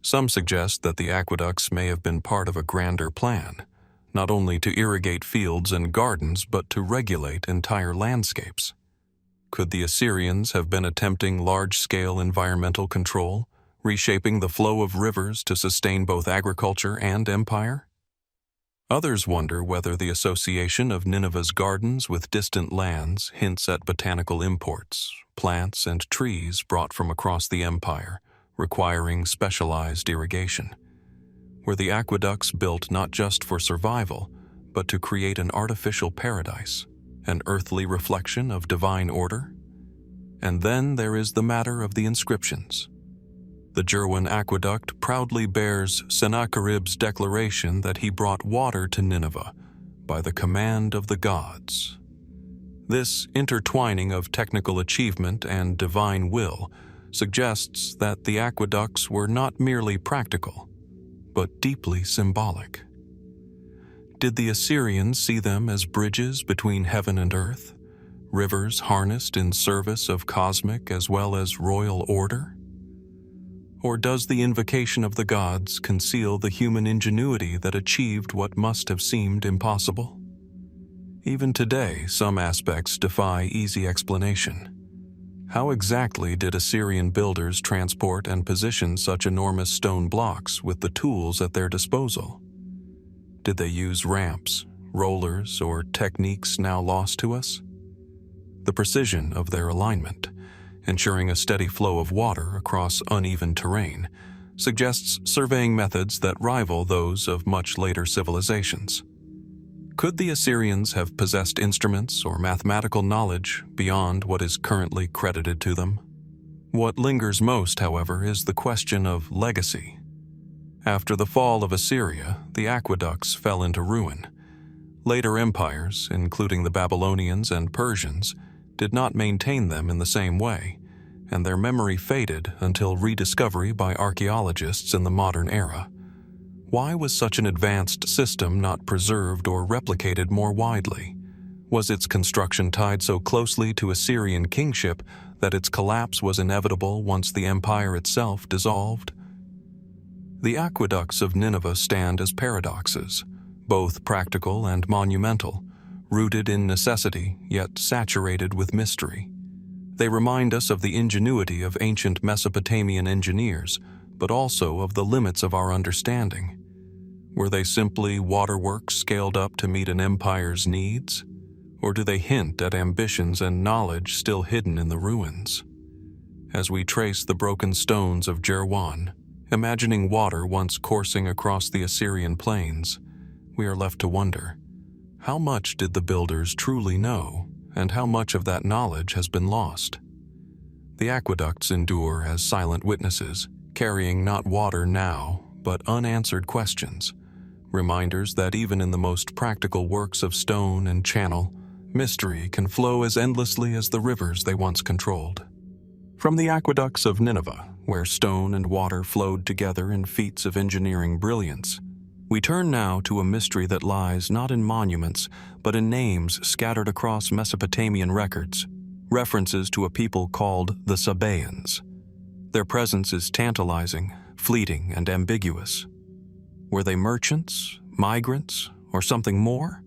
Some suggest that the aqueducts may have been part of a grander plan, not only to irrigate fields and gardens but to regulate entire landscapes. Could the Assyrians have been attempting large-scale environmental control, reshaping the flow of rivers to sustain both agriculture and empire? Others wonder whether the association of Nineveh's gardens with distant lands hints at botanical imports, plants and trees brought from across the empire, requiring specialized irrigation. Were the aqueducts built not just for survival, but to create an artificial paradise, an earthly reflection of divine order? And then there is the matter of the inscriptions. The Jerwan aqueduct proudly bears Sennacherib's declaration that he brought water to Nineveh, by the command of the gods. This intertwining of technical achievement and divine will suggests that the aqueducts were not merely practical, but deeply symbolic. Did the Assyrians see them as bridges between heaven and earth, rivers harnessed in service of cosmic as well as royal order? Or does the invocation of the gods conceal the human ingenuity that achieved what must have seemed impossible? Even today, some aspects defy easy explanation. How exactly did Assyrian builders transport and position such enormous stone blocks with the tools at their disposal? Did they use ramps, rollers, or techniques now lost to us? The precision of their alignment, ensuring a steady flow of water across uneven terrain, suggests surveying methods that rival those of much later civilizations. Could the Assyrians have possessed instruments or mathematical knowledge beyond what is currently credited to them? What lingers most, however, is the question of legacy. After the fall of Assyria, the aqueducts fell into ruin. Later empires, including the Babylonians and Persians, did not maintain them in the same way, and their memory faded until rediscovery by archaeologists in the modern era. Why was such an advanced system not preserved or replicated more widely? Was its construction tied so closely to Assyrian kingship that its collapse was inevitable once the empire itself dissolved? The aqueducts of Nineveh stand as paradoxes, both practical and monumental, rooted in necessity yet saturated with mystery. They remind us of the ingenuity of ancient Mesopotamian engineers, but also of the limits of our understanding. Were they simply waterworks scaled up to meet an empire's needs? Or do they hint at ambitions and knowledge still hidden in the ruins? As we trace the broken stones of Jerwan, imagining water once coursing across the Assyrian plains, we are left to wonder, how much did the builders truly know, and how much of that knowledge has been lost? The aqueducts endure as silent witnesses, carrying not water now, but unanswered questions, reminders that even in the most practical works of stone and channel, mystery can flow as endlessly as the rivers they once controlled. From the aqueducts of Nineveh, where stone and water flowed together in feats of engineering brilliance, we turn now to a mystery that lies not in monuments, but in names scattered across Mesopotamian records, references to a people called the Sabæans. Their presence is tantalizing, fleeting, and ambiguous. Were they merchants, migrants, or something more?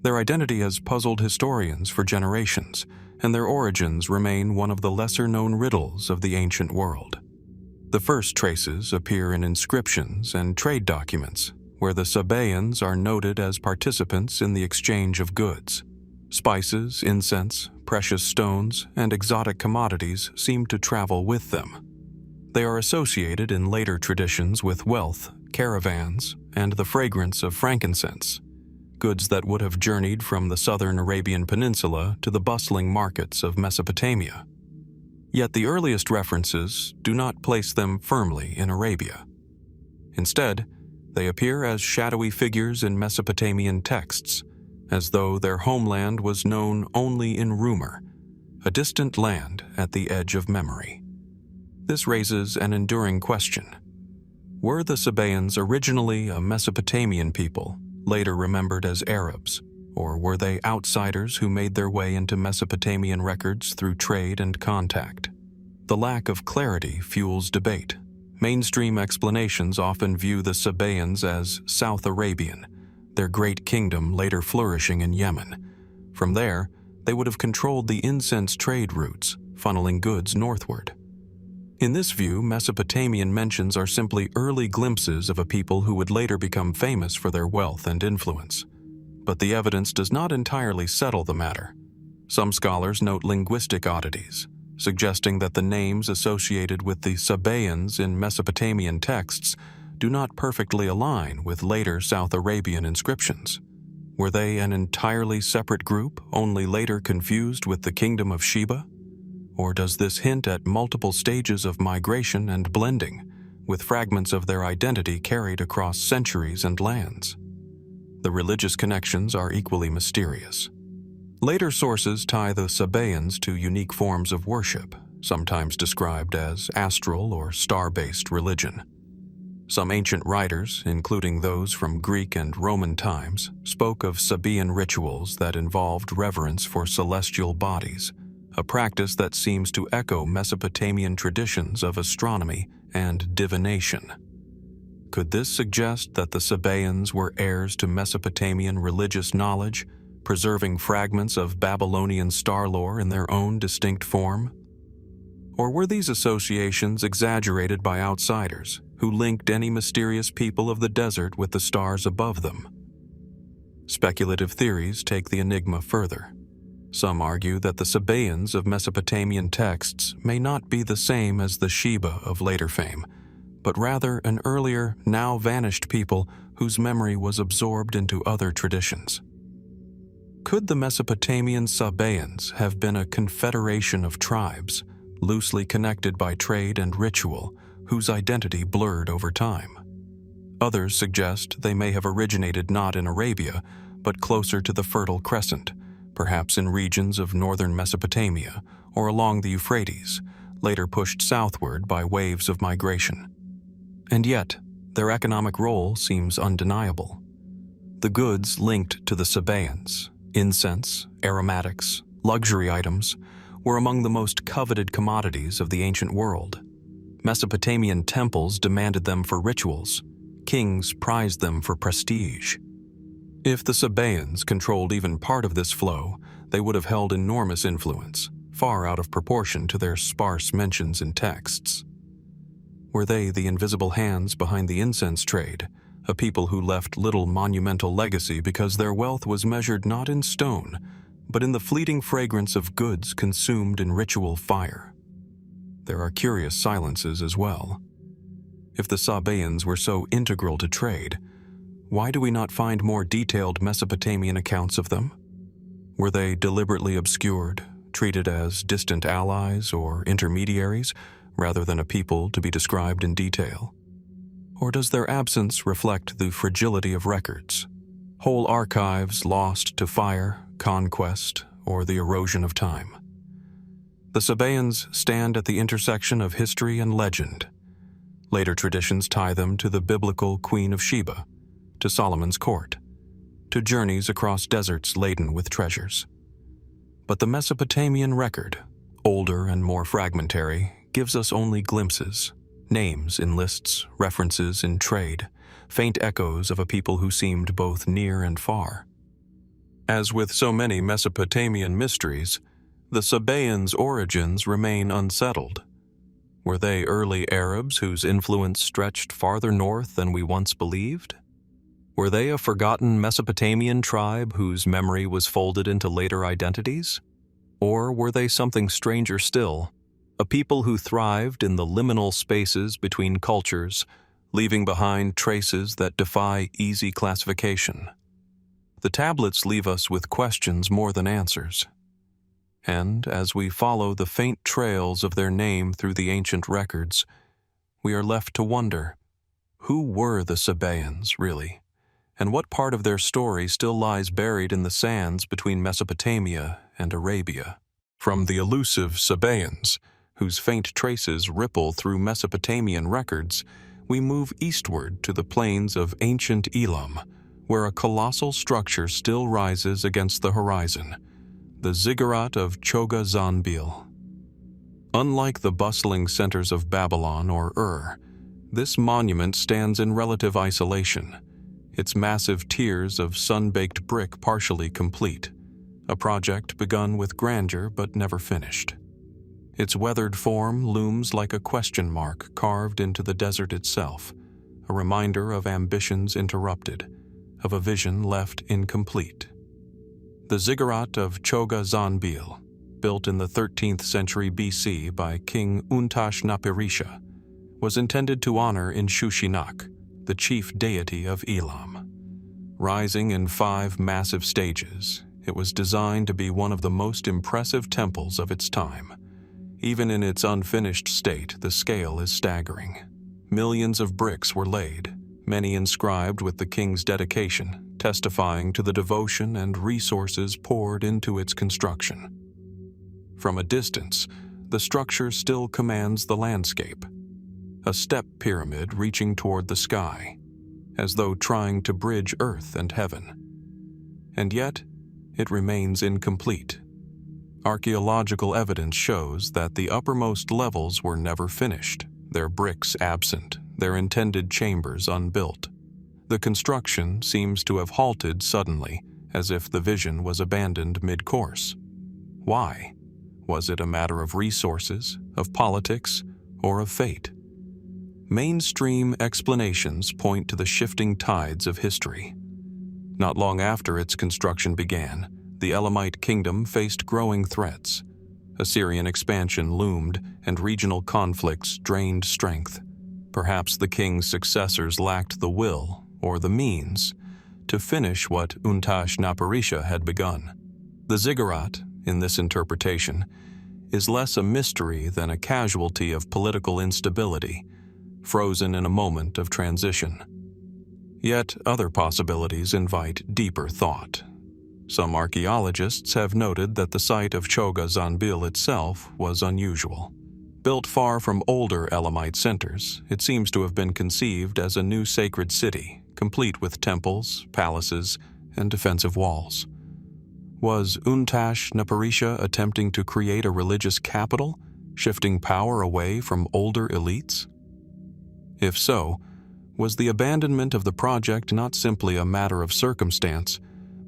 Their identity has puzzled historians for generations, and their origins remain one of the lesser-known riddles of the ancient world. The first traces appear in inscriptions and trade documents, where the Sabæans are noted as participants in the exchange of goods. Spices, incense, precious stones, and exotic commodities seem to travel with them. They are associated in later traditions with wealth, caravans, and the fragrance of frankincense, goods that would have journeyed from the southern Arabian Peninsula to the bustling markets of Mesopotamia. Yet the earliest references do not place them firmly in Arabia. Instead, they appear as shadowy figures in Mesopotamian texts, as though their homeland was known only in rumor, a distant land at the edge of memory. This raises an enduring question. Were the Sabæans originally a Mesopotamian people, later remembered as Arabs, or were they outsiders who made their way into Mesopotamian records through trade and contact? The lack of clarity fuels debate. Mainstream explanations often view the Sabæans as South Arabian, their great kingdom later flourishing in Yemen. From there, they would have controlled the incense trade routes, funneling goods northward. In this view, Mesopotamian mentions are simply early glimpses of a people who would later become famous for their wealth and influence. But the evidence does not entirely settle the matter. Some scholars note linguistic oddities, suggesting that the names associated with the Sabæans in Mesopotamian texts do not perfectly align with later South Arabian inscriptions. Were they an entirely separate group, only later confused with the kingdom of Sheba? Or does this hint at multiple stages of migration and blending, with fragments of their identity carried across centuries and lands? The religious connections are equally mysterious. Later sources tie the Sabæans to unique forms of worship, sometimes described as astral or star-based religion. Some ancient writers, including those from Greek and Roman times, spoke of Sabæan rituals that involved reverence for celestial bodies, a practice that seems to echo Mesopotamian traditions of astronomy and divination. Could this suggest that the Sabæans were heirs to Mesopotamian religious knowledge, preserving fragments of Babylonian star lore in their own distinct form? Or were these associations exaggerated by outsiders who linked any mysterious people of the desert with the stars above them? Speculative theories take the enigma further. Some argue that the Sabæans of Mesopotamian texts may not be the same as the Sheba of later fame, but rather an earlier, now vanished people whose memory was absorbed into other traditions. Could the Mesopotamian Sabæans have been a confederation of tribes, loosely connected by trade and ritual, whose identity blurred over time? Others suggest they may have originated not in Arabia, but closer to the Fertile Crescent, perhaps in regions of northern Mesopotamia or along the Euphrates, later pushed southward by waves of migration. And yet, their economic role seems undeniable. The goods linked to the Sabæans, incense, aromatics, luxury items, were among the most coveted commodities of the ancient world. Mesopotamian temples demanded them for rituals. Kings prized them for prestige. If the Sabæans controlled even part of this flow, they would have held enormous influence, far out of proportion to their sparse mentions in texts. Were they the invisible hands behind the incense trade, a people who left little monumental legacy because their wealth was measured not in stone, but in the fleeting fragrance of goods consumed in ritual fire? There are curious silences as well. If the Sabæans were so integral to trade, why do we not find more detailed Mesopotamian accounts of them? Were they deliberately obscured, treated as distant allies or intermediaries, rather than a people to be described in detail? Or does their absence reflect the fragility of records? Whole archives lost to fire, conquest, or the erosion of time. The Sabæans stand at the intersection of history and legend. Later traditions tie them to the biblical Queen of Sheba, to Solomon's court, to journeys across deserts laden with treasures. But the Mesopotamian record, older and more fragmentary, gives us only glimpses, names in lists, references in trade, faint echoes of a people who seemed both near and far. As with so many Mesopotamian mysteries, the Sabæans' origins remain unsettled. Were they early Arabs whose influence stretched farther north than we once believed? Were they a forgotten Mesopotamian tribe whose memory was folded into later identities? Or were they something stranger still, a people who thrived in the liminal spaces between cultures, leaving behind traces that defy easy classification? The tablets leave us with questions more than answers. And as we follow the faint trails of their name through the ancient records, we are left to wonder, who were the Sabæans, really? And what part of their story still lies buried in the sands between Mesopotamia and Arabia? From the elusive Sabæans, whose faint traces ripple through Mesopotamian records, we move eastward to the plains of ancient Elam, where a colossal structure still rises against the horizon, the Ziggurat of Chogha. Unlike the bustling centers of Babylon or Ur, this monument stands in relative isolation, its massive tiers of sun-baked brick partially complete, a project begun with grandeur but never finished. Its weathered form looms like a question mark carved into the desert itself, a reminder of ambitions interrupted, of a vision left incomplete. The Ziggurat of Chogha, built in the 13th century BC by King Undeciphered, was intended to honor Inshushinak, the chief deity of Elam. Rising in 5 massive stages, it was designed to be one of the most impressive temples of its time. Even in its unfinished state, the scale is staggering. Millions of bricks were laid, many inscribed with the king's dedication, testifying to the devotion and resources poured into its construction. From a distance, the structure still commands the landscape, a step pyramid reaching toward the sky, as though trying to bridge earth and heaven. And yet, it remains incomplete. Archaeological evidence shows that the uppermost levels were never finished, their bricks absent, their intended chambers unbuilt. The construction seems to have halted suddenly, as if the vision was abandoned mid-course. Why? Was it a matter of resources, of politics, or of fate? Mainstream explanations point to the shifting tides of history. Not long after its construction began, the Elamite kingdom faced growing threats. Assyrian expansion loomed, and regional conflicts drained strength. Perhaps the king's successors lacked the will, or the means, to finish what Undeciphered had begun. The Ziggurat, in this interpretation, is less a mystery than a casualty of political instability, frozen in a moment of transition. Yet other possibilities invite deeper thought. Some archaeologists have noted that the site of Chogha Zanbil itself was unusual. Built far from older Elamite centers, it seems to have been conceived as a new sacred city, complete with temples, palaces, and defensive walls. Was Undeciphered attempting to create a religious capital, shifting power away from older elites? If so, was the abandonment of the project not simply a matter of circumstance,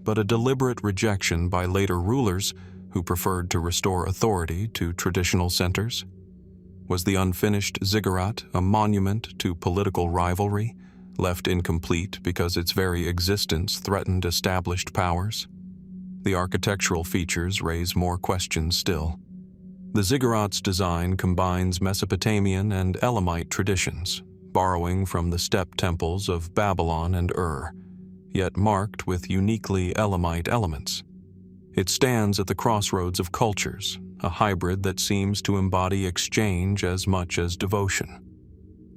but a deliberate rejection by later rulers who preferred to restore authority to traditional centers? Was the unfinished Ziggurat a monument to political rivalry, left incomplete because its very existence threatened established powers? The architectural features raise more questions still. The Ziggurat's design combines Mesopotamian and Elamite traditions, borrowing from the step temples of Babylon and Ur, yet marked with uniquely Elamite elements. It stands at the crossroads of cultures, a hybrid that seems to embody exchange as much as devotion.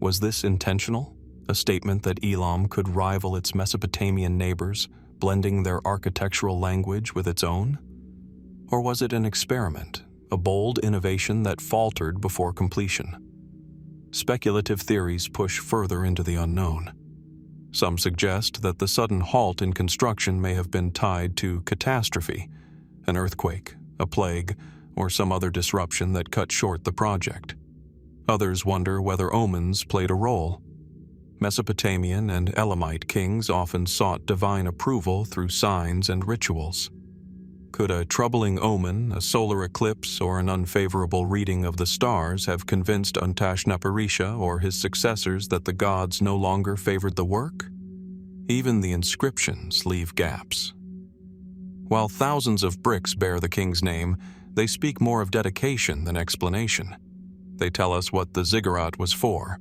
Was this intentional? A statement that Elam could rival its Mesopotamian neighbors, blending their architectural language with its own? Or was it an experiment, a bold innovation that faltered before completion? Speculative theories push further into the unknown. Some suggest that the sudden halt in construction may have been tied to catastrophe, an earthquake, a plague, or some other disruption that cut short the project. Others wonder whether omens played a role. Mesopotamian and Elamite kings often sought divine approval through signs and rituals. Could a troubling omen, a solar eclipse, or an unfavorable reading of the stars have convinced Undeciphered or his successors that the gods no longer favored the work? Even the inscriptions leave gaps. While thousands of bricks bear the king's name, they speak more of dedication than explanation. They tell us what the Ziggurat was for,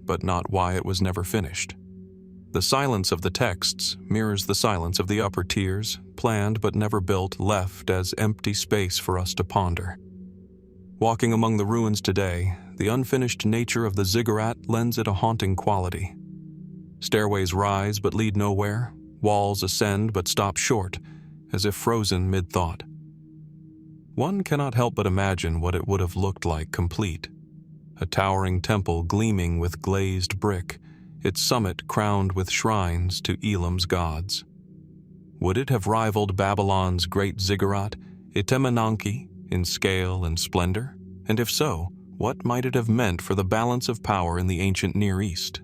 but not why it was never finished. The silence of the texts mirrors the silence of the upper tiers, planned but never built, left as empty space for us to ponder. Walking among the ruins today, the unfinished nature of the Ziggurat lends it a haunting quality. Stairways rise but lead nowhere, walls ascend but stop short, as if frozen mid-thought. One cannot help but imagine what it would have looked like complete. A towering temple gleaming with glazed brick, its summit crowned with shrines to Elam's gods. Would it have rivaled Babylon's great Ziggurat, Etemenanki, in scale and splendor? And if so, what might it have meant for the balance of power in the ancient Near East?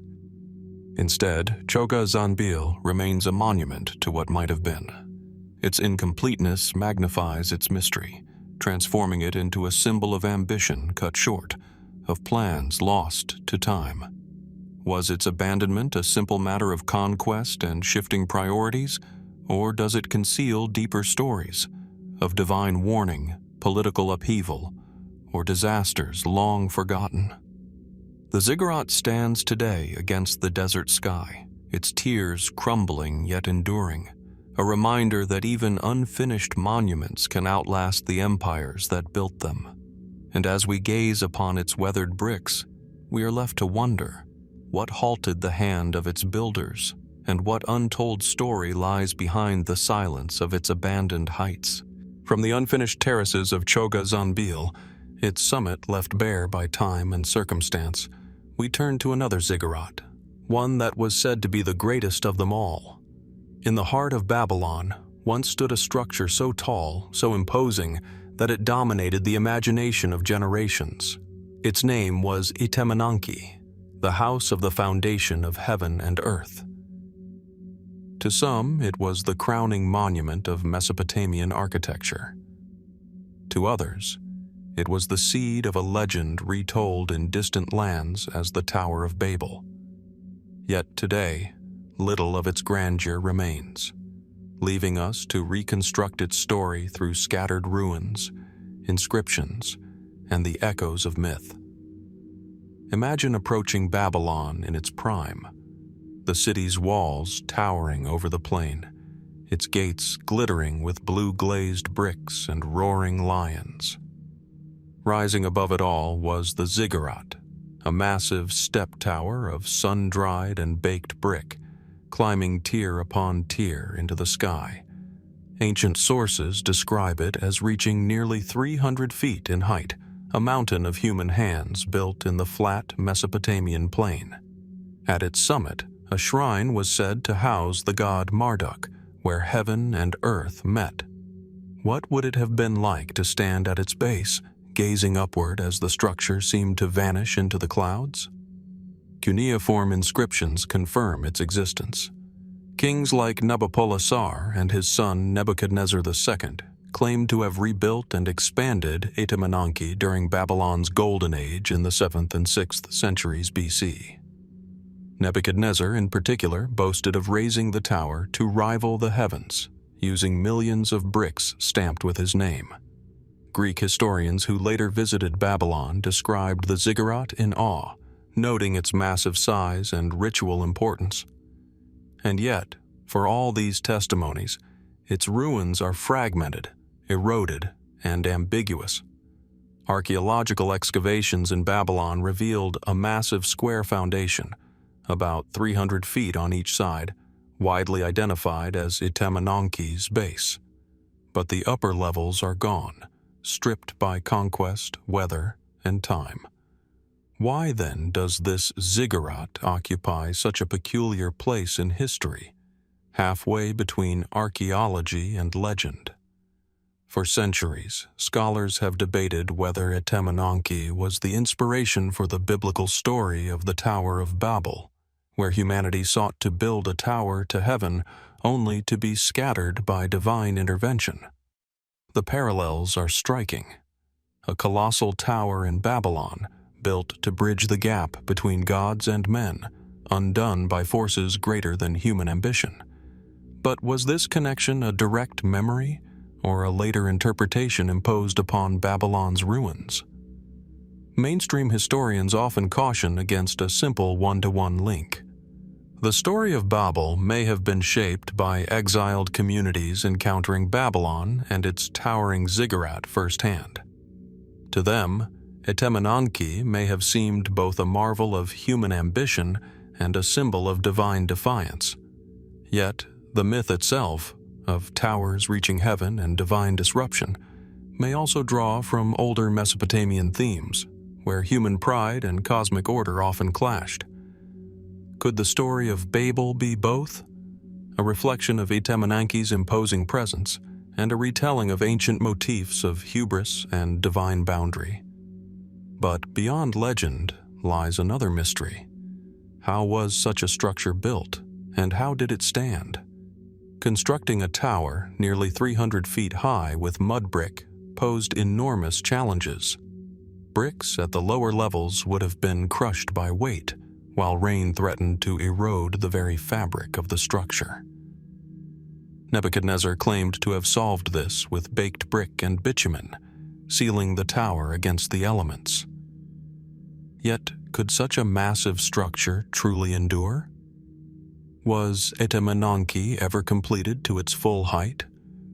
Instead, Chogha Zanbil remains a monument to what might have been. Its incompleteness magnifies its mystery, transforming it into a symbol of ambition cut short, of plans lost to time. Was its abandonment a simple matter of conquest and shifting priorities, or does it conceal deeper stories of divine warning, political upheaval, or disasters long forgotten? The Ziggurat stands today against the desert sky, its tiers crumbling yet enduring, a reminder that even unfinished monuments can outlast the empires that built them. And as we gaze upon its weathered bricks, we are left to wonder, What halted the hand of its builders, and what untold story lies behind the silence of its abandoned heights? From the unfinished terraces of Chogha Zanbil, its summit left bare by time and circumstance, we turn to another ziggurat, one that was said to be the greatest of them all. In the heart of Babylon, once stood a structure so tall, so imposing, that it dominated the imagination of generations. Its name was Etemenanki, the house of the foundation of heaven and earth. To some, it was the crowning monument of Mesopotamian architecture. To others, it was the seed of a legend retold in distant lands as the Tower of Babel. Yet today, little of its grandeur remains, leaving us to reconstruct its story through scattered ruins, inscriptions, and the echoes of myth. Imagine approaching Babylon in its prime, the city's walls towering over the plain, its gates glittering with blue-glazed bricks and roaring lions. Rising above it all was the ziggurat, a massive step tower of sun-dried and baked brick, climbing tier upon tier into the sky. Ancient sources describe it as reaching nearly 300 feet in height, a mountain of human hands built in the flat Mesopotamian plain. At its summit, a shrine was said to house the god Marduk, where heaven and earth met. What would it have been like to stand at its base, gazing upward as the structure seemed to vanish into the clouds? Cuneiform inscriptions confirm its existence. Kings like Nabopolassar and his son Nebuchadnezzar II claimed to have rebuilt and expanded Etemenanki during Babylon's Golden Age in the 7th and 6th centuries BC. Nebuchadnezzar, in particular, boasted of raising the tower to rival the heavens, using millions of bricks stamped with his name. Greek historians who later visited Babylon described the ziggurat in awe, noting its massive size and ritual importance. And yet, for all these testimonies, its ruins are fragmented, eroded, and ambiguous. Archaeological excavations in Babylon revealed a massive square foundation, about 300 feet on each side, widely identified as Etemenanki's base. But the upper levels are gone, stripped by conquest, weather, and time. Why then does this ziggurat occupy such a peculiar place in history, halfway between archaeology and legend? For centuries, scholars have debated whether Etemenanki was the inspiration for the biblical story of the Tower of Babel, where humanity sought to build a tower to heaven only to be scattered by divine intervention. The parallels are striking. A colossal tower in Babylon, built to bridge the gap between gods and men, undone by forces greater than human ambition. But was this connection a direct memory, or a later interpretation imposed upon Babylon's ruins? Mainstream historians often caution against a simple one-to-one link. The story of Babel may have been shaped by exiled communities encountering Babylon and its towering ziggurat firsthand. To them, Etemenanki may have seemed both a marvel of human ambition and a symbol of divine defiance. Yet, the myth itself, of towers reaching heaven and divine disruption, may also draw from older Mesopotamian themes, where human pride and cosmic order often clashed. Could the story of Babel be both? A reflection of Etemenanki's imposing presence, and a retelling of ancient motifs of hubris and divine boundary. But beyond legend lies another mystery. How was such a structure built, and how did it stand? Constructing a tower nearly 300 feet high with mud brick posed enormous challenges. Bricks at the lower levels would have been crushed by weight, while rain threatened to erode the very fabric of the structure. Nebuchadnezzar claimed to have solved this with baked brick and bitumen, sealing the tower against the elements. Yet, could such a massive structure truly endure? Was Etemenanki ever completed to its full height,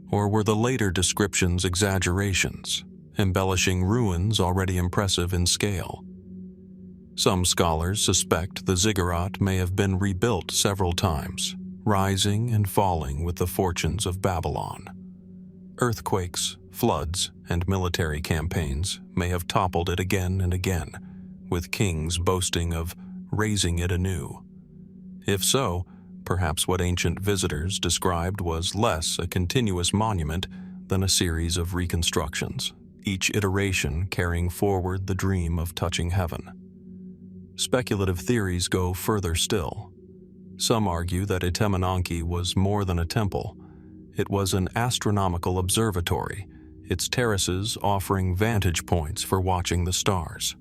or were the later descriptions exaggerations, embellishing ruins already impressive in scale? Some scholars suspect the Ziggurat may have been rebuilt several times, rising and falling with the fortunes of Babylon. Earthquakes, floods, and military campaigns may have toppled it again and again, with kings boasting of raising it anew. If so, perhaps what ancient visitors described was less a continuous monument than a series of reconstructions, each iteration carrying forward the dream of touching heaven. Speculative theories go further still. Some argue that Etemenanki was more than a temple. It was an astronomical observatory, its terraces offering vantage points for watching the stars.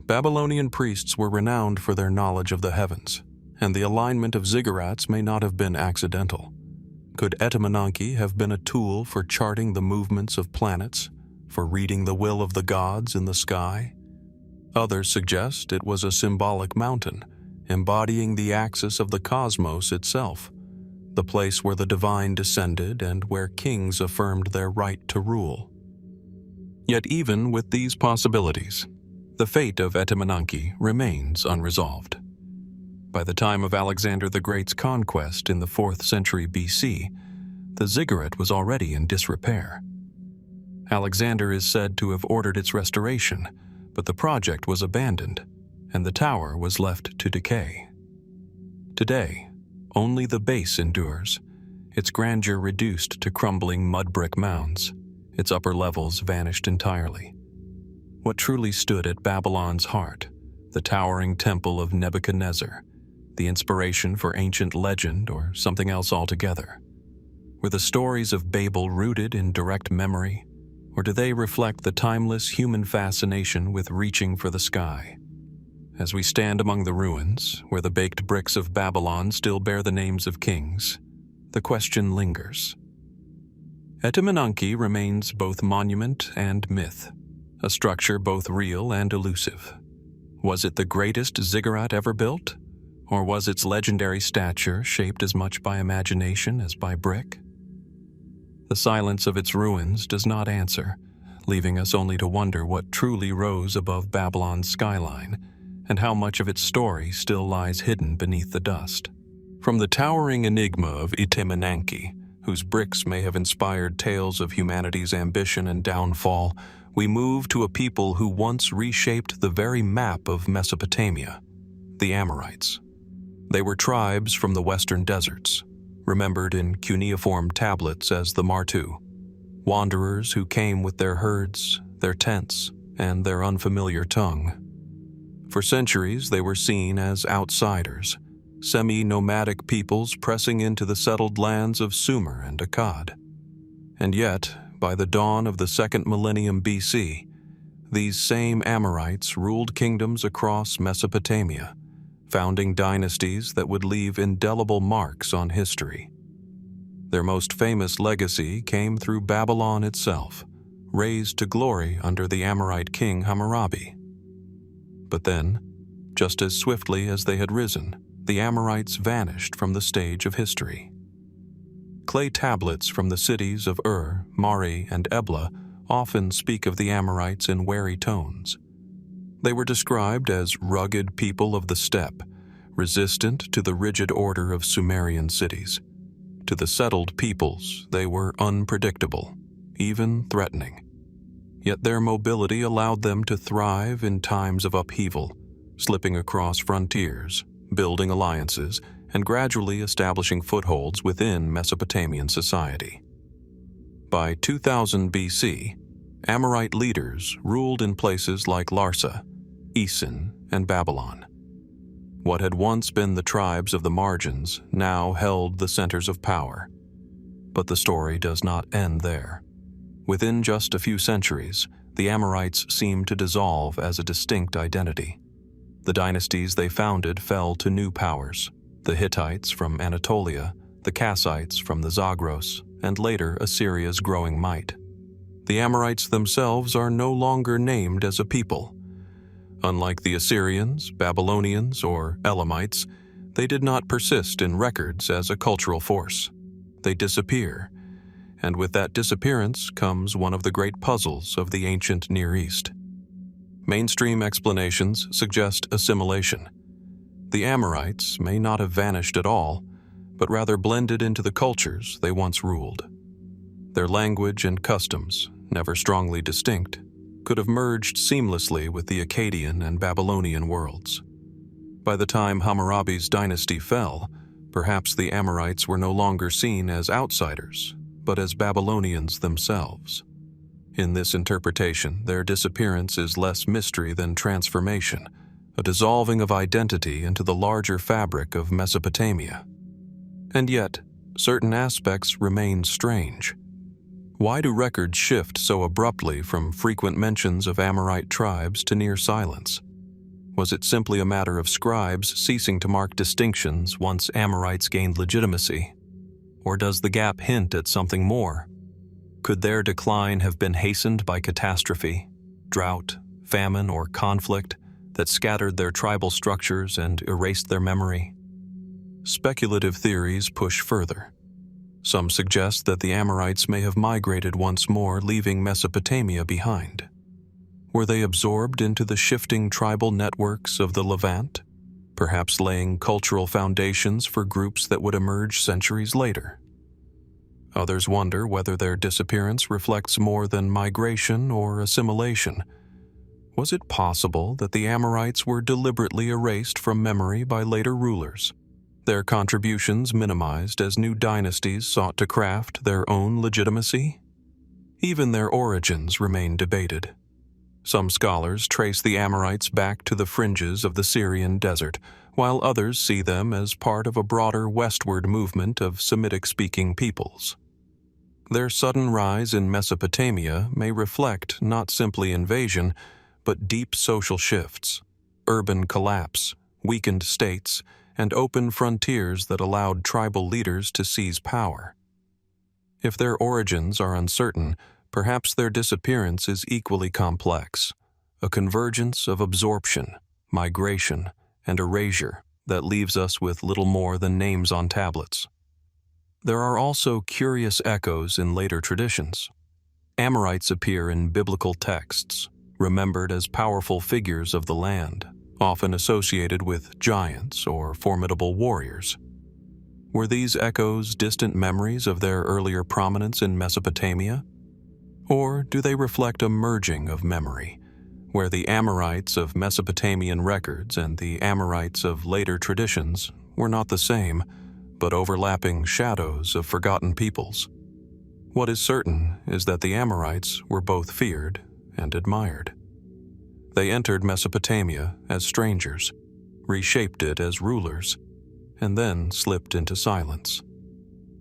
Babylonian priests were renowned for their knowledge of the heavens, and the alignment of ziggurats may not have been accidental. Could Etemenanki have been a tool for charting the movements of planets, for reading the will of the gods in the sky? Others suggest it was a symbolic mountain, embodying the axis of the cosmos itself, the place where the divine descended and where kings affirmed their right to rule. Yet even with these possibilities, the fate of Etemenanki remains unresolved. By the time of Alexander the Great's conquest in the 4th century BC, the ziggurat was already in disrepair. Alexander is said to have ordered its restoration, but the project was abandoned, and the tower was left to decay. Today, only the base endures, its grandeur reduced to crumbling mud brick mounds, its upper levels vanished entirely. What truly stood at Babylon's heart, the towering temple of Nebuchadnezzar, the inspiration for ancient legend or something else altogether? Were the stories of Babel rooted in direct memory, or do they reflect the timeless human fascination with reaching for the sky? As we stand among the ruins, where the baked bricks of Babylon still bear the names of kings, the question lingers. Etemenanki remains both monument and myth, a structure both real and elusive. Was it the greatest ziggurat ever built? Or was its legendary stature shaped as much by imagination as by brick? The silence of its ruins does not answer, leaving us only to wonder what truly rose above Babylon's skyline, and how much of its story still lies hidden beneath the dust. From the towering enigma of Etemenanki, whose bricks may have inspired tales of humanity's ambition and downfall, we move to a people who once reshaped the very map of Mesopotamia, the Amorites. They were tribes from the western deserts, remembered in cuneiform tablets as the Martu, wanderers who came with their herds, their tents, and their unfamiliar tongue. For centuries, they were seen as outsiders, semi-nomadic peoples pressing into the settled lands of Sumer and Akkad. And yet, by the dawn of the 2nd millennium BC, these same Amorites ruled kingdoms across Mesopotamia, founding dynasties that would leave indelible marks on history. Their most famous legacy came through Babylon itself, raised to glory under the Amorite king Hammurabi. But then, just as swiftly as they had risen, the Amorites vanished from the stage of history. Clay tablets from the cities of Ur, Mari, and Ebla often speak of the Amorites in wary tones. They were described as rugged people of the steppe, resistant to the rigid order of Sumerian cities. To the settled peoples, they were unpredictable, even threatening. Yet their mobility allowed them to thrive in times of upheaval, slipping across frontiers, building alliances, and gradually establishing footholds within Mesopotamian society. By 2000 BC, Amorite leaders ruled in places like Larsa, Isin, and Babylon. What had once been the tribes of the margins now held the centers of power. But the story does not end there. Within just a few centuries, the Amorites seemed to dissolve as a distinct identity. The dynasties they founded fell to new powers, the Hittites from Anatolia, the Kassites from the Zagros, and later Assyria's growing might. The Amorites themselves are no longer named as a people. Unlike the Assyrians, Babylonians, or Elamites, they did not persist in records as a cultural force. They disappear, and with that disappearance comes one of the great puzzles of the ancient Near East. Mainstream explanations suggest assimilation. The Amorites may not have vanished at all, but rather blended into the cultures they once ruled. Their language and customs, never strongly distinct, could have merged seamlessly with the Akkadian and Babylonian worlds. By the time Hammurabi's dynasty fell, perhaps the Amorites were no longer seen as outsiders, but as Babylonians themselves. In this interpretation, their disappearance is less mystery than transformation, a dissolving of identity into the larger fabric of Mesopotamia. And yet, certain aspects remain strange. Why do records shift so abruptly from frequent mentions of Amorite tribes to near silence? Was it simply a matter of scribes ceasing to mark distinctions once Amorites gained legitimacy? Or does the gap hint at something more? Could their decline have been hastened by catastrophe, drought, famine, or conflict that scattered their tribal structures and erased their memory? Speculative theories push further. Some suggest that the Amorites may have migrated once more, leaving Mesopotamia behind. Were they absorbed into the shifting tribal networks of the Levant, perhaps laying cultural foundations for groups that would emerge centuries later? Others wonder whether their disappearance reflects more than migration or assimilation. Was it possible that the Amorites were deliberately erased from memory by later rulers, their contributions minimized as new dynasties sought to craft their own legitimacy? Even their origins remain debated. Some scholars trace the Amorites back to the fringes of the Syrian desert, while others see them as part of a broader westward movement of Semitic-speaking peoples. Their sudden rise in Mesopotamia may reflect not simply invasion, but deep social shifts, urban collapse, weakened states, and open frontiers that allowed tribal leaders to seize power. If their origins are uncertain, perhaps their disappearance is equally complex, a convergence of absorption, migration, and erasure that leaves us with little more than names on tablets. There are also curious echoes in later traditions. Amorites appear in biblical texts, remembered as powerful figures of the land, often associated with giants or formidable warriors. Were these echoes distant memories of their earlier prominence in Mesopotamia? Or do they reflect a merging of memory, where the Amorites of Mesopotamian records and the Amorites of later traditions were not the same, but overlapping shadows of forgotten peoples? What is certain is that the Amorites were both feared and admired. They entered Mesopotamia as strangers, reshaped it as rulers, and then slipped into silence.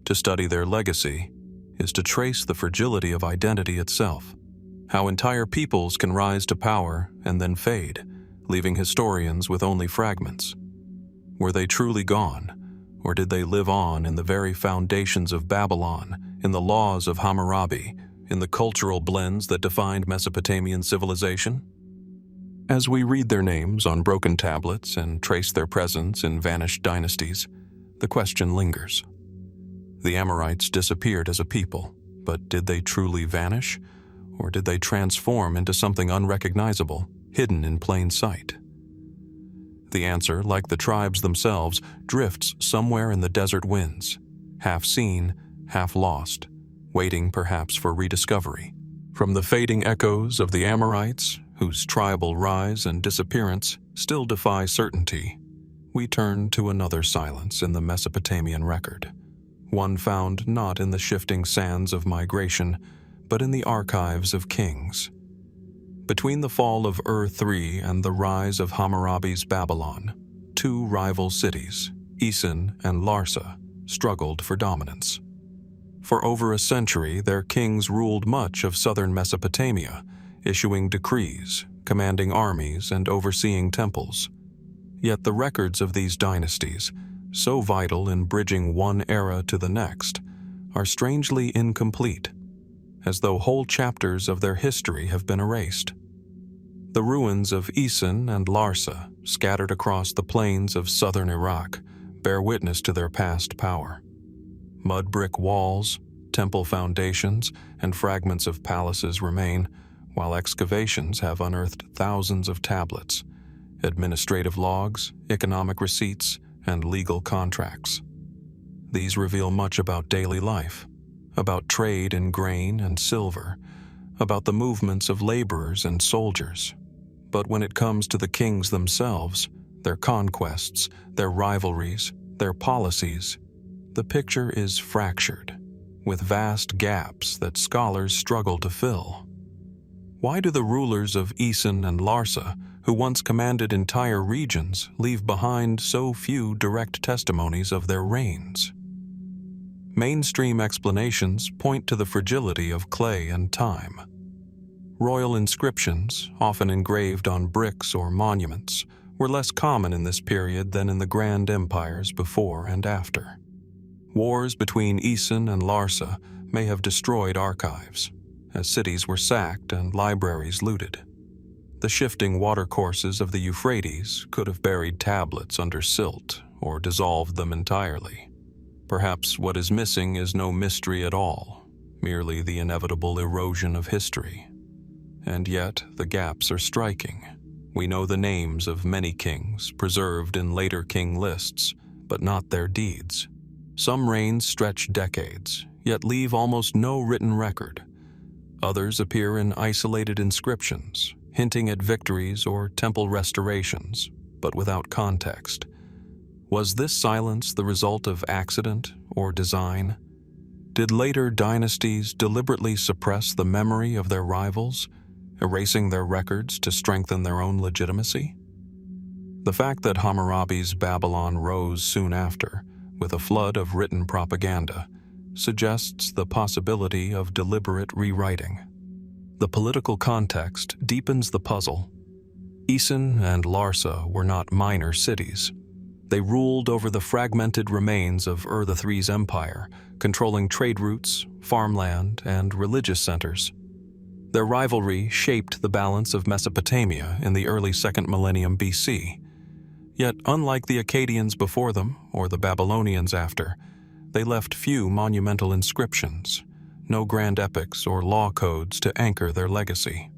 To study their legacy is to trace the fragility of identity itself, how entire peoples can rise to power and then fade, leaving historians with only fragments. Were they truly gone, or did they live on in the very foundations of Babylon, in the laws of Hammurabi, in the cultural blends that defined Mesopotamian civilization? As we read their names on broken tablets and trace their presence in vanished dynasties, the question lingers. The Amorites disappeared as a people, but did they truly vanish, or did they transform into something unrecognizable, hidden in plain sight? The answer, like the tribes themselves, drifts somewhere in the desert winds, half seen, half lost, waiting perhaps for rediscovery. From the fading echoes of the Amorites, whose tribal rise and disappearance still defy certainty, we turn to another silence in the Mesopotamian record, one found not in the shifting sands of migration, but in the archives of kings. Between the fall of Ur-III and the rise of Hammurabi's Babylon, two rival cities, Isin and Larsa, struggled for dominance. For over a century, their kings ruled much of southern Mesopotamia, issuing decrees, commanding armies, and overseeing temples. Yet the records of these dynasties, so vital in bridging one era to the next, are strangely incomplete, as though whole chapters of their history have been erased. The ruins of Isin and Larsa, scattered across the plains of southern Iraq, bear witness to their past power. Mud brick walls, temple foundations, and fragments of palaces remain, while excavations have unearthed thousands of tablets, administrative logs, economic receipts, and legal contracts. These reveal much about daily life, about trade in grain and silver, about the movements of laborers and soldiers. But when it comes to the kings themselves, their conquests, their rivalries, their policies, the picture is fractured, with vast gaps that scholars struggle to fill. Why do the rulers of Isin and Larsa, who once commanded entire regions, leave behind so few direct testimonies of their reigns? Mainstream explanations point to the fragility of clay and time. Royal inscriptions, often engraved on bricks or monuments, were less common in this period than in the grand empires before and after. Wars between Isin and Larsa may have destroyed archives, as cities were sacked and libraries looted. The shifting watercourses of the Euphrates could have buried tablets under silt or dissolved them entirely. Perhaps what is missing is no mystery at all, merely the inevitable erosion of history. And yet, the gaps are striking. We know the names of many kings preserved in later king lists, but not their deeds. Some reigns stretch decades, yet leave almost no written record. Others appear in isolated inscriptions, hinting at victories or temple restorations, but without context. Was this silence the result of accident or design? Did later dynasties deliberately suppress the memory of their rivals, erasing their records to strengthen their own legitimacy? The fact that Hammurabi's Babylon rose soon after, with a flood of written propaganda, suggests the possibility of deliberate rewriting. The political context deepens the puzzle. Isin and Larsa were not minor cities. They ruled over the fragmented remains of Ur III's empire, controlling trade routes, farmland, and religious centers. Their rivalry shaped the balance of Mesopotamia in the early 2nd millennium BC. Yet, unlike the Akkadians before them, or the Babylonians after, they left few monumental inscriptions, no grand epics or law codes to anchor their legacy.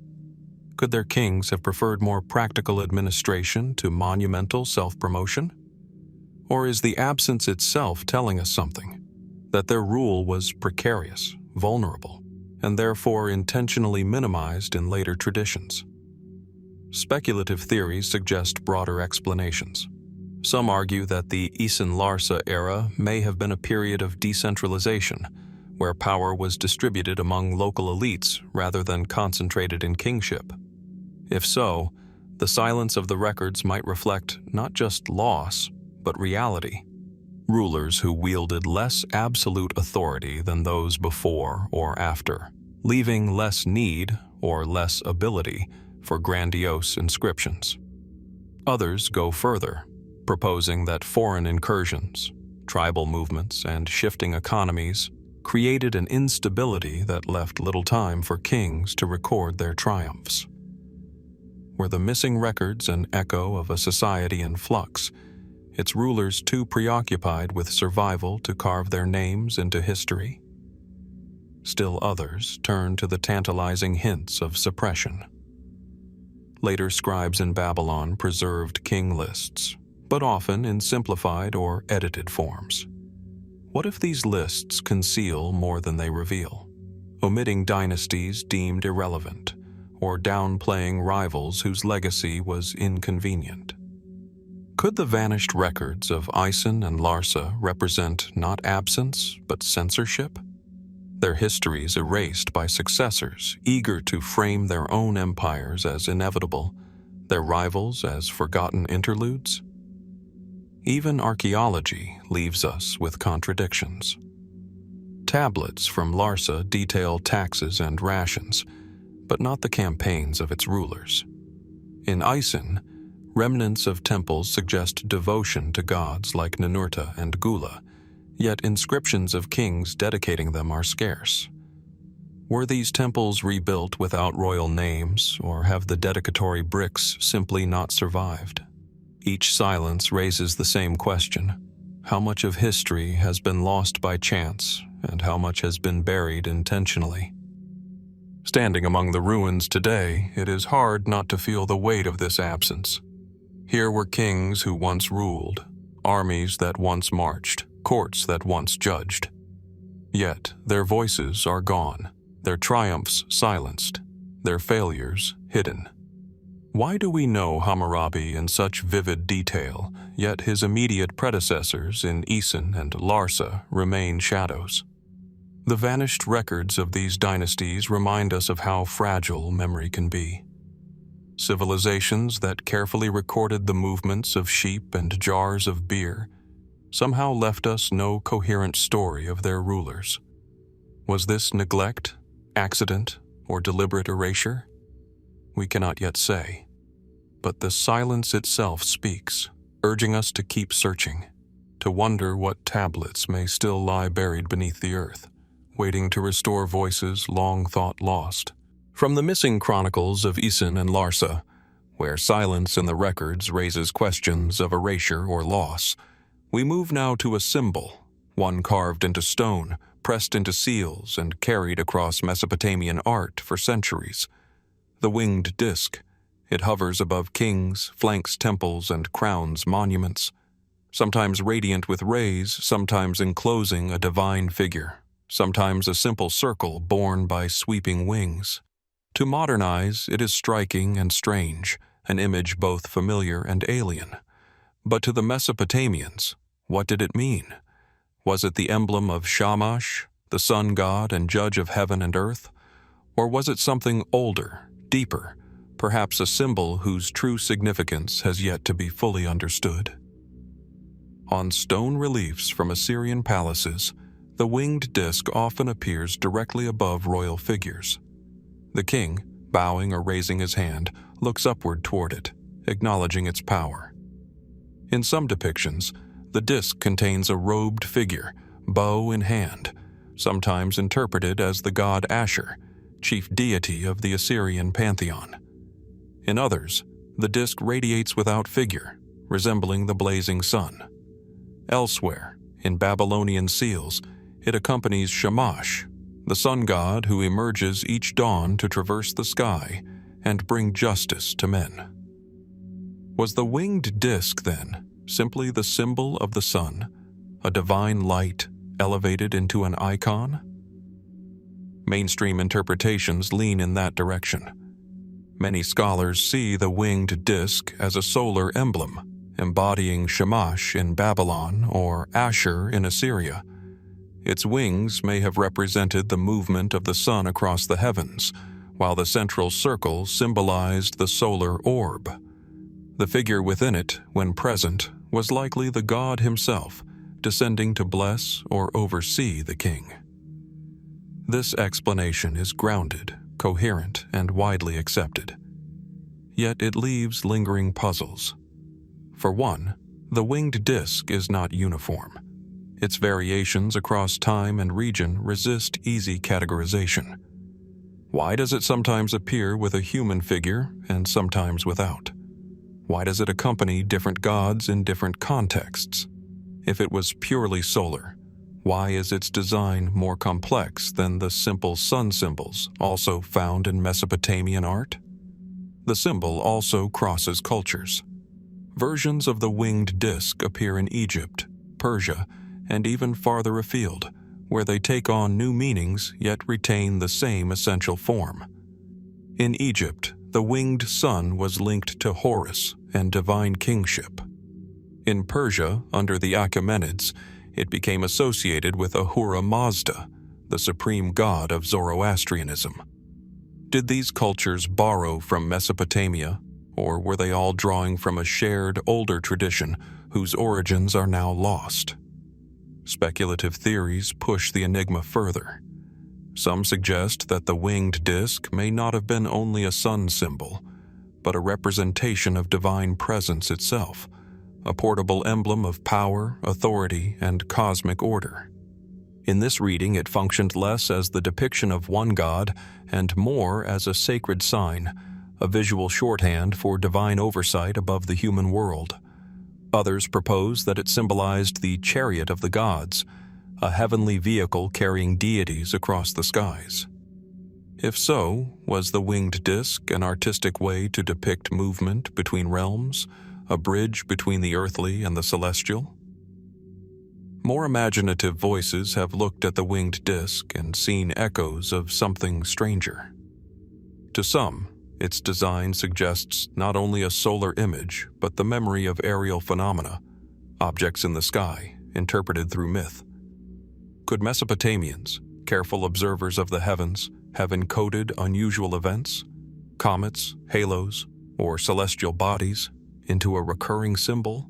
Could their kings have preferred more practical administration to monumental self-promotion? Or is the absence itself telling us something? That their rule was precarious, vulnerable, and therefore intentionally minimized in later traditions? Speculative theories suggest broader explanations. Some argue that the Isin-Larsa era may have been a period of decentralization, where power was distributed among local elites rather than concentrated in kingship. If so, the silence of the records might reflect not just loss, but reality. Rulers who wielded less absolute authority than those before or after, leaving less need or less ability for grandiose inscriptions. Others go further, proposing that foreign incursions, tribal movements, and shifting economies created an instability that left little time for kings to record their triumphs. Were the missing records an echo of a society in flux, its rulers too preoccupied with survival to carve their names into history? Still others turn to the tantalizing hints of suppression. Later scribes in Babylon preserved king lists, but often in simplified or edited forms. What if these lists conceal more than they reveal, omitting dynasties deemed irrelevant, or downplaying rivals whose legacy was inconvenient? Could the vanished records of Isin and Larsa represent not absence, but censorship? Their histories erased by successors eager to frame their own empires as inevitable, their rivals as forgotten interludes? Even archaeology leaves us with contradictions. Tablets from Larsa detail taxes and rations, but not the campaigns of its rulers. In Isin, remnants of temples suggest devotion to gods like Ninurta and Gula, yet inscriptions of kings dedicating them are scarce. Were these temples rebuilt without royal names, or have the dedicatory bricks simply not survived? Each silence raises the same question: how much of history has been lost by chance, and how much has been buried intentionally? Standing among the ruins today, it is hard not to feel the weight of this absence. Here were kings who once ruled, armies that once marched, courts that once judged. Yet their voices are gone, their triumphs silenced, their failures hidden. Why do we know Hammurabi in such vivid detail, yet his immediate predecessors in Isin and Larsa remain shadows? The vanished records of these dynasties remind us of how fragile memory can be. Civilizations that carefully recorded the movements of sheep and jars of beer somehow left us no coherent story of their rulers. Was this neglect, accident, or deliberate erasure? We cannot yet say. But the silence itself speaks, urging us to keep searching, to wonder what tablets may still lie buried beneath the earth, waiting to restore voices long thought lost. From the missing chronicles of Isin and Larsa, where silence in the records raises questions of erasure or loss, we move now to a symbol, one carved into stone, pressed into seals, and carried across Mesopotamian art for centuries. The winged disk. It hovers above kings, flanks temples, and crowns monuments, sometimes radiant with rays, sometimes enclosing a divine figure, sometimes a simple circle borne by sweeping wings. To modern eyes, it is striking and strange, an image both familiar and alien. But to the Mesopotamians, what did it mean? Was it the emblem of Shamash, the sun god and judge of heaven and earth? Or was it something older, deeper, perhaps a symbol whose true significance has yet to be fully understood? On stone reliefs from Assyrian palaces, the winged disk often appears directly above royal figures. The king, bowing or raising his hand, looks upward toward it, acknowledging its power. In some depictions, the disk contains a robed figure, bow in hand, sometimes interpreted as the god Ashur, chief deity of the Assyrian pantheon. In others, the disk radiates without figure, resembling the blazing sun. Elsewhere, in Babylonian seals, it accompanies Shamash, the sun god who emerges each dawn to traverse the sky and bring justice to men. Was the winged disk, then, simply the symbol of the sun, a divine light elevated into an icon? Mainstream interpretations lean in that direction. Many scholars see the winged disk as a solar emblem, embodying Shamash in Babylon or Ashur in Assyria. Its wings may have represented the movement of the sun across the heavens, while the central circle symbolized the solar orb. The figure within it, when present, was likely the god himself, descending to bless or oversee the king. This explanation is grounded, coherent, and widely accepted. Yet it leaves lingering puzzles. For one, the winged disk is not uniform. Its variations across time and region resist easy categorization. Why does it sometimes appear with a human figure and sometimes without? Why does it accompany different gods in different contexts? If it was purely solar, why is its design more complex than the simple sun symbols also found in Mesopotamian art? The symbol also crosses cultures. Versions of the winged disk appear in Egypt, Persia, and even farther afield, where they take on new meanings yet retain the same essential form. In Egypt, the winged sun was linked to Horus and divine kingship. In Persia, under the Achaemenids, it became associated with Ahura Mazda, the supreme god of Zoroastrianism. Did these cultures borrow from Mesopotamia, or were they all drawing from a shared older tradition whose origins are now lost? Speculative theories push the enigma further. Some suggest that the winged disk may not have been only a sun symbol, but a representation of divine presence itself, a portable emblem of power, authority, and cosmic order. In this reading, it functioned less as the depiction of one god and more as a sacred sign, a visual shorthand for divine oversight above the human world. Others propose that it symbolized the chariot of the gods, a heavenly vehicle carrying deities across the skies. If so, was the winged disk an artistic way to depict movement between realms, a bridge between the earthly and the celestial? More imaginative voices have looked at the winged disk and seen echoes of something stranger. To some, its design suggests not only a solar image, but the memory of aerial phenomena, objects in the sky, interpreted through myth. Could Mesopotamians, careful observers of the heavens, have encoded unusual events, comets, halos, or celestial bodies, into a recurring symbol?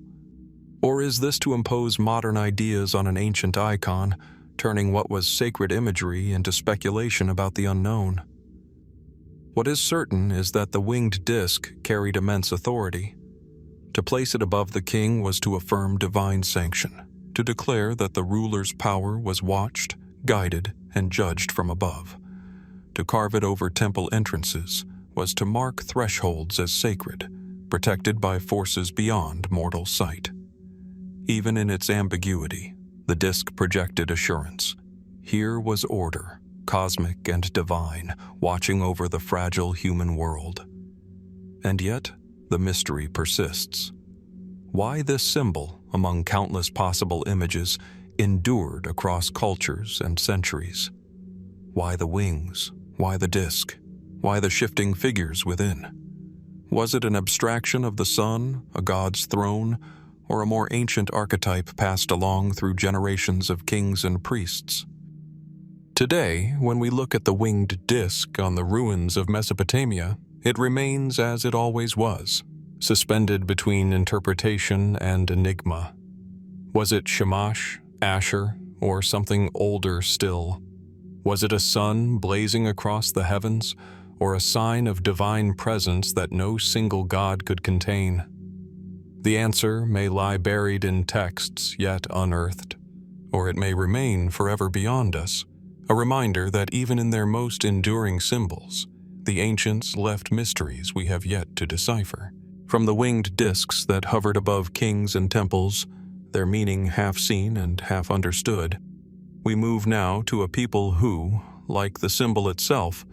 Or is this to impose modern ideas on an ancient icon, turning what was sacred imagery into speculation about the unknown? What is certain is that the winged disk carried immense authority. To place it above the king was to affirm divine sanction, to declare that the ruler's power was watched, guided, and judged from above. To carve it over temple entrances was to mark thresholds as sacred, protected by forces beyond mortal sight. Even in its ambiguity, the disk projected assurance. Here was order, cosmic and divine, watching over the fragile human world. And yet, the mystery persists. Why this symbol, among countless possible images, endured across cultures and centuries? Why the wings? Why the disk? Why the shifting figures within? Was it an abstraction of the sun, a god's throne, or a more ancient archetype passed along through generations of kings and priests? Today, when we look at the winged disk on the ruins of Mesopotamia, it remains as it always was, suspended between interpretation and enigma. Was it Shamash, Asher, or something older still? Was it a sun blazing across the heavens, or a sign of divine presence that no single god could contain? The answer may lie buried in texts yet unearthed, or it may remain forever beyond us, a reminder that even in their most enduring symbols, the ancients left mysteries we have yet to decipher. From the winged disks that hovered above kings and temples, their meaning half seen and half understood, we move now to a people who, like the symbol itself,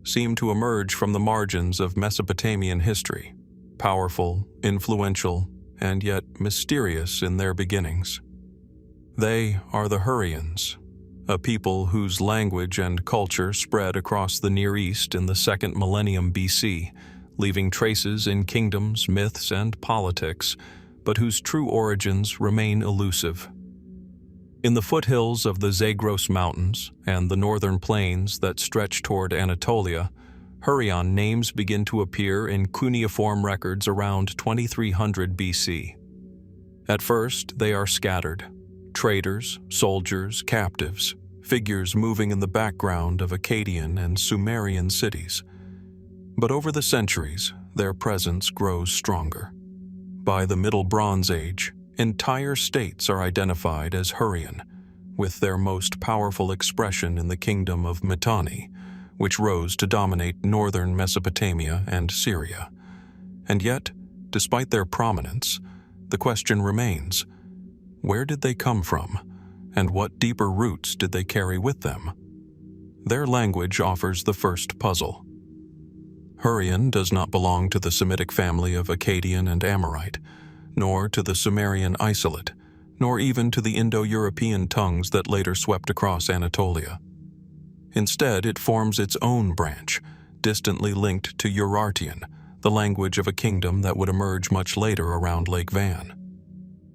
seem to emerge from the margins of Mesopotamian history, powerful, influential, and yet mysterious in their beginnings. They are the Hurrians, a people whose language and culture spread across the Near East in the 2nd millennium BC, leaving traces in kingdoms, myths, and politics, but whose true origins remain elusive. In the foothills of the Zagros Mountains and the northern plains that stretch toward Anatolia, Hurrian names begin to appear in cuneiform records around 2300 BC. At first, they are scattered: traders, soldiers, captives, figures moving in the background of Akkadian and Sumerian cities. But over the centuries, their presence grows stronger. By the Middle Bronze Age, entire states are identified as Hurrian, with their most powerful expression in the kingdom of Mitanni, which rose to dominate northern Mesopotamia and Syria. And yet, despite their prominence, the question remains: where did they come from, and what deeper roots did they carry with them? Their language offers the first puzzle. Hurrian does not belong to the Semitic family of Akkadian and Amorite, nor to the Sumerian isolate, nor even to the Indo-European tongues that later swept across Anatolia. Instead, it forms its own branch, distantly linked to Urartian, the language of a kingdom that would emerge much later around Lake Van.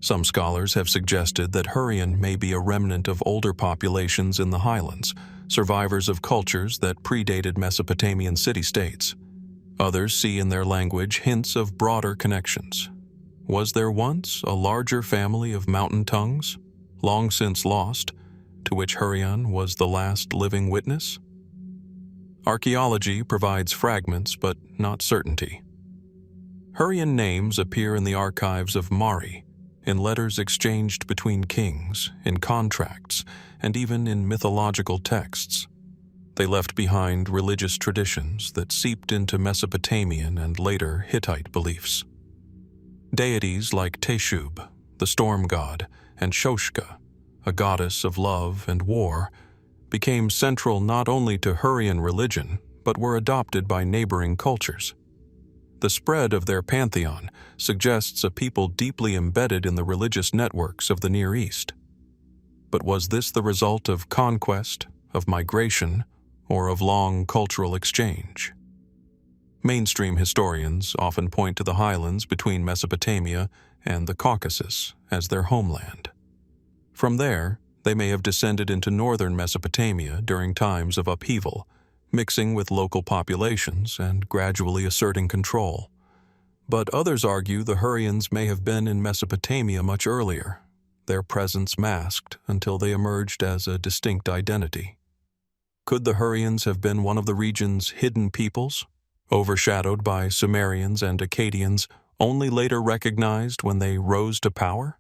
Some scholars have suggested that Hurrian may be a remnant of older populations in the highlands, survivors of cultures that predated Mesopotamian city-states. Others see in their language hints of broader connections. Was there once a larger family of mountain tongues, long since lost, to which Hurrian was the last living witness? Archaeology provides fragments but not certainty. Hurrian names appear in the archives of Mari, in letters exchanged between kings, in contracts, and even in mythological texts. They left behind religious traditions that seeped into Mesopotamian and later Hittite beliefs. Deities like Teshub, the storm god, and Shoshka, a goddess of love and war, became central not only to Hurrian religion, but were adopted by neighboring cultures. The spread of their pantheon suggests a people deeply embedded in the religious networks of the Near East. But was this the result of conquest, of migration, or of long cultural exchange? Mainstream historians often point to the highlands between Mesopotamia and the Caucasus as their homeland. From there, they may have descended into northern Mesopotamia during times of upheaval, mixing with local populations and gradually asserting control. But others argue the Hurrians may have been in Mesopotamia much earlier, their presence masked until they emerged as a distinct identity. Could the Hurrians have been one of the region's hidden peoples, overshadowed by Sumerians and Akkadians, only later recognized when they rose to power?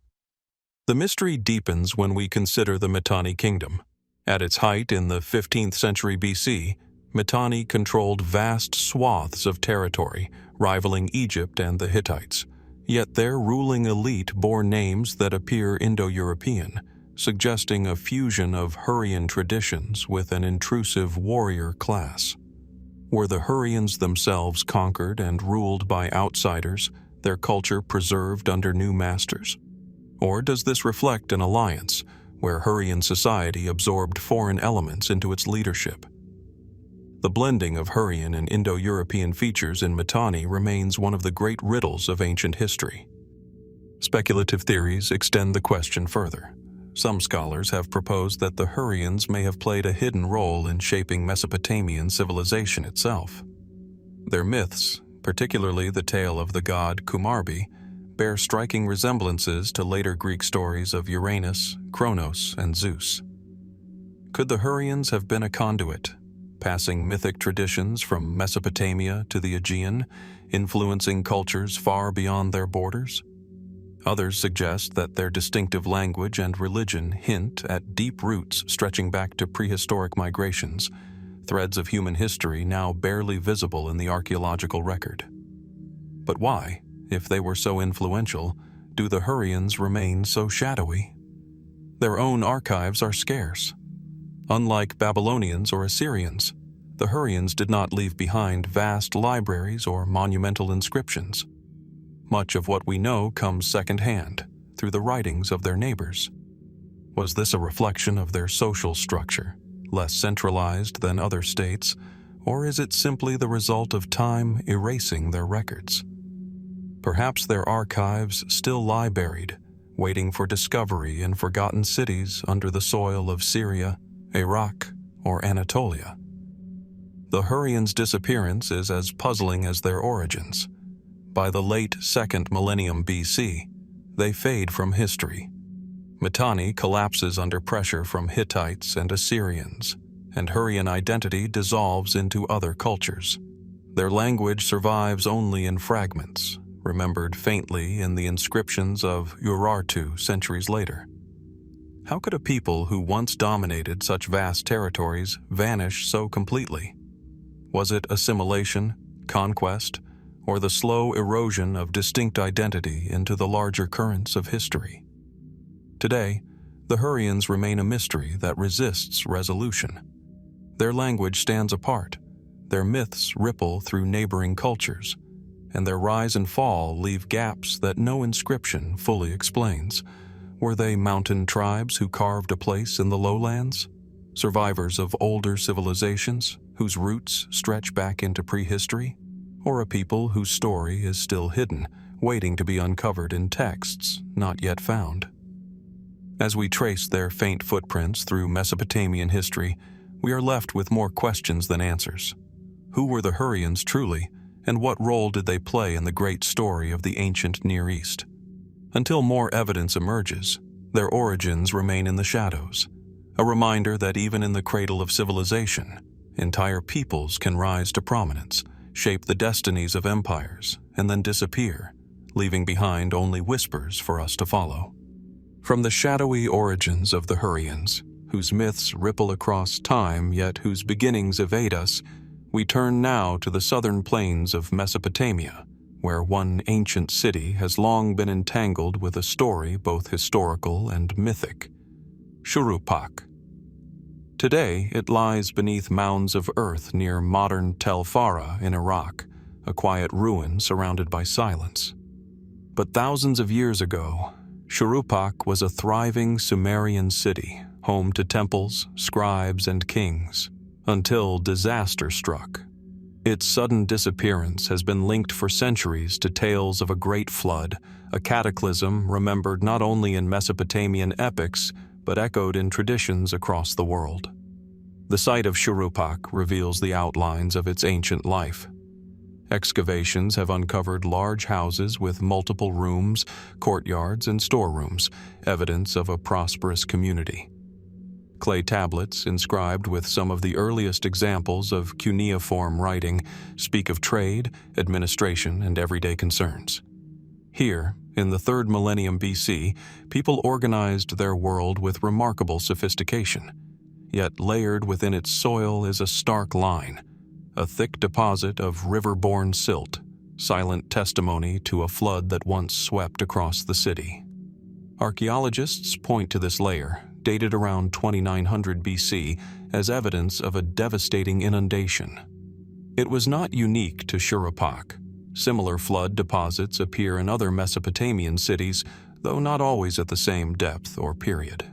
The mystery deepens when we consider the Mitanni kingdom. At its height in the 15th century BC, Mitanni controlled vast swaths of territory, rivaling Egypt and the Hittites. Yet their ruling elite bore names that appear Indo-European, suggesting a fusion of Hurrian traditions with an intrusive warrior class. Were the Hurrians themselves conquered and ruled by outsiders, their culture preserved under new masters? Or does this reflect an alliance, where Hurrian society absorbed foreign elements into its leadership? The blending of Hurrian and Indo-European features in Mitanni remains one of the great riddles of ancient history. Speculative theories extend the question further. Some scholars have proposed that the Hurrians may have played a hidden role in shaping Mesopotamian civilization itself. Their myths, particularly the tale of the god Kumarbi, bear striking resemblances to later Greek stories of Uranus, Kronos, and Zeus. Could the Hurrians have been a conduit, passing mythic traditions from Mesopotamia to the Aegean, influencing cultures far beyond their borders? Others suggest that their distinctive language and religion hint at deep roots stretching back to prehistoric migrations, threads of human history now barely visible in the archaeological record. But why, if they were so influential, do the Hurrians remain so shadowy? Their own archives are scarce. Unlike Babylonians or Assyrians, the Hurrians did not leave behind vast libraries or monumental inscriptions. Much of what we know comes secondhand, through the writings of their neighbors. Was this a reflection of their social structure, less centralized than other states, or is it simply the result of time erasing their records? Perhaps their archives still lie buried, waiting for discovery in forgotten cities under the soil of Syria, Iraq, or Anatolia. The Hurrians' disappearance is as puzzling as their origins. By the late 2nd millennium BC, they fade from history. Mitanni collapses under pressure from Hittites and Assyrians, and Hurrian identity dissolves into other cultures. Their language survives only in fragments, remembered faintly in the inscriptions of Urartu centuries later. How could a people who once dominated such vast territories vanish so completely? Was it assimilation, conquest, or the slow erosion of distinct identity into the larger currents of history? Today, the Hurrians remain a mystery that resists resolution. Their language stands apart, their myths ripple through neighboring cultures, and their rise and fall leave gaps that no inscription fully explains. Were they mountain tribes who carved a place in the lowlands? Survivors of older civilizations whose roots stretch back into prehistory? Or a people whose story is still hidden, waiting to be uncovered in texts not yet found? As we trace their faint footprints through Mesopotamian history, we are left with more questions than answers. Who were the Hurrians truly, and what role did they play in the great story of the ancient Near East? Until more evidence emerges, their origins remain in the shadows, a reminder that even in the cradle of civilization, entire peoples can rise to prominence, shape the destinies of empires, and then disappear, leaving behind only whispers for us to follow. From the shadowy origins of the Hurrians, whose myths ripple across time yet whose beginnings evade us, we turn now to the southern plains of Mesopotamia, where one ancient city has long been entangled with a story both historical and mythic: Shuruppak. Today, it lies beneath mounds of earth near modern Tel Farah in Iraq, a quiet ruin surrounded by silence. But thousands of years ago, Shuruppak was a thriving Sumerian city, home to temples, scribes, and kings, until disaster struck. Its sudden disappearance has been linked for centuries to tales of a great flood, a cataclysm remembered not only in Mesopotamian epics, but echoed in traditions across the world. The site of Shuruppak reveals the outlines of its ancient life. Excavations have uncovered large houses with multiple rooms, courtyards, and storerooms, evidence of a prosperous community. Clay tablets, inscribed with some of the earliest examples of cuneiform writing, speak of trade, administration, and everyday concerns. Here, in the 3rd millennium BC, people organized their world with remarkable sophistication. Yet layered within its soil is a stark line, a thick deposit of river-borne silt, silent testimony to a flood that once swept across the city. Archaeologists point to this layer, dated around 2900 BC, as evidence of a devastating inundation. It was not unique to Shuruppak. Similar flood deposits appear in other Mesopotamian cities, though not always at the same depth or period.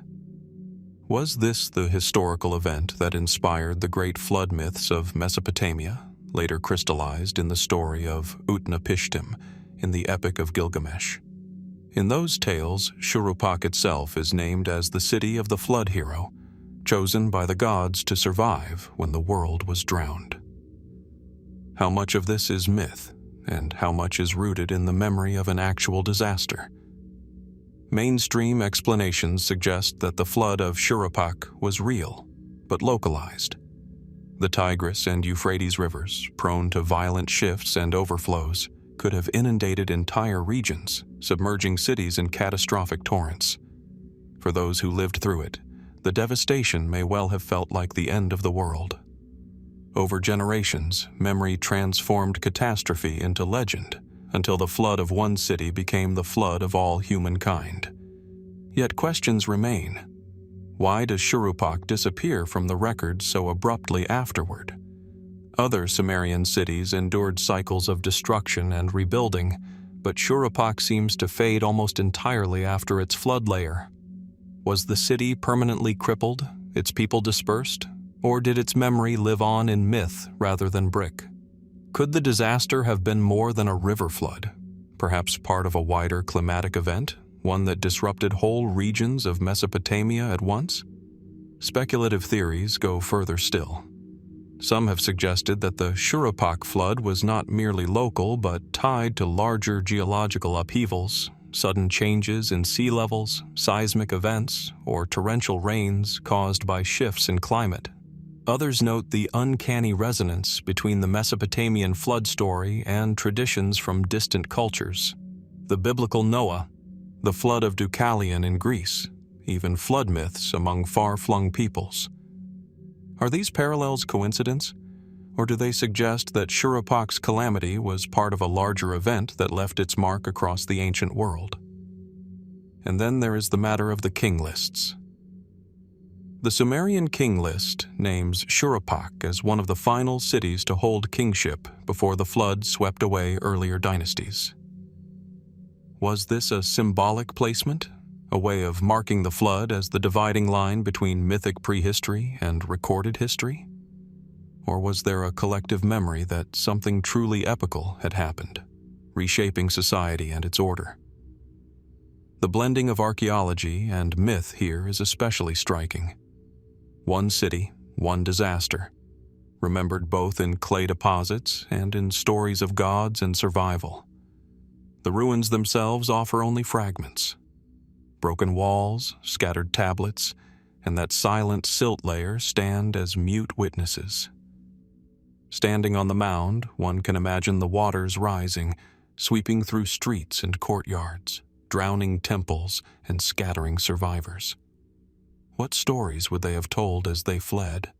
Was this the historical event that inspired the great flood myths of Mesopotamia, later crystallized in the story of Utnapishtim in the Epic of Gilgamesh? In those tales, Shuruppak itself is named as the city of the flood hero, chosen by the gods to survive when the world was drowned. How much of this is myth, and how much is rooted in the memory of an actual disaster? Mainstream explanations suggest that the flood of Shuruppak was real, but localized. The Tigris and Euphrates rivers, prone to violent shifts and overflows, could have inundated entire regions, submerging cities in catastrophic torrents. For those who lived through it, the devastation may well have felt like the end of the world. Over generations, memory transformed catastrophe into legend, until the flood of one city became the flood of all humankind. Yet questions remain. Why does Shuruppak disappear from the record so abruptly afterward? Other Sumerian cities endured cycles of destruction and rebuilding, but Shuruppak seems to fade almost entirely after its flood layer. Was the city permanently crippled, its people dispersed, or did its memory live on in myth rather than brick? Could the disaster have been more than a river flood, perhaps part of a wider climatic event, one that disrupted whole regions of Mesopotamia at once? Speculative theories go further still. Some have suggested that the Shuruppak flood was not merely local but tied to larger geological upheavals, sudden changes in sea levels, seismic events, or torrential rains caused by shifts in climate. Others note the uncanny resonance between the Mesopotamian flood story and traditions from distant cultures. The biblical Noah, the flood of Deucalion in Greece, even flood myths among far-flung peoples. Are these parallels coincidence, or do they suggest that Shurupak's calamity was part of a larger event that left its mark across the ancient world? And then there is the matter of the king lists. The Sumerian king list names Shuruppak as one of the final cities to hold kingship before the flood swept away earlier dynasties. Was this a symbolic placement, a way of marking the flood as the dividing line between mythic prehistory and recorded history? Or was there a collective memory that something truly epical had happened, reshaping society and its order? The blending of archaeology and myth here is especially striking. One city, one disaster, remembered both in clay deposits and in stories of gods and survival. The ruins themselves offer only fragments. Broken walls, scattered tablets, and that silent silt layer stand as mute witnesses. Standing on the mound, one can imagine the waters rising, sweeping through streets and courtyards, drowning temples and scattering survivors. What stories would they have told as they fled?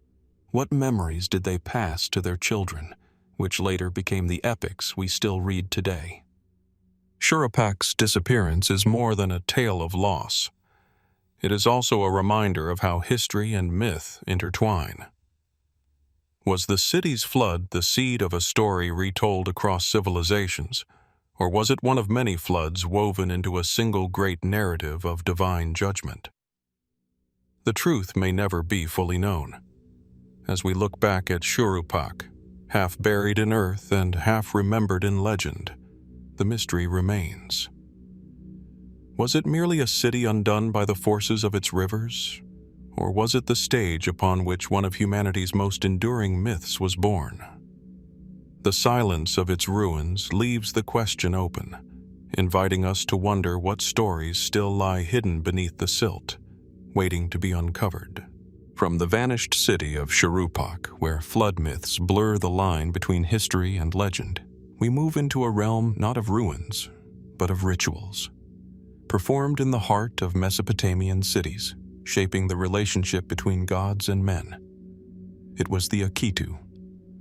What memories did they pass to their children, which later became the epics we still read today? Shurupak's disappearance is more than a tale of loss. it is also a reminder of how history and myth intertwine. Was the city's flood the seed of a story retold across civilizations, or was it one of many floods woven into a single great narrative of divine judgment? The truth may never be fully known. As we look back at Shuruppak, half buried in earth and half remembered in legend, the mystery remains. Was it merely a city undone by the forces of its rivers? Or was it the stage upon which one of humanity's most enduring myths was born? The silence of its ruins leaves the question open, inviting us to wonder what stories still lie hidden beneath the silt, waiting to be uncovered. From the vanished city of Shuruppak, where flood myths blur the line between history and legend, we move into a realm not of ruins, but of rituals, performed in the heart of Mesopotamian cities, shaping the relationship between gods and men. It was the Akitu,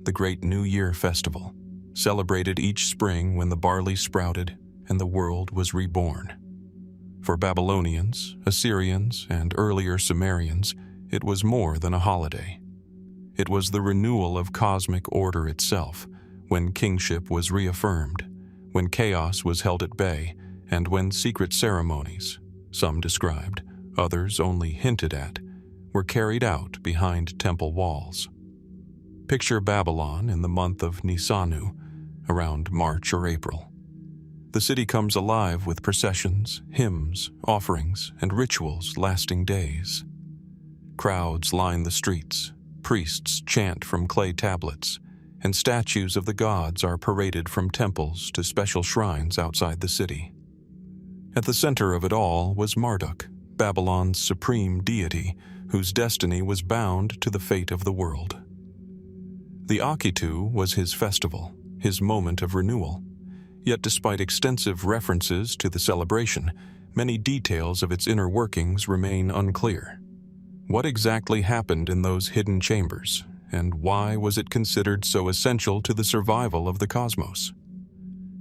the great New Year festival, celebrated each spring when the barley sprouted and the world was reborn. For Babylonians, Assyrians, and earlier Sumerians, it was more than a holiday. It was the renewal of cosmic order itself, when kingship was reaffirmed, when chaos was held at bay, and when secret ceremonies, some described, others only hinted at, were carried out behind temple walls. Picture Babylon in the month of Nisanu, around March or April. The city comes alive with processions, hymns, offerings, and rituals lasting days. Crowds line the streets, priests chant from clay tablets, and statues of the gods are paraded from temples to special shrines outside the city. At the center of it all was Marduk, Babylon's supreme deity, whose destiny was bound to the fate of the world. The Akitu was his festival, his moment of renewal. Yet despite extensive references to the celebration, many details of its inner workings remain unclear. What exactly happened in those hidden chambers, and why was it considered so essential to the survival of the cosmos?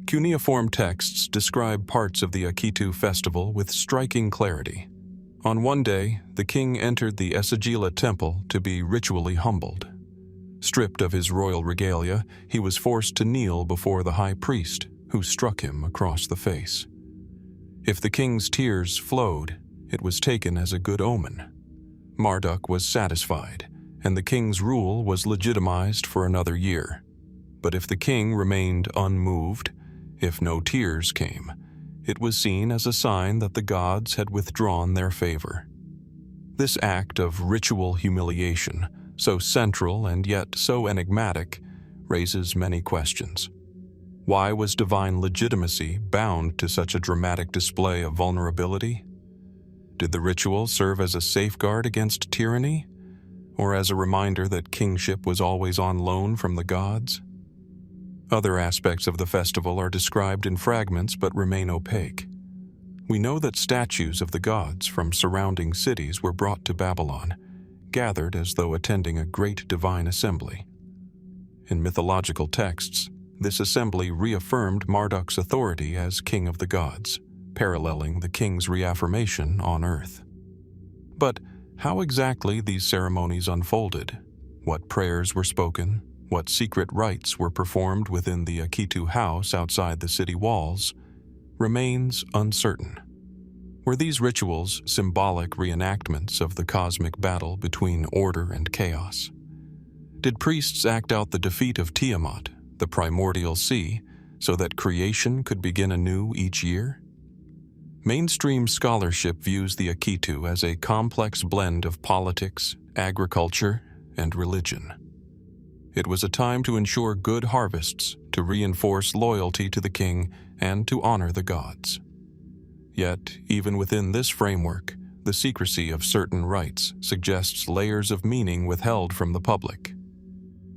Cuneiform texts describe parts of the Akitu festival with striking clarity. On one day, the king entered the Esagila temple to be ritually humbled. Stripped of his royal regalia, he was forced to kneel before the high priest, who struck him across the face. If the king's tears flowed, it was taken as a good omen. Marduk was satisfied, and the king's rule was legitimized for another year. But if the king remained unmoved, if no tears came, it was seen as a sign that the gods had withdrawn their favor. This act of ritual humiliation, so central and yet so enigmatic, raises many questions. Why was divine legitimacy bound to such a dramatic display of vulnerability? Did the ritual serve as a safeguard against tyranny, or as a reminder that kingship was always on loan from the gods? Other aspects of the festival are described in fragments but remain opaque. We know that statues of the gods from surrounding cities were brought to Babylon, gathered as though attending a great divine assembly. In mythological texts, this assembly reaffirmed Marduk's authority as king of the gods, paralleling the king's reaffirmation on earth. But how exactly these ceremonies unfolded, what prayers were spoken, what secret rites were performed within the Akitu house outside the city walls, remains uncertain. Were these rituals symbolic reenactments of the cosmic battle between order and chaos? Did priests act out the defeat of Tiamat, the primordial sea, so that creation could begin anew each year? Mainstream scholarship views the Akitu as a complex blend of politics, agriculture, and religion. It was a time to ensure good harvests, to reinforce loyalty to the king, and to honor the gods. Yet, even within this framework, the secrecy of certain rites suggests layers of meaning withheld from the public.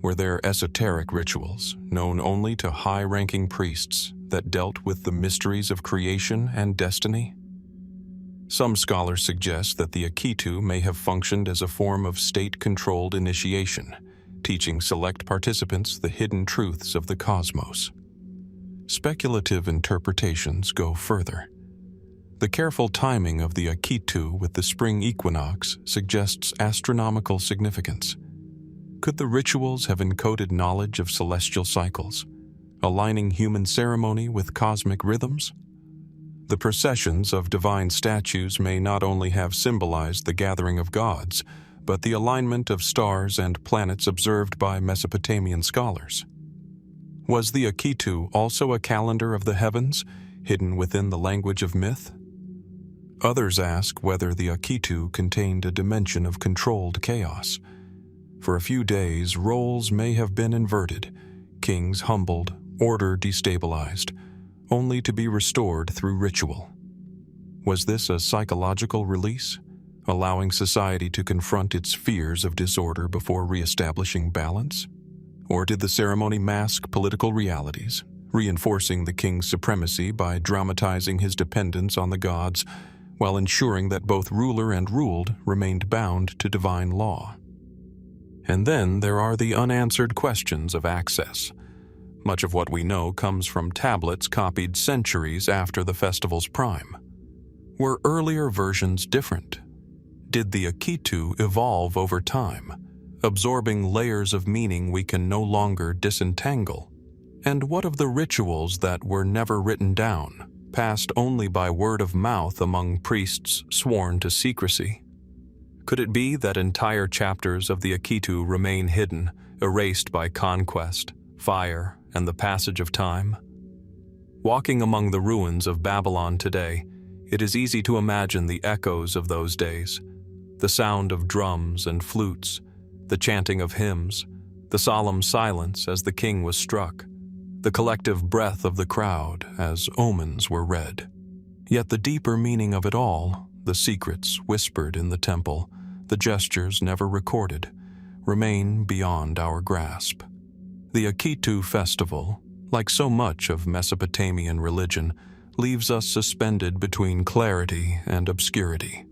Were there esoteric rituals, known only to high-ranking priests, that dealt with the mysteries of creation and destiny? Some scholars suggest that the Akitu may have functioned as a form of state-controlled initiation, teaching select participants the hidden truths of the cosmos. Speculative interpretations go further. The careful timing of the Akitu with the spring equinox suggests astronomical significance. Could the rituals have encoded knowledge of celestial cycles, aligning human ceremony with cosmic rhythms? The processions of divine statues may not only have symbolized the gathering of gods, but the alignment of stars and planets observed by Mesopotamian scholars. Was the Akitu also a calendar of the heavens, hidden within the language of myth? Others ask whether the Akitu contained a dimension of controlled chaos. For a few days, roles may have been inverted, kings humbled, order destabilized, only to be restored through ritual. Was this a psychological release, allowing society to confront its fears of disorder before reestablishing balance? Or did the ceremony mask political realities, reinforcing the king's supremacy by dramatizing his dependence on the gods, while ensuring that both ruler and ruled remained bound to divine law? And then there are the unanswered questions of access. Much of what we know comes from tablets copied centuries after the festival's prime. Were earlier versions different? Did the Akitu evolve over time, absorbing layers of meaning we can no longer disentangle? And what of the rituals that were never written down, passed only by word of mouth among priests sworn to secrecy? Could it be that entire chapters of the Akitu remain hidden, erased by conquest, fire, and the passage of time? Walking among the ruins of Babylon today, it is easy to imagine the echoes of those days, the sound of drums and flutes, the chanting of hymns, the solemn silence as the king was struck, the collective breath of the crowd as omens were read. Yet the deeper meaning of it all, the secrets whispered in the temple, the gestures never recorded, remain beyond our grasp. The Akitu festival, like so much of Mesopotamian religion, leaves us suspended between clarity and obscurity.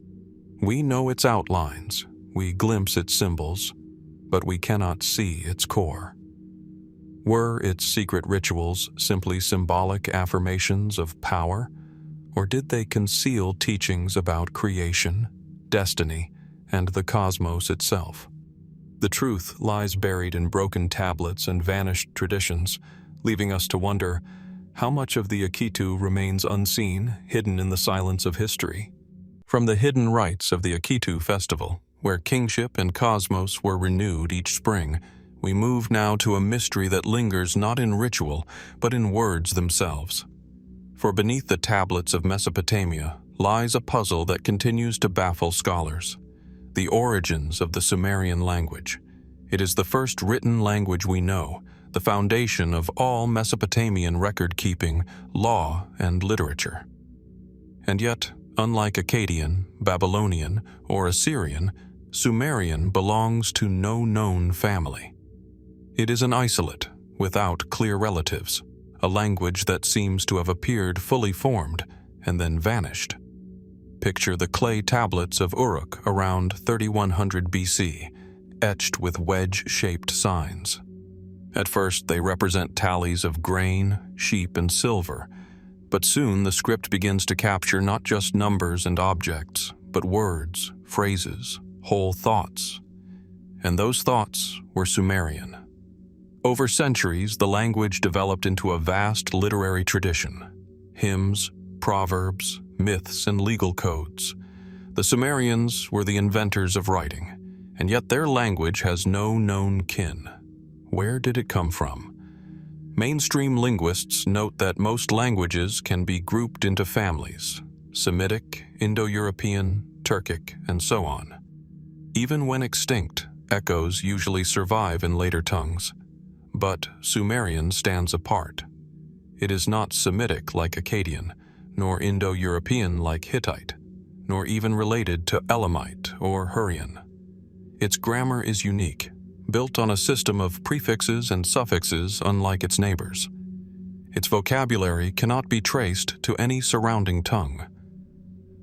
We know its outlines, we glimpse its symbols, but we cannot see its core. Were its secret rituals simply symbolic affirmations of power, or did they conceal teachings about creation, destiny, and the cosmos itself? The truth lies buried in broken tablets and vanished traditions, leaving us to wonder how much of the Akitu remains unseen, hidden in the silence of history. From the hidden rites of the Akitu festival, where kingship and cosmos were renewed each spring, we move now to a mystery that lingers not in ritual, but in words themselves. For beneath the tablets of Mesopotamia lies a puzzle that continues to baffle scholars: the origins of the Sumerian language. It is the first written language we know, the foundation of all Mesopotamian record-keeping, law, and literature. And yet, unlike Akkadian, Babylonian, or Assyrian, Sumerian belongs to no known family. It is an isolate, without clear relatives, a language that seems to have appeared fully formed and then vanished. Picture the clay tablets of Uruk around 3100 BC, etched with wedge-shaped signs. At first, they represent tallies of grain, sheep, and silver, but soon the script begins to capture not just numbers and objects, but words, phrases, whole thoughts. And those thoughts were Sumerian. Over centuries, the language developed into a vast literary tradition: hymns, proverbs, myths, and legal codes. The Sumerians were the inventors of writing, and yet their language has no known kin. Where did it come from? Mainstream linguists note that most languages can be grouped into families: Semitic, Indo-European, Turkic, and so on. Even when extinct, echoes usually survive in later tongues. But Sumerian stands apart. It is not Semitic like Akkadian, nor Indo-European like Hittite, nor even related to Elamite or Hurrian. Its grammar is unique, built on a system of prefixes and suffixes unlike its neighbors. Its vocabulary cannot be traced to any surrounding tongue.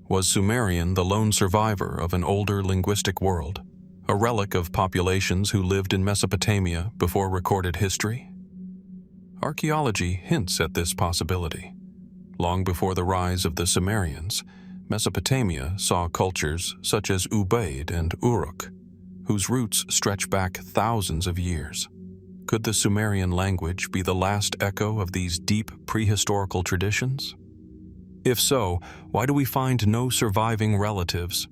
Was Sumerian the lone survivor of an older linguistic world, a relic of populations who lived in Mesopotamia before recorded history? Archaeology hints at this possibility. Long before the rise of the Sumerians, Mesopotamia saw cultures such as Ubaid and Uruk, whose roots stretch back thousands of years. Could the Sumerian language be the last echo of these deep prehistorical traditions? If so, why do we find no surviving relatives,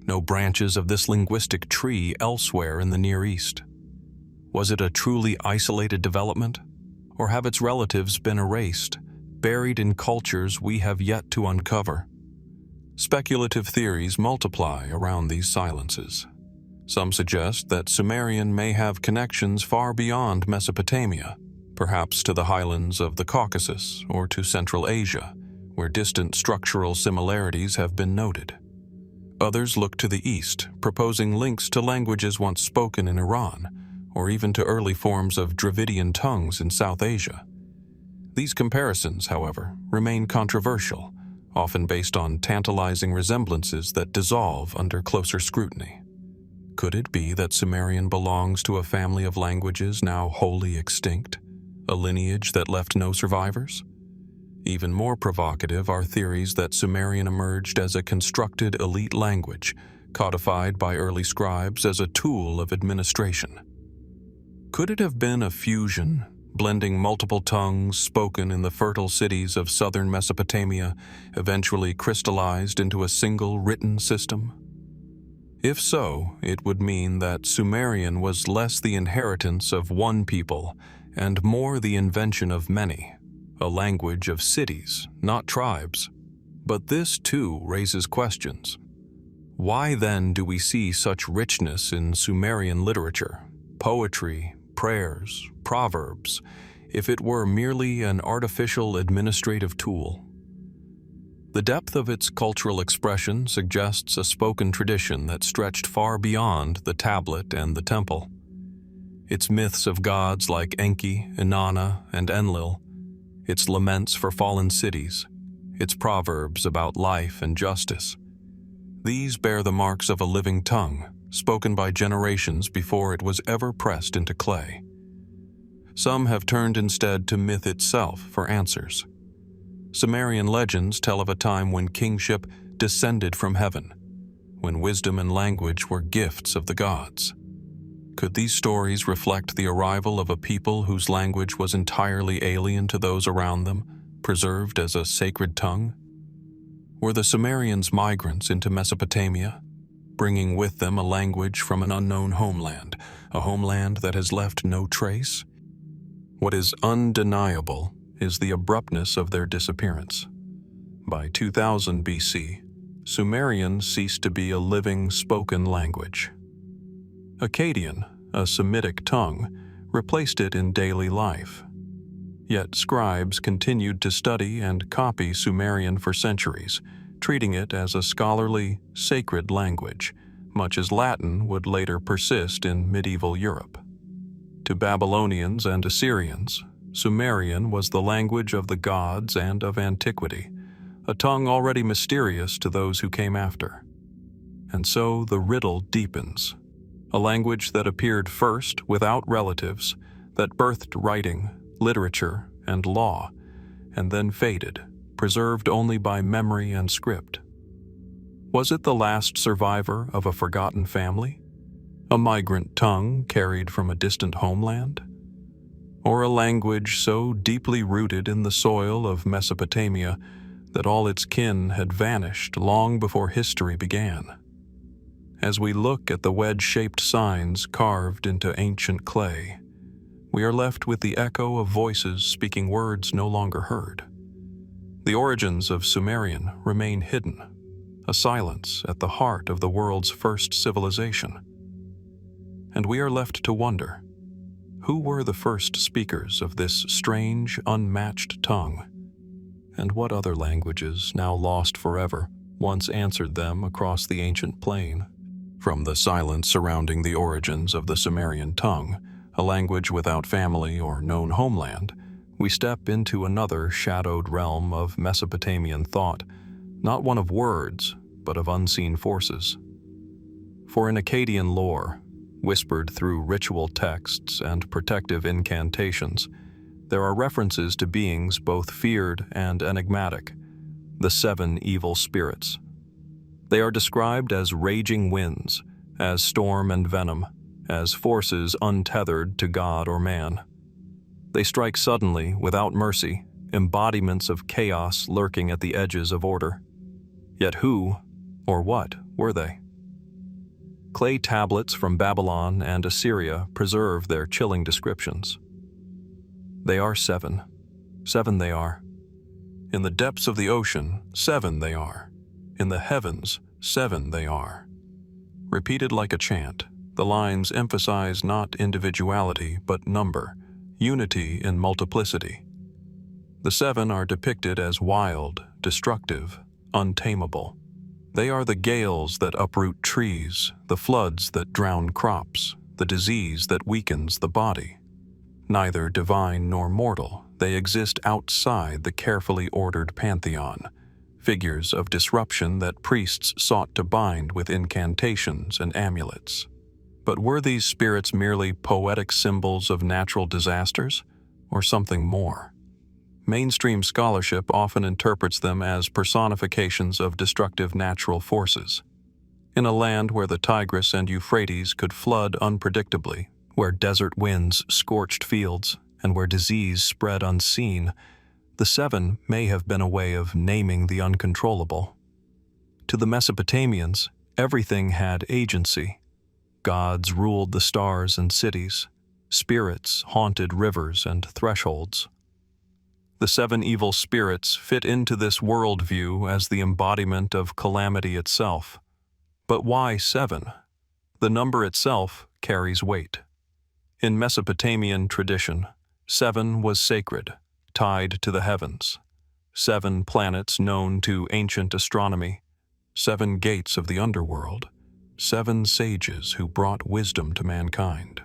no branches of this linguistic tree elsewhere in the Near East? Was it a truly isolated development, or have its relatives been erased, buried in cultures we have yet to uncover? Speculative theories multiply around these silences. Some suggest that Sumerian may have connections far beyond Mesopotamia, perhaps to the highlands of the Caucasus or to Central Asia, where distant structural similarities have been noted. Others look to the east, proposing links to languages once spoken in Iran, or even to early forms of Dravidian tongues in South Asia. These comparisons, however, remain controversial, often based on tantalizing resemblances that dissolve under closer scrutiny. Could it be that Sumerian belongs to a family of languages now wholly extinct, a lineage that left no survivors? Even more provocative are theories that Sumerian emerged as a constructed elite language, codified by early scribes as a tool of administration. Could it have been a fusion, blending multiple tongues spoken in the fertile cities of southern Mesopotamia, eventually crystallized into a single written system? If so, it would mean that Sumerian was less the inheritance of one people and more the invention of many, a language of cities, not tribes. But this, too, raises questions. Why then do we see such richness in Sumerian literature, poetry, prayers, proverbs, if it were merely an artificial administrative tool? The depth of its cultural expression suggests a spoken tradition that stretched far beyond the tablet and the temple. Its myths of gods like Enki, Inanna, and Enlil, its laments for fallen cities, its proverbs about life and justice. These bear the marks of a living tongue, spoken by generations before it was ever pressed into clay. Some have turned instead to myth itself for answers. Sumerian legends tell of a time when kingship descended from heaven, when wisdom and language were gifts of the gods. Could these stories reflect the arrival of a people whose language was entirely alien to those around them, preserved as a sacred tongue? Were the Sumerians migrants into Mesopotamia, bringing with them a language from an unknown homeland, a homeland that has left no trace? What is undeniable is the abruptness of their disappearance. By 2000 BC, Sumerian ceased to be a living spoken language. Akkadian, a Semitic tongue, replaced it in daily life. Yet scribes continued to study and copy Sumerian for centuries, treating it as a scholarly, sacred language, much as Latin would later persist in medieval Europe. To Babylonians and Assyrians, Sumerian was the language of the gods and of antiquity, a tongue already mysterious to those who came after. And so the riddle deepens. A language that appeared first without relatives, that birthed writing, literature, and law, and then faded, preserved only by memory and script. Was it the last survivor of a forgotten family? A migrant tongue carried from a distant homeland? Or a language so deeply rooted in the soil of Mesopotamia that all its kin had vanished long before history began? As we look at the wedge-shaped signs carved into ancient clay, we are left with the echo of voices speaking words no longer heard. The origins of Sumerian remain hidden, a silence at the heart of the world's first civilization. And we are left to wonder, who were the first speakers of this strange, unmatched tongue? And what other languages, now lost forever, once answered them across the ancient plain? From the silence surrounding the origins of the Sumerian tongue, a language without family or known homeland, we step into another shadowed realm of Mesopotamian thought, not one of words, but of unseen forces. For in Akkadian lore, whispered through ritual texts and protective incantations, there are references to beings both feared and enigmatic, the 7 evil spirits. They are described as raging winds, as storm and venom, as forces untethered to God or man. They strike suddenly, without mercy, embodiments of chaos lurking at the edges of order. Yet who, or what, were they? Clay tablets from Babylon and Assyria preserve their chilling descriptions. They are 7. 7 they are. In the depths of the ocean, 7 they are. In the heavens, 7 they are. Repeated like a chant, the lines emphasize not individuality but number, unity in multiplicity. The 7 are depicted as wild, destructive, untamable. They are the gales that uproot trees, the floods that drown crops, the disease that weakens the body. Neither divine nor mortal, they exist outside the carefully ordered pantheon, figures of disruption that priests sought to bind with incantations and amulets. But were these spirits merely poetic symbols of natural disasters, or something more? Mainstream scholarship often interprets them as personifications of destructive natural forces. In a land where the Tigris and Euphrates could flood unpredictably, where desert winds scorched fields, and where disease spread unseen, the 7 may have been a way of naming the uncontrollable. To the Mesopotamians, everything had agency. Gods ruled the stars and cities. Spirits haunted rivers and thresholds. The 7 evil spirits fit into this worldview as the embodiment of calamity itself. But why 7? The number itself carries weight. In Mesopotamian tradition, 7 was sacred, tied to the heavens. 7 planets known to ancient astronomy. 7 gates of the underworld. 7 sages who brought wisdom to mankind.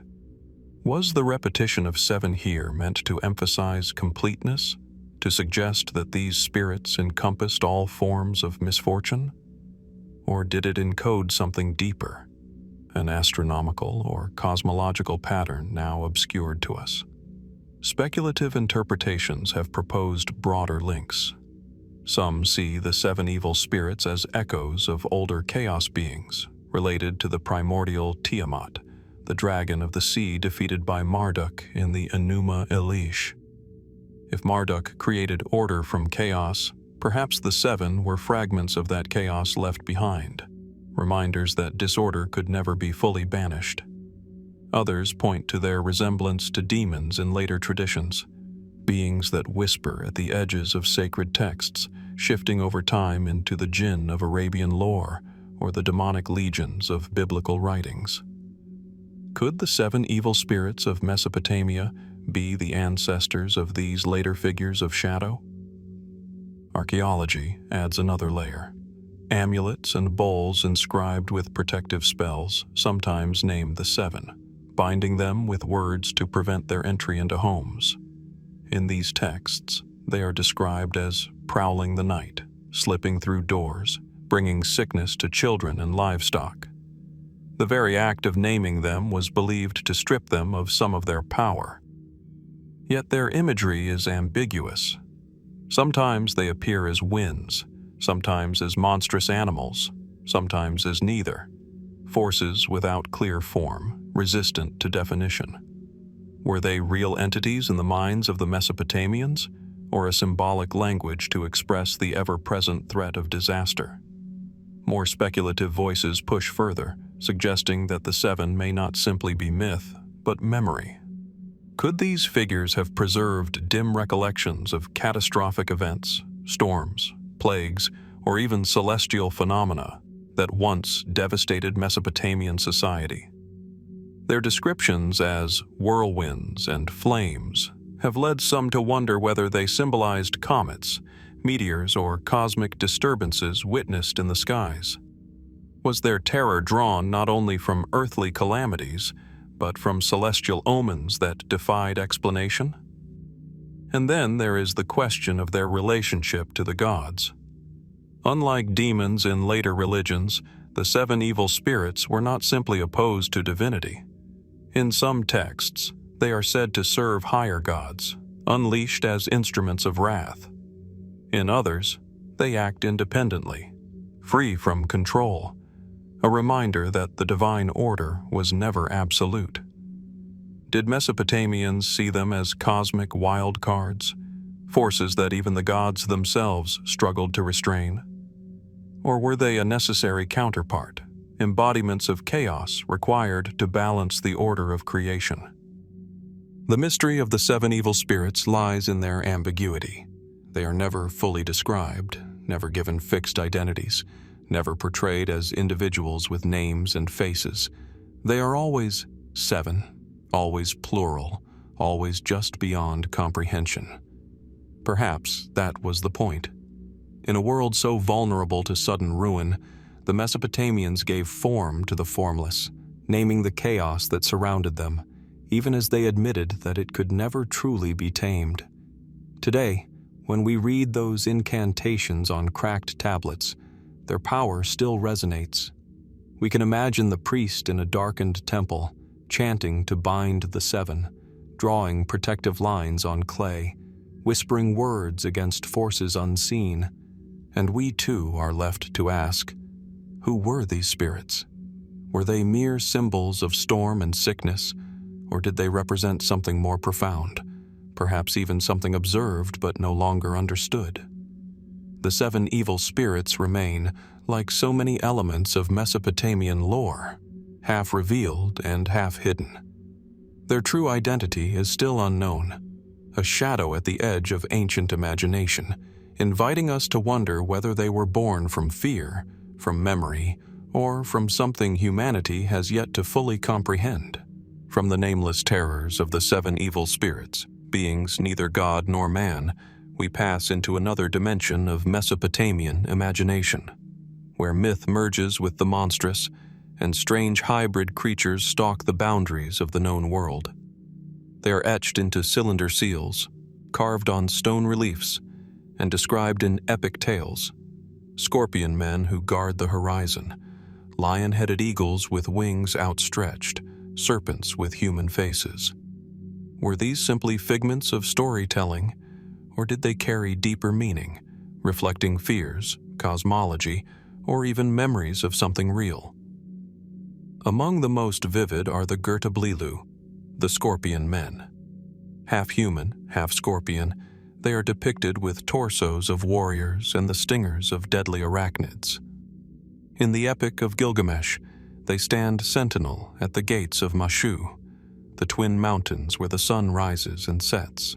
Was the repetition of 7 here meant to emphasize completeness, to suggest that these spirits encompassed all forms of misfortune? Or did it encode something deeper, an astronomical or cosmological pattern now obscured to us? Speculative interpretations have proposed broader links. Some see the 7 evil spirits as echoes of older chaos beings, related to the primordial Tiamat, the dragon of the sea defeated by Marduk in the Enuma Elish. If Marduk created order from chaos, perhaps the 7 were fragments of that chaos left behind, reminders that disorder could never be fully banished. Others point to their resemblance to demons in later traditions, beings that whisper at the edges of sacred texts, shifting over time into the jinn of Arabian lore or the demonic legions of biblical writings. Could the 7 evil spirits of Mesopotamia be the ancestors of these later figures of shadow? Archaeology adds another layer. Amulets and bowls inscribed with protective spells sometimes name the 7, binding them with words to prevent their entry into homes. In these texts, they are described as prowling the night, slipping through doors, bringing sickness to children and livestock. The very act of naming them was believed to strip them of some of their power. Yet their imagery is ambiguous. Sometimes they appear as winds, sometimes as monstrous animals, sometimes as neither, forces without clear form, resistant to definition. Were they real entities in the minds of the Mesopotamians, or a symbolic language to express the ever-present threat of disaster? More speculative voices push further, suggesting that the 7 may not simply be myth, but memory. Could these figures have preserved dim recollections of catastrophic events, storms, plagues, or even celestial phenomena that once devastated Mesopotamian society? Their descriptions as whirlwinds and flames have led some to wonder whether they symbolized comets, meteors, or cosmic disturbances witnessed in the skies. Was their terror drawn not only from earthly calamities, but from celestial omens that defied explanation? And then there is the question of their relationship to the gods. Unlike demons in later religions, the 7 evil spirits were not simply opposed to divinity. In some texts, they are said to serve higher gods, unleashed as instruments of wrath. In others, they act independently, free from control, a reminder that the divine order was never absolute. Did Mesopotamians see them as cosmic wild cards, forces that even the gods themselves struggled to restrain? Or were they a necessary counterpart, embodiments of chaos required to balance the order of creation? The mystery of the seven evil spirits lies in their ambiguity. They are never fully described, never given fixed identities, never portrayed as individuals with names and faces. They are always seven, always plural, always just beyond comprehension. Perhaps that was the point. In a world so vulnerable to sudden ruin, the Mesopotamians gave form to the formless, naming the chaos that surrounded them, even as they admitted that it could never truly be tamed. Today, when we read those incantations on cracked tablets, their power still resonates. We can imagine the priest in a darkened temple, chanting to bind the seven, drawing protective lines on clay, whispering words against forces unseen. And we too are left to ask, who were these spirits? Were they mere symbols of storm and sickness, or did they represent something more profound, perhaps even something observed but no longer understood? The seven evil spirits remain, like so many elements of Mesopotamian lore, half revealed and half hidden. Their true identity is still unknown, a shadow at the edge of ancient imagination, inviting us to wonder whether they were born from fear, from memory, or from something humanity has yet to fully comprehend. From the nameless terrors of the seven evil spirits, beings neither god nor man, we pass into another dimension of Mesopotamian imagination, where myth merges with the monstrous, and strange hybrid creatures stalk the boundaries of the known world. They are etched into cylinder seals, carved on stone reliefs, and described in epic tales. Scorpion men who guard the horizon, lion-headed eagles with wings outstretched, serpents with human faces. Were these simply figments of storytelling, or did they carry deeper meaning, reflecting fears, cosmology, or even memories of something real? Among the most vivid are the Gurtablilu, the scorpion men. Half human, half scorpion, they are depicted with torsos of warriors and the stingers of deadly arachnids. In the Epic of Gilgamesh, they stand sentinel at the gates of Mashu, the twin mountains where the sun rises and sets.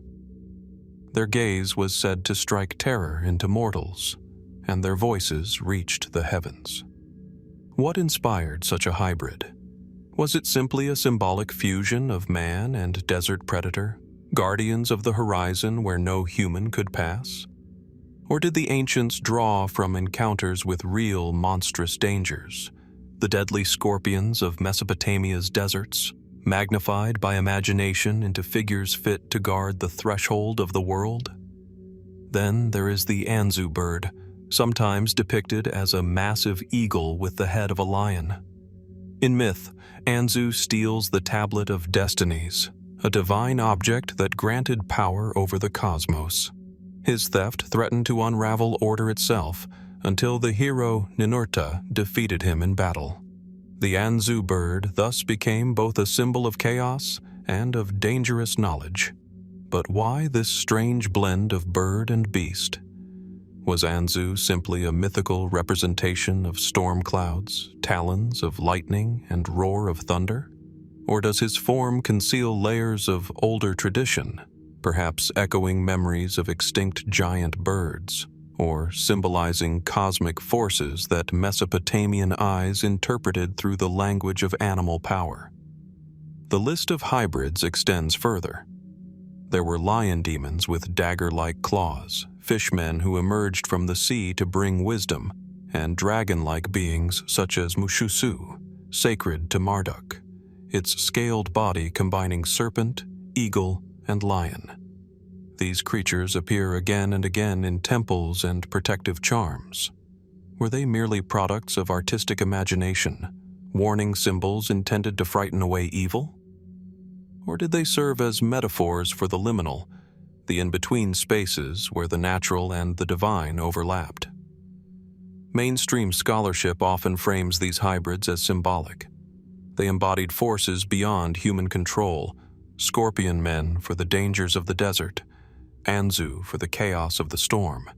Their gaze was said to strike terror into mortals, and their voices reached the heavens. What inspired such a hybrid? Was it simply a symbolic fusion of man and desert predator, guardians of the horizon where no human could pass? Or did the ancients draw from encounters with real monstrous dangers, the deadly scorpions of Mesopotamia's deserts, magnified by imagination into figures fit to guard the threshold of the world? Then there is the Anzu bird, sometimes depicted as a massive eagle with the head of a lion. In myth, Anzu steals the Tablet of Destinies, a divine object that granted power over the cosmos. His theft threatened to unravel order itself until the hero Ninurta defeated him in battle. The Anzu bird thus became both a symbol of chaos and of dangerous knowledge. But why this strange blend of bird and beast? Was Anzu simply a mythical representation of storm clouds, talons of lightning, and roar of thunder? Or does his form conceal layers of older tradition, perhaps echoing memories of extinct giant birds, or symbolizing cosmic forces that Mesopotamian eyes interpreted through the language of animal power? The list of hybrids extends further. There were lion demons with dagger-like claws, fishmen who emerged from the sea to bring wisdom, and dragon-like beings such as Mushusu, sacred to Marduk, its scaled body combining serpent, eagle, and lion. These creatures appear again and again in temples and protective charms. Were they merely products of artistic imagination, warning symbols intended to frighten away evil? Or did they serve as metaphors for the liminal, the in-between spaces where the natural and the divine overlapped. Mainstream scholarship often frames these hybrids as symbolic. They embodied forces beyond human control: scorpion men for the dangers of the desert, Anzu for the chaos of the storm,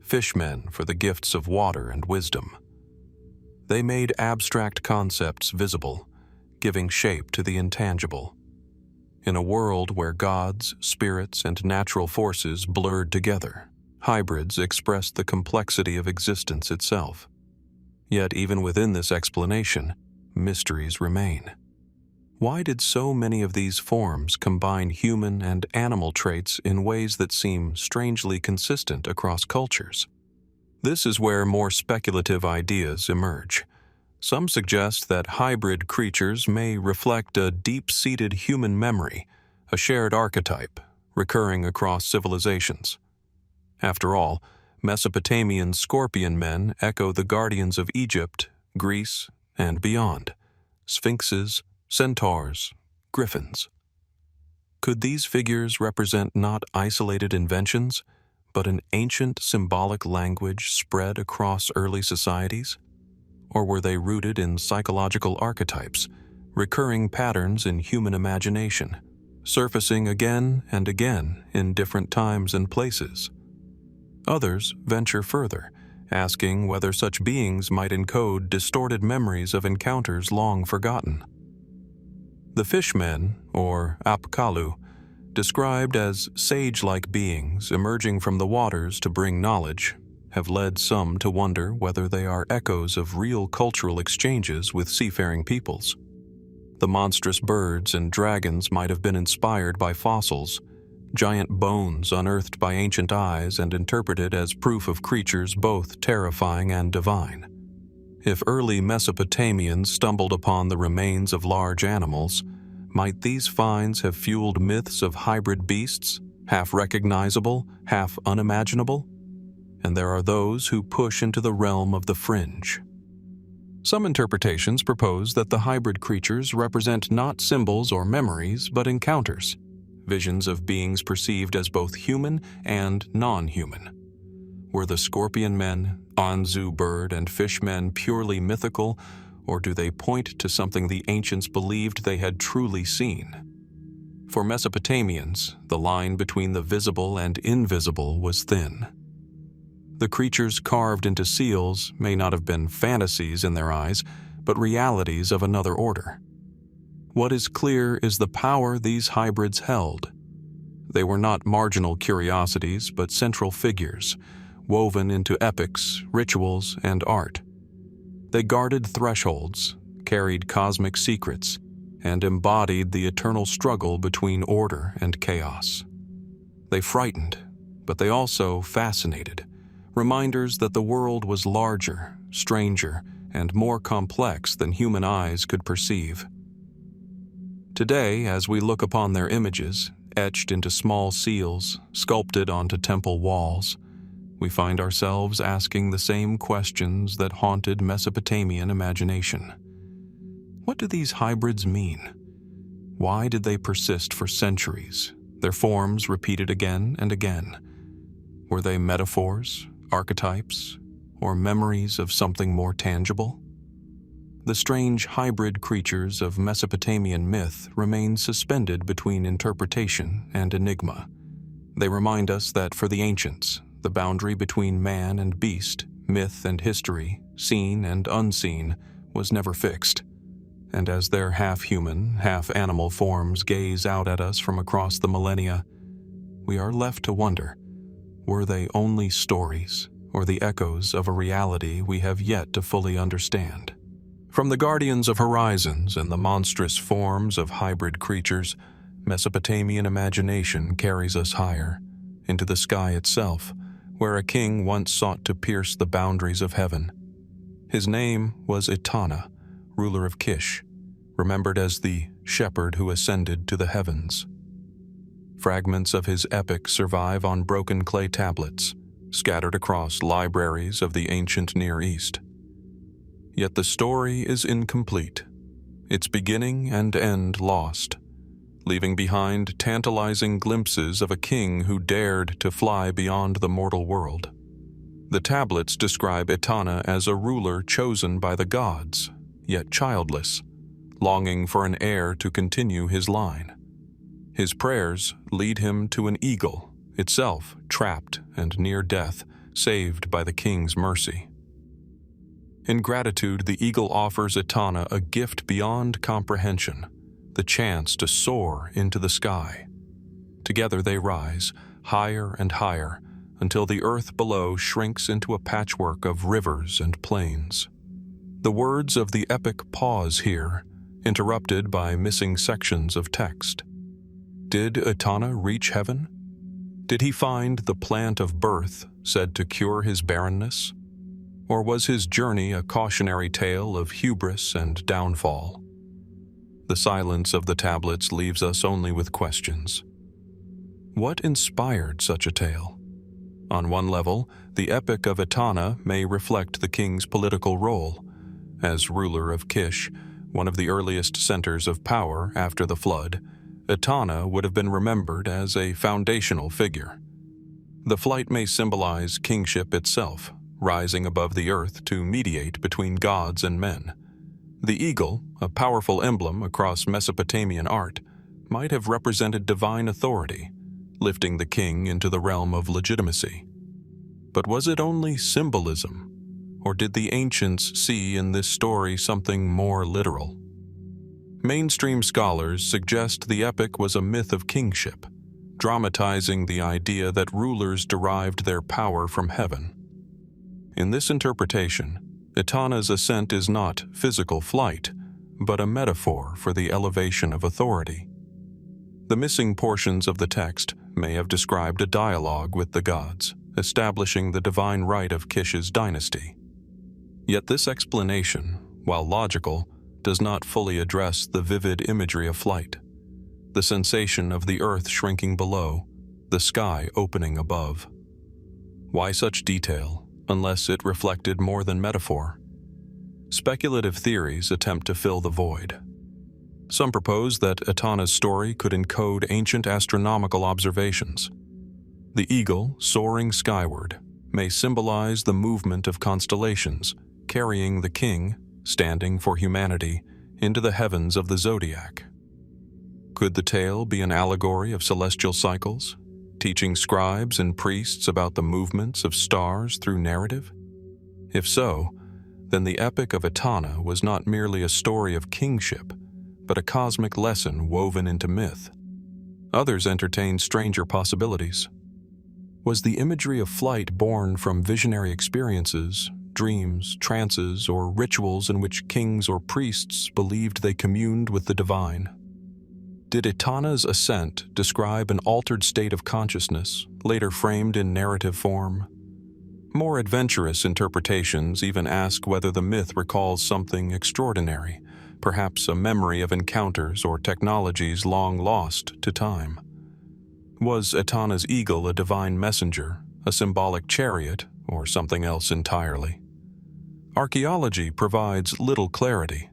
fishmen for the gifts of water and wisdom. They made abstract concepts visible, giving shape to the intangible. In a world where gods, spirits, and natural forces blurred together, hybrids expressed the complexity of existence itself. Yet even within this explanation, mysteries remain. Why did so many of these forms combine human and animal traits in ways that seem strangely consistent across cultures? This is where more speculative ideas emerge. Some suggest that hybrid creatures may reflect a deep-seated human memory, a shared archetype, recurring across civilizations. After all, Mesopotamian scorpion men echo the guardians of Egypt, Greece, and beyond: sphinxes, centaurs, griffins. Could these figures represent not isolated inventions, but an ancient symbolic language spread across early societies? Or were they rooted in psychological archetypes, recurring patterns in human imagination, surfacing again and again in different times and places? Others venture further, asking whether such beings might encode distorted memories of encounters long forgotten. The fishmen, or Apkallu, described as sage-like beings emerging from the waters to bring knowledge, have led some to wonder whether they are echoes of real cultural exchanges with seafaring peoples. The monstrous birds and dragons might have been inspired by fossils, giant bones unearthed by ancient eyes and interpreted as proof of creatures both terrifying and divine. If early Mesopotamians stumbled upon the remains of large animals, might these finds have fueled myths of hybrid beasts, half recognizable, half unimaginable? And there are those who push into the realm of the fringe. Some interpretations propose that the hybrid creatures represent not symbols or memories, but encounters, visions of beings perceived as both human and non-human. Were the scorpion men, Anzu bird, and fishmen purely mythical, or do they point to something the ancients believed they had truly seen? For Mesopotamians, the line between the visible and invisible was thin. The creatures carved into seals may not have been fantasies in their eyes, but realities of another order. What is clear is the power these hybrids held. They were not marginal curiosities, but central figures, woven into epics, rituals, and art. They guarded thresholds, carried cosmic secrets, and embodied the eternal struggle between order and chaos. They frightened, but they also fascinated, reminders that the world was larger, stranger, and more complex than human eyes could perceive. Today, as we look upon their images, etched into small seals, sculpted onto temple walls, we find ourselves asking the same questions that haunted Mesopotamian imagination. What do these hybrids mean? Why did they persist for centuries, their forms repeated again and again? Were they metaphors, archetypes, or memories of something more tangible? The strange hybrid creatures of Mesopotamian myth remain suspended between interpretation and enigma. They remind us that for the ancients, the boundary between man and beast, myth and history, seen and unseen, was never fixed. And as their half-human, half-animal forms gaze out at us from across the millennia, we are left to wonder, were they only stories, or the echoes of a reality we have yet to fully understand? From the guardians of horizons and the monstrous forms of hybrid creatures, Mesopotamian imagination carries us higher, into the sky itself, where a king once sought to pierce the boundaries of heaven. His name was Etana, ruler of Kish, remembered as the shepherd who ascended to the heavens. Fragments of his epic survive on broken clay tablets, scattered across libraries of the ancient Near East. Yet the story is incomplete, its beginning and end lost. leaving behind tantalizing glimpses of a king who dared to fly beyond the mortal world. The tablets describe Etana as a ruler chosen by the gods, yet childless, longing for an heir to continue his line. His prayers lead him to an eagle, itself trapped and near death, saved by the king's mercy. In gratitude, the eagle offers Etana a gift beyond comprehension, the chance to soar into the sky. Together they rise, higher and higher, until the earth below shrinks into a patchwork of rivers and plains. The words of the epic pause here, interrupted by missing sections of text. Did Etana reach heaven? Did he find the plant of birth said to cure his barrenness? Or was his journey a cautionary tale of hubris and downfall? The silence of the tablets leaves us only with questions. What inspired such a tale? On one level, the epic of Etana may reflect the king's political role. As ruler of Kish, one of the earliest centers of power after the flood, Etana would have been remembered as a foundational figure. The flight may symbolize kingship itself, rising above the earth to mediate between gods and men. The eagle, a powerful emblem across Mesopotamian art, might have represented divine authority, lifting the king into the realm of legitimacy. But was it only symbolism, or did the ancients see in this story something more literal? Mainstream scholars suggest the epic was a myth of kingship, dramatizing the idea that rulers derived their power from heaven. In this interpretation, Etana's ascent is not physical flight, but a metaphor for the elevation of authority. The missing portions of the text may have described a dialogue with the gods, establishing the divine right of Kish's dynasty. Yet this explanation, while logical, does not fully address the vivid imagery of flight, the sensation of the earth shrinking below, the sky opening above. Why such detail, unless it reflected more than metaphor? Speculative theories attempt to fill the void. Some propose that Etana's story could encode ancient astronomical observations. The eagle, soaring skyward, may symbolize the movement of constellations, carrying the king, standing for humanity, into the heavens of the zodiac. Could the tale be an allegory of celestial cycles, teaching scribes and priests about the movements of stars through narrative? If so, then the epic of Etana was not merely a story of kingship, but a cosmic lesson woven into myth. Others entertained stranger possibilities. Was the imagery of flight born from visionary experiences, dreams, trances, or rituals in which kings or priests believed they communed with the divine? Did Etana's ascent describe an altered state of consciousness, later framed in narrative form? More adventurous interpretations even ask whether the myth recalls something extraordinary, perhaps a memory of encounters or technologies long lost to time. Was Etana's eagle a divine messenger, a symbolic chariot, or something else entirely? Archaeology provides little clarity.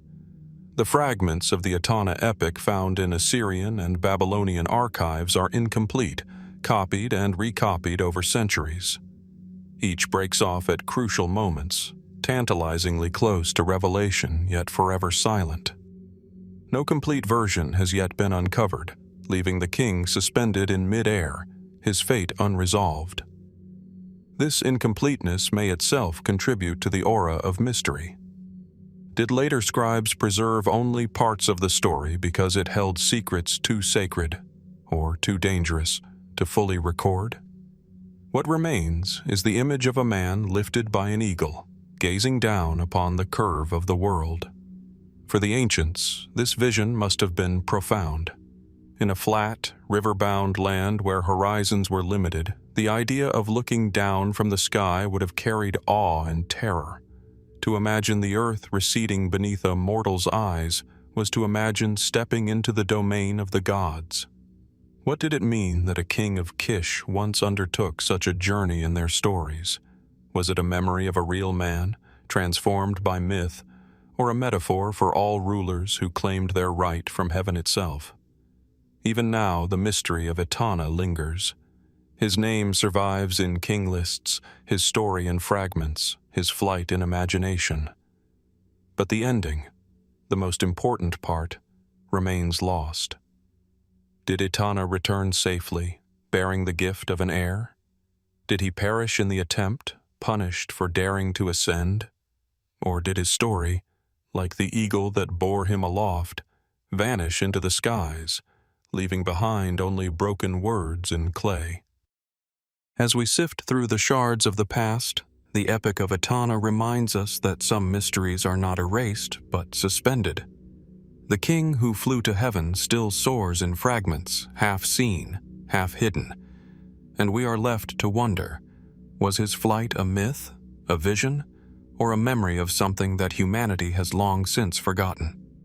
The fragments of the Etana epic found in Assyrian and Babylonian archives are incomplete, copied and recopied over centuries. Each breaks off at crucial moments, tantalizingly close to revelation yet forever silent. No complete version has yet been uncovered, leaving the king suspended in mid-air, his fate unresolved. This incompleteness may itself contribute to the aura of mystery. Did later scribes preserve only parts of the story because it held secrets too sacred or too dangerous to fully record? What remains is the image of a man lifted by an eagle, gazing down upon the curve of the world. For the ancients, this vision must have been profound. In a flat, river-bound land where horizons were limited, the idea of looking down from the sky would have carried awe and terror. To imagine the earth receding beneath a mortal's eyes was to imagine stepping into the domain of the gods. What did it mean that a king of Kish once undertook such a journey in their stories? Was it a memory of a real man, transformed by myth, or a metaphor for all rulers who claimed their right from heaven itself? Even now, the mystery of Etana lingers. His name survives in king lists, his story in fragments, his flight in imagination. But the ending, the most important part, remains lost. Did Etana return safely, bearing the gift of an heir? Did he perish in the attempt, punished for daring to ascend? Or did his story, like the eagle that bore him aloft, vanish into the skies, leaving behind only broken words in clay? As we sift through the shards of the past, the Epic of Etana reminds us that some mysteries are not erased, but suspended. The king who flew to heaven still soars in fragments, half seen, half hidden, and we are left to wonder, was his flight a myth, a vision, or a memory of something that humanity has long since forgotten?